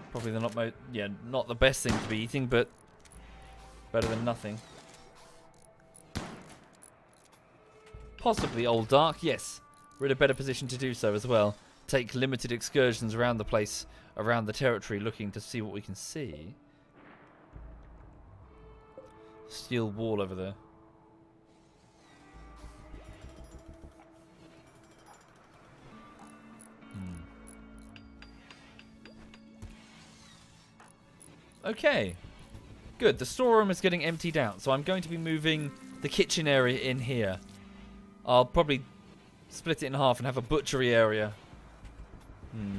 Probably not the best thing to be eating, but better than nothing. Possibly Old Dark, yes. We're in a better position to do so as well. Take limited excursions around the place, around the territory, looking to see what we can see. Steel wall over there. Okay. Good. The storeroom is getting emptied out, so I'm going to be moving the kitchen area in here. I'll probably split it in half and have a butchery area.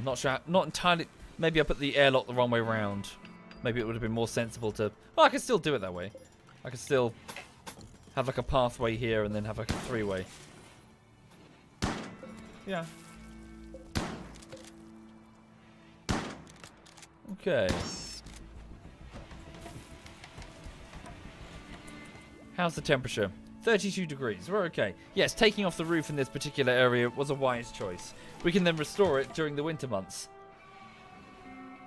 Not sure. Not entirely. Maybe I put the airlock the wrong way around. Maybe it would have been more sensible to... Well, I could still do it that way. I could still have like a pathway here and then have like a 3-way. Yeah. Okay. How's the temperature? 32 degrees. We're okay. Yes, taking off the roof in this particular area was a wise choice. We can then restore it during the winter months.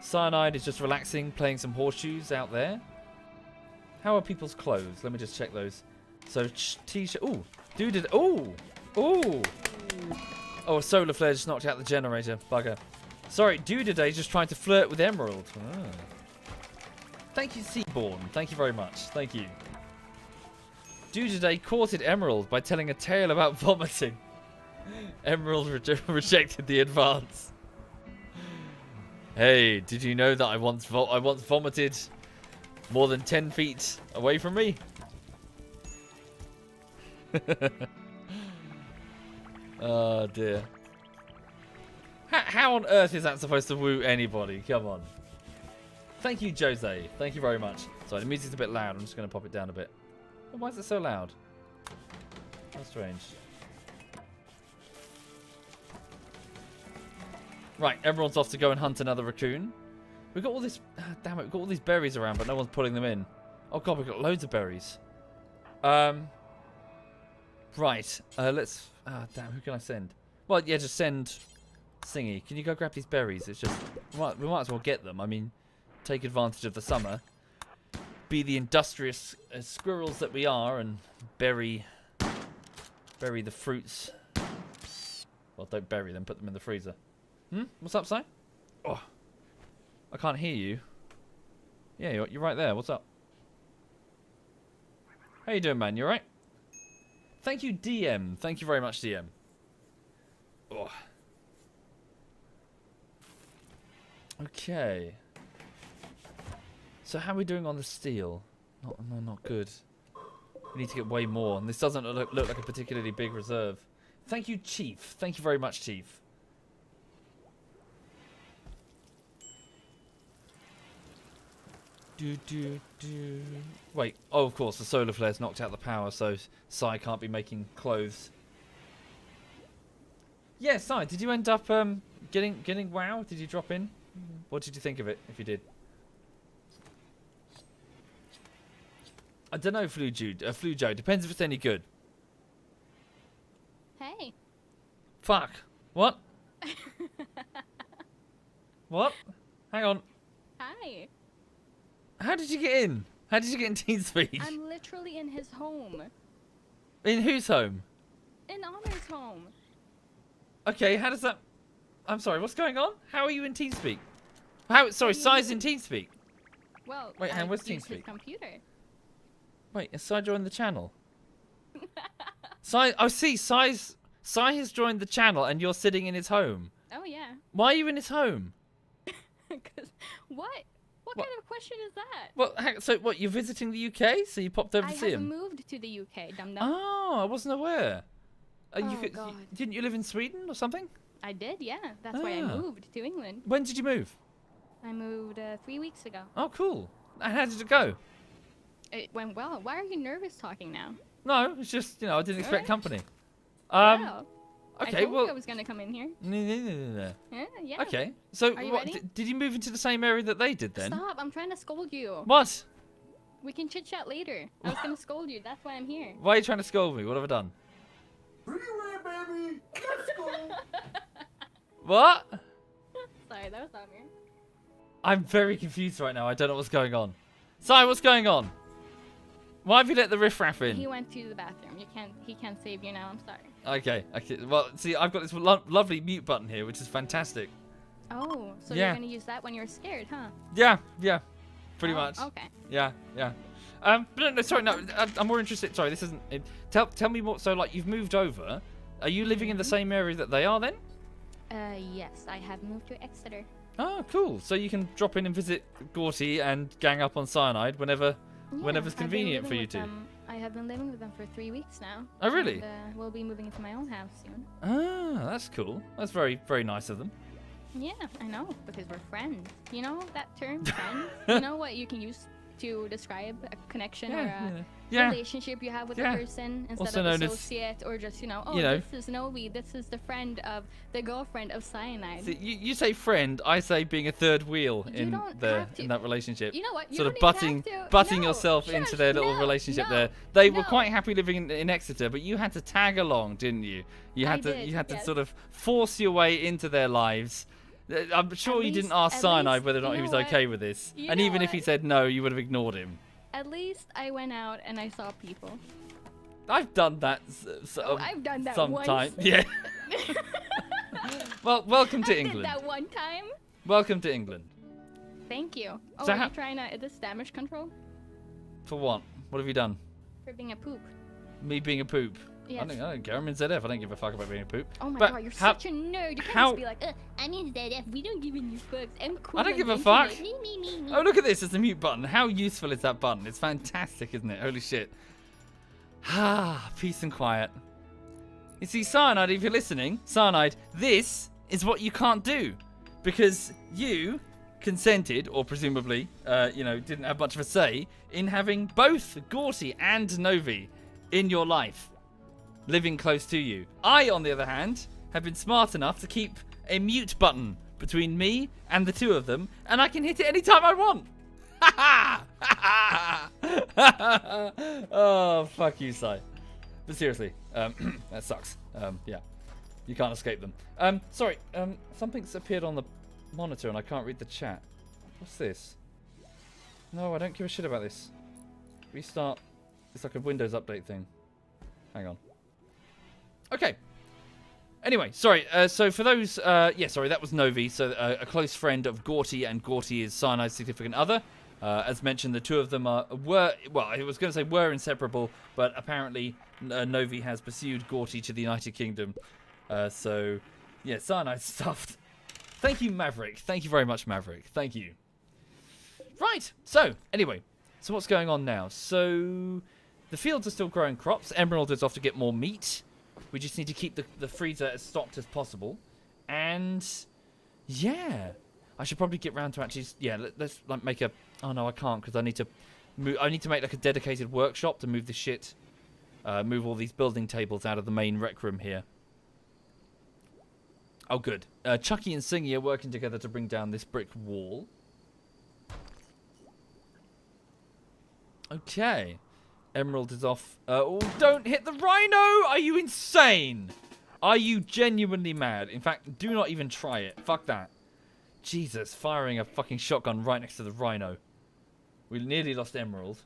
Cyanide is just relaxing, playing some horseshoes out there. How are people's clothes? Let me just check those. So, t-shirt. Ooh. Dude did. Ooh. Ooh. Oh, a solar flare just knocked out the generator. Bugger. Sorry, Dude today just trying to flirt with Emerald. Oh. Thank you, Seaborn. Thank you very much. Thank you. Dude today courted Emerald by telling a tale about vomiting. Emerald rejected the advance. Hey, did you know that I once vomited more than 10 feet away from me? Oh dear. How on earth is that supposed to woo anybody? Come on. Thank you, Jose. Thank you very much. Sorry, the music's a bit loud. I'm just going to pop it down a bit. Why is it so loud? That's strange. Right, everyone's off to go and hunt another raccoon. We've got all this... damn it, we've got all these berries around, but no one's putting them in. Oh god, we've got loads of berries. Right, let's... damn, who can I send? Well, yeah, just send Singy. Can you go grab these berries? It's just... we might as well get them. I mean, take advantage of the summer. Be the industrious squirrels that we are and bury the fruits. Well, don't bury them. Put them in the freezer. What's up, Si? Oh, I can't hear you. Yeah, you're right there. What's up? How you doing, man? You alright? Thank you, DM. Thank you very much, DM. Oh. Okay. So how are we doing on the steel? Not good. We need to get way more. And this doesn't look like a particularly big reserve. Thank you, Chief. Thank you very much, Chief. Wait. Oh, of course. The solar flare's knocked out the power, so Sai can't be making clothes. Yeah, Sai, did you end up getting WoW? Did you drop in? What did you think of it, if you did? I don't know, Flujo. Depends if it's any good. Hey. Fuck. What? What? Hang on. Hi. How did you get in? How did you get in TeamSpeak? I'm literally in his home. In whose home? In Honor's home. Okay, how does that... I'm sorry, what's going on? How are you in TeamSpeak? How... Sorry, Sai's in TeamSpeak. Well, wait, hang on, where's used his TeamSpeak? computer. Wait, is Sai joined the channel? Sai... Oh, see, Sai has joined the channel and you're sitting in his home. Oh, yeah. Why are you in his home? Because... What? What kind of question is that? Well, so what, you're visiting the UK? So you popped over to see him? I moved to the UK, dum-dum. Oh, I wasn't aware. God. Didn't you live in Sweden or something? I did, yeah. That's why I moved to England. When did you move? I moved 3 weeks ago. Oh, cool. And how did it go? It went well. Why are you nervous talking now? No, it's just, I didn't expect company. Wow. Okay, I told well... you I was going to come in here. No. Yeah. Okay, so Are you what, ready? did you move into the same area that they did then? Stop, I'm trying to scold you. What? We can chit-chat later. I was going to scold you. That's why I'm here. Why are you trying to scold me? What have I done? Freeway, baby! Let's go! What? Sorry, that was on me. I'm very confused right now. I don't know what's going on. Si, what's going on? Why have you let the riffraff in? He went to the bathroom. He can't save you now. I'm sorry. Okay. Well, see, I've got this lovely mute button here, which is fantastic. Oh, so Yeah. you're going to use that when you're scared, huh? Yeah. Pretty Oh, much. Okay. Yeah. But no, sorry, no, I'm more interested. Sorry, this isn't... Tell me more. So, like, you've moved over. Are you living in the same area that they are then? Yes, I have moved to Exeter. Oh, cool. So you can drop in and visit Gorty and gang up on Cyanide whenever's I've been convenient for living you with two. them. I have been living with them for 3 weeks now. Oh, really? And, we'll be moving into my own house soon. Ah, that's cool. That's very, very nice of them. Yeah, I know, because we're friends. You know that term, friends? You know what you can use to describe a connection or a relationship you have with a person instead Also of known as- associate or just, this is Novi, this is the friend of the girlfriend of Cyanide. So you say friend, I say being a third wheel in that relationship. You know what? You sort of don't even butting have to. yourself Shush, into their little no, relationship no, there. They were no. quite happy living in Exeter, but you had to tag along, didn't you? You had to yes. sort of force your way into their lives. I'm sure you didn't ask at Cyanide least- whether or not you he was know what? okay with this. You And know even if he what? said no, you would have ignored him. At least I went out and I saw people. I've done that. I've done that sometime. once. Yeah. Well, welcome to I England. did that one time. Welcome to England. Thank you. Oh, So are you trying to this damage control? For what? What have you done? For being a poop. Me being a poop. Yes. I don't care. I'm in ZF. I don't give a fuck about being a poop. Oh my But god, you're how- such a nerd. You can't how- just be like, I'm in ZF. We don't give any fucks. I'm cool. I don't on give the a fuck. internet. Me. Oh, look at this. It's a mute button. How useful is that button? It's fantastic, isn't it? Holy shit. Ah, peace and quiet. You see, Cyanide, if you're listening, Cyanide, this is what you can't do. Because you consented, or presumably, didn't have much of a say, in having both Gorty and Novi in your life, living close to you. I, on the other hand, have been smart enough to keep a mute button between me and the two of them, and I can hit it anytime I want. Oh, fuck you, Si. But seriously, that sucks. Yeah, you can't escape them. Sorry, something's appeared on the monitor and I can't read the chat. What's this? No, I don't give a shit about this. Restart. It's like a Windows update thing. Hang on. Okay. Anyway, sorry. So for those, that was Novi. So a close friend of Gorty, and Gorty is Cyanide's significant other. As mentioned, the two of them were inseparable, but apparently Novi has pursued Gorty to the United Kingdom. So, yeah, Cyanide's stuffed. Thank you, Maverick. Thank you very much, Maverick. Thank you. Right. So, anyway. So what's going on now? So, the fields are still growing crops. Emerald is off to get more meat. We just need to keep the freezer as stocked as possible. And, yeah. I should probably get round to actually... Yeah, let's like make a... Oh, no, I can't because I need to... I need to make like a dedicated workshop to move the shit... move all these building tables out of the main rec room here. Oh, good. Chucky and Singy are working together to bring down this brick wall. Okay. Emerald is off. Oh, don't hit the rhino! Are you insane? Are you genuinely mad? In fact, do not even try it. Fuck that. Jesus, firing a fucking shotgun right next to the rhino. We nearly lost Emerald.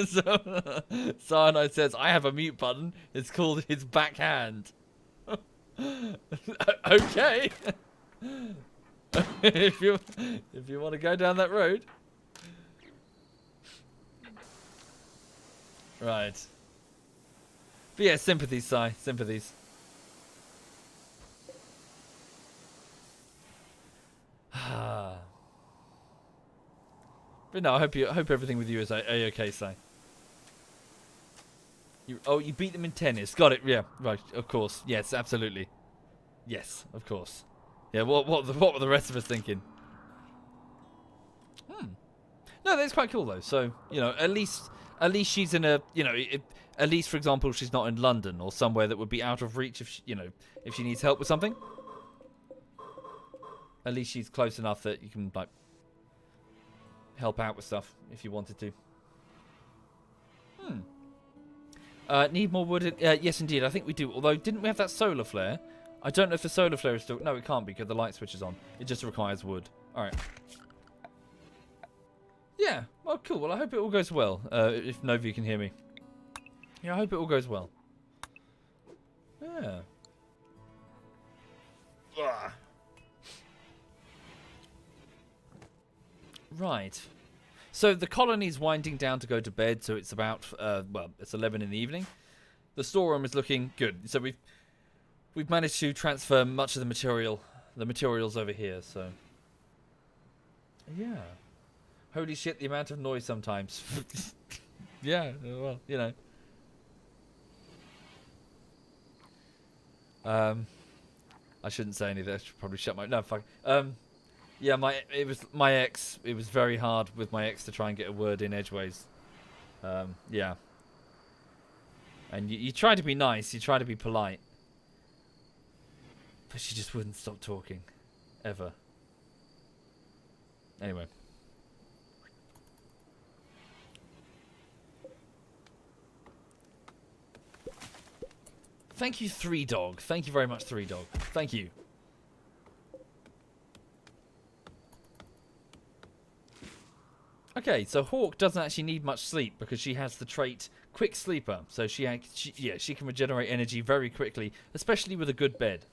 So, Cyanide says, I have a mute button. It's called his backhand. Okay. if you want to go down that road. Right. But yeah, sympathies, Si. Sympathies. But no, I hope everything with you is a-okay, Si. You beat them in tennis. Got it. Yeah, right. Of course. Yes, absolutely. Yes, of course. Yeah. What were the rest of us thinking? No, that's quite cool though. So at least she's in a at least for example she's not in London or somewhere that would be out of reach if if she needs help with something. At least she's close enough that you can like help out with stuff if you wanted to. Need more wood? Yes, indeed. I think we do. Although, didn't we have that solar flare? I don't know if the solar flare is still... No, it can't be because the light switch is on. It just requires wood. All right. Yeah. Well, cool. Well, I hope it all goes well. If Novi can hear me. Yeah, I hope it all goes well. Yeah. Ugh. Right. So the colony's winding down to go to bed, so it's about, it's 11 in the evening. The storeroom is looking good. So we've managed to transfer much of the materials over here, so... Yeah. Holy shit, the amount of noise sometimes. Yeah, well, I shouldn't say any of that. I should probably shut my... No, fuck. Yeah, it was very hard with my ex to try and get a word in edgeways. Yeah. And you try to be nice, you try to be polite. But she just wouldn't stop talking. Ever. Anyway. Thank you, 3Dog. Thank you very much, 3Dog. Thank you. Okay, so Hawk doesn't actually need much sleep because she has the trait Quick Sleeper. So she can regenerate energy very quickly, especially with a good bed.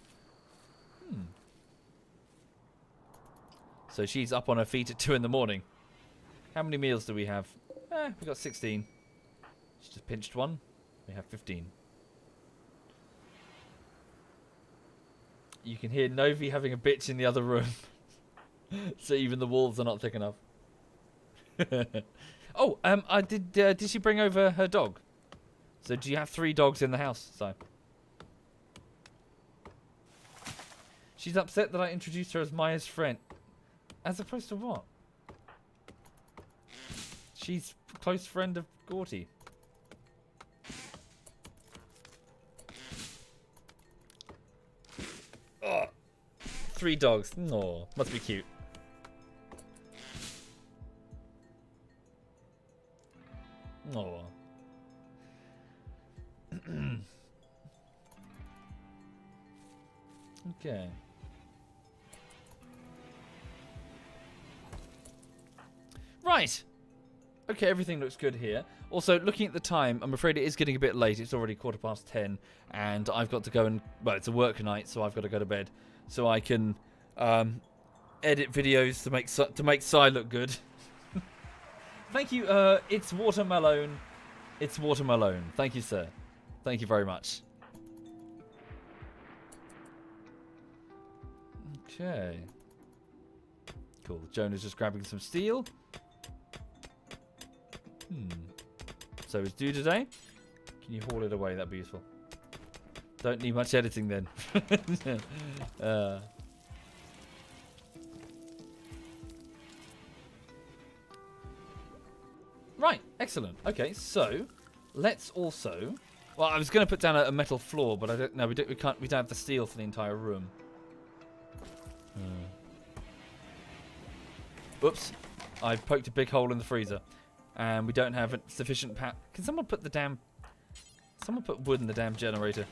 So she's up on her feet at 2 in the morning. How many meals do we have? We got 16. She just pinched one. We have 15. You can hear Novi having a bitch in the other room. So even the walls are not thick enough. Oh, did she bring over her dog? So do you have 3 dogs in the house, Si? She's upset that I introduced her as Maya's friend. As opposed to what? She's a close friend of Gorty. Oh, 3 dogs. No, must be cute. Oh. Okay. Right. Okay, everything looks good here. Also, looking at the time, I'm afraid it is getting a bit late. It's already 10:15, and I've got to go and... Well, it's a work night, so I've got to go to bed. So I can edit videos to make Si look good. Thank you. It's Watermelon. It's Watermelon. Thank you, sir. Thank you very much. Okay. Cool. Jonah's just grabbing some steel. So it's due today. Can you haul it away? That'd be useful. Don't need much editing then. Right, excellent. Okay, so let's also. Well, I was going to put down a metal floor, but I don't know. We don't have the steel for the entire room. Whoops! I poked a big hole in the freezer, and we don't have sufficient power. Can someone put the damn? Someone put wood in the damn generator,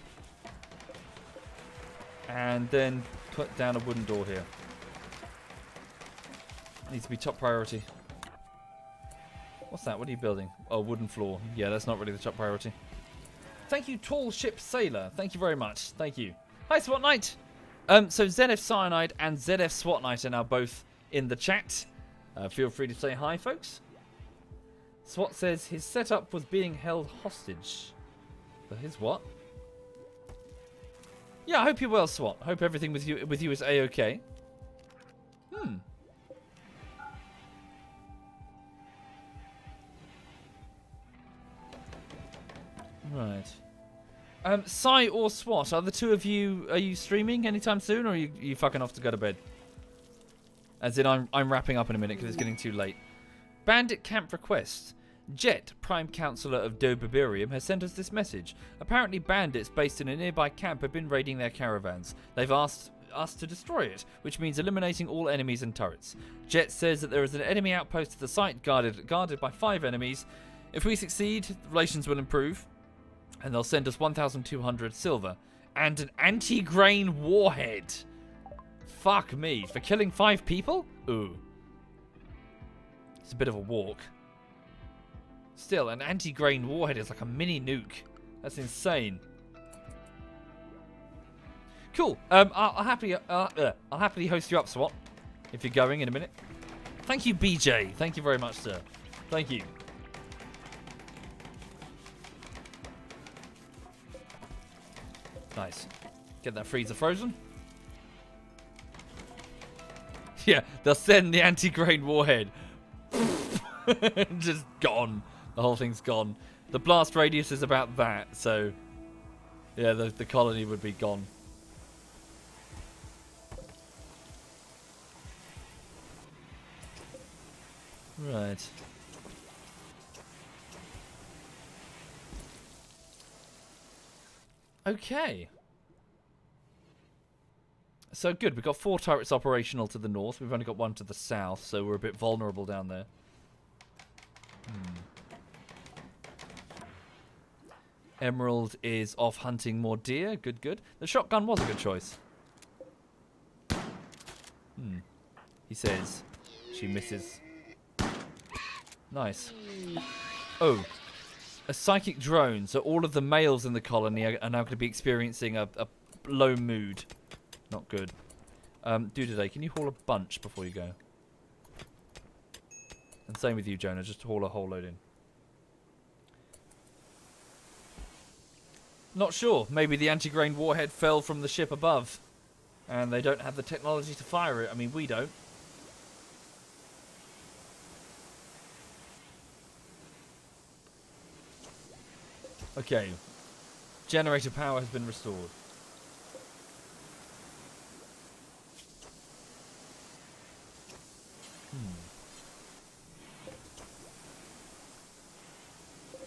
and then put down a wooden door here. Needs to be top priority. What's that? What are you building? Oh, wooden floor. Yeah, that's not really the top priority. Thank you, Tall Ship Sailor. Thank you very much. Thank you. Hi, SWAT Knight. So ZF Cyanide and ZF SWAT Knight are now both in the chat. Feel free to say hi, folks. SWAT says his setup was being held hostage. But his what? Yeah, I hope you're well, SWAT. Hope everything with you is A-okay. Right. Sai or SWAT, are the two of you, are you streaming anytime soon, or are you fucking off to go to bed? As in, I'm wrapping up in a minute because it's getting too late. Bandit camp request. Jet, Prime Councillor of Dobibirium, has sent us this message. Apparently bandits based in a nearby camp have been raiding their caravans. They've asked us to destroy it, which means eliminating all enemies and turrets. Jet says that there is an enemy outpost at the site guarded by 5 enemies. If we succeed, relations will improve, and they'll send us 1,200 silver and an anti-grain warhead. Fuck me. For killing 5 people? Ooh. It's a bit of a walk. Still, an anti-grain warhead is like a mini nuke. That's insane. Cool. I'll happily host you up, SWAT, if you're going in a minute. Thank you, BJ. Thank you very much, sir. Thank you. Nice. Get that freezer frozen. Yeah, they'll send the anti-grain warhead. Just gone. The whole thing's gone. The blast radius is about that, so yeah, the colony would be gone. Right. Okay. So good, we've got 4 turrets operational to the north. We've only got 1 to the south, so we're a bit vulnerable down there. Emerald is off hunting more deer. Good, good. The shotgun was a good choice. He says. She misses. Nice. Oh, a psychic drone. So all of the males in the colony are now going to be experiencing a low mood. Not good. Today, can you haul a bunch before you go? And same with you, Jonah. Just haul a whole load in. Not sure. Maybe the anti-grain warhead fell from the ship above. And they don't have the technology to fire it. I mean, we don't. Okay. Generator power has been restored.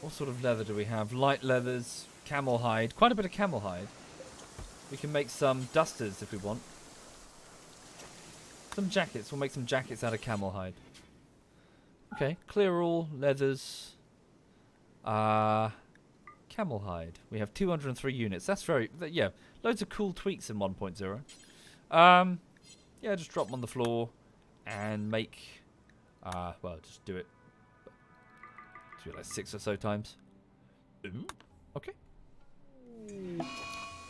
What sort of leather do we have? Light leathers, camel hide. Quite a bit of camel hide. We can make some dusters if we want. Some jackets. We'll make some jackets out of camel hide. Okay. Clear all, leathers. Camel hide. We have 203 units. That's very... yeah. Loads of cool tweaks in 1.0. Yeah, just drop them on the floor and make... well, just do it. Do it like 6 or so times. Ooh. Okay.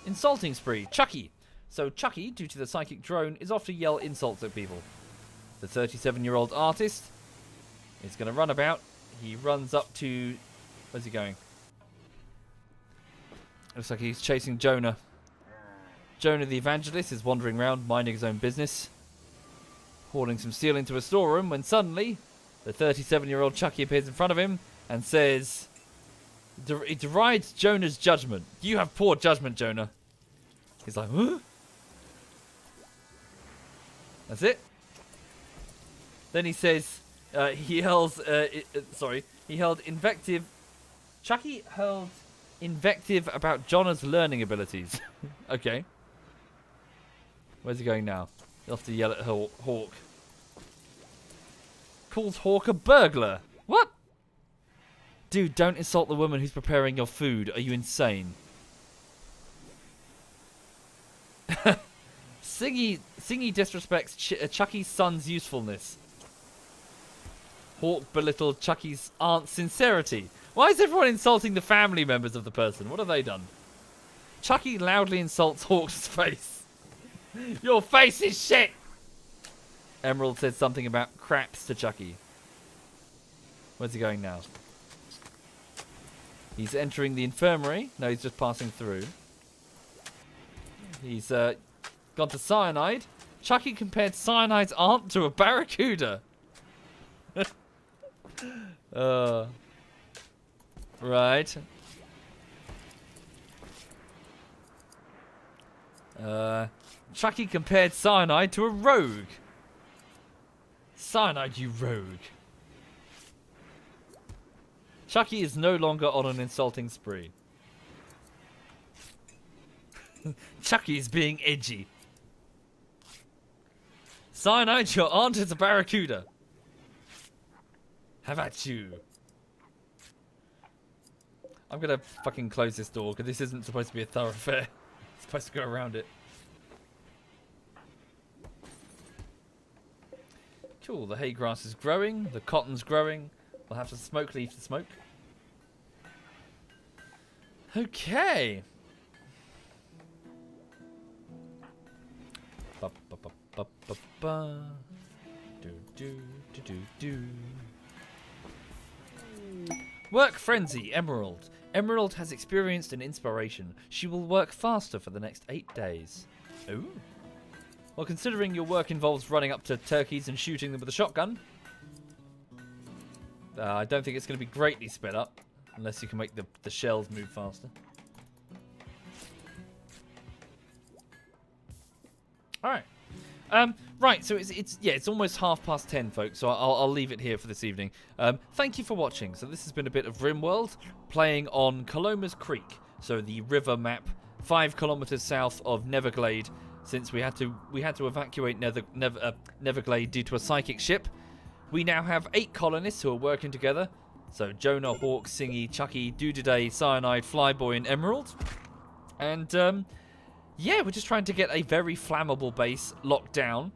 Insulting spree. Chucky. So Chucky, due to the psychic drone, is off to yell insults at people. The 37-year-old artist is going to run about. He runs up to... where's he going? Looks like he's chasing Jonah. Jonah the evangelist is wandering around, minding his own business. Hauling some steel into a storeroom when suddenly the 37-year-old Chucky appears in front of him and says... he derides Jonah's judgment. You have poor judgment, Jonah. He's like, huh? That's it. Then he says, he hurls, he hurled invective. Chucky hurled invective about Jonah's learning abilities. Okay. Where's he going now? He'll have to yell at Hawk. Calls Hawk a burglar. What? Dude, don't insult the woman who's preparing your food. Are you insane? Singy disrespects Chucky's son's usefulness. Hawk belittled Chucky's aunt's sincerity. Why is everyone insulting the family members of the person? What have they done? Chucky loudly insults Hawk's face. Your face is shit! Emerald says something about craps to Chucky. Where's he going now? He's entering the infirmary. No, he's just passing through. He's gone to cyanide. Chucky compared cyanide's aunt to a barracuda. Right. Chucky compared cyanide to a rogue. Cyanide, you rogue. Chucky is no longer on an insulting spree. Chucky is being edgy. Cyanide, your aunt is a barracuda. How about you? I'm gonna fucking close this door because this isn't supposed to be a thoroughfare. It's supposed to go around it. Cool, the hay grass is growing, the cotton's growing. We'll have to smoke leaf to smoke. Okay. Ba ba ba ba ba ba. Do do do do do. Work frenzy, Emerald. Emerald has experienced an inspiration. She will work faster for the next 8 days. Ooh. Well, considering your work involves running up to turkeys and shooting them with a shotgun, I don't think it's going to be greatly sped up, unless you can make the shells move faster. All right. Right, so it's almost 10:30, folks. So I'll leave it here for this evening. Thank you for watching. So this has been a bit of RimWorld playing on Caloma's Creek, so the river map 5 kilometers south of Neverglade. Since we had to evacuate Neverglade due to a psychic ship, we now have 8 colonists who are working together. So Jonah, Hawk, Singy, Chucky, Doodiday, Cyanide, Flyboy, and Emerald. And yeah, we're just trying to get a very flammable base locked down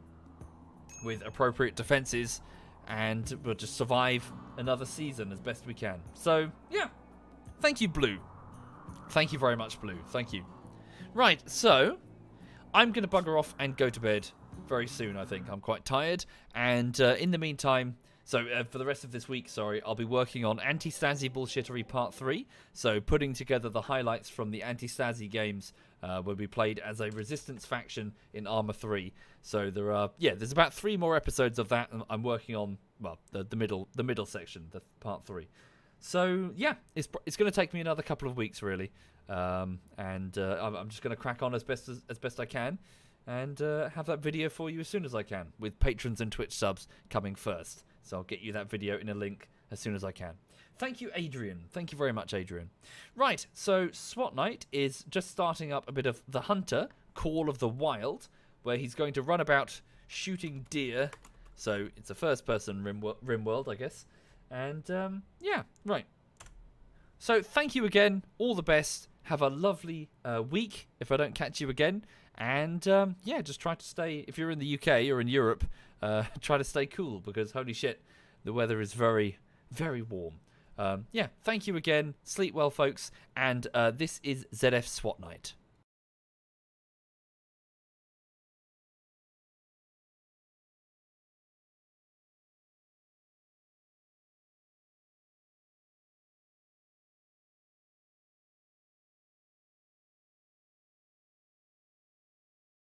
with appropriate defenses and we'll just survive another season as best we can. So, yeah. Thank you, Blue. Thank you very much, Blue. Thank you. Right, so I'm going to bugger off and go to bed very soon, I think. I'm quite tired. And in the meantime, for the rest of this week, I'll be working on Anti-Stasi Bullshittery Part 3. So putting together the highlights from the Anti-Stasi games where we played as a resistance faction in Arma 3. So there's about 3 more episodes of that. And I'm working on, well, the middle section, the Part 3. So, yeah, it's going to take me another couple of weeks, really. I'm just going to crack on as best I can. And have that video for you as soon as I can, with patrons and Twitch subs coming first. So I'll get you that video in a link as soon as I can. Thank you, Adrian. Thank you very much, Adrian. Right, so SWAT Night is just starting up a bit of The Hunter, Call of the Wild, where he's going to run about shooting deer. So it's a first-person RimWorld, I guess. And, yeah, right. So thank you again. All the best. Have a lovely week if I don't catch you again. And, yeah, just try to stay, if you're in the UK or in Europe, try to stay cool because, holy shit, the weather is very, very warm. Yeah, thank you again. Sleep well, folks. And this is ZF SWAT Night.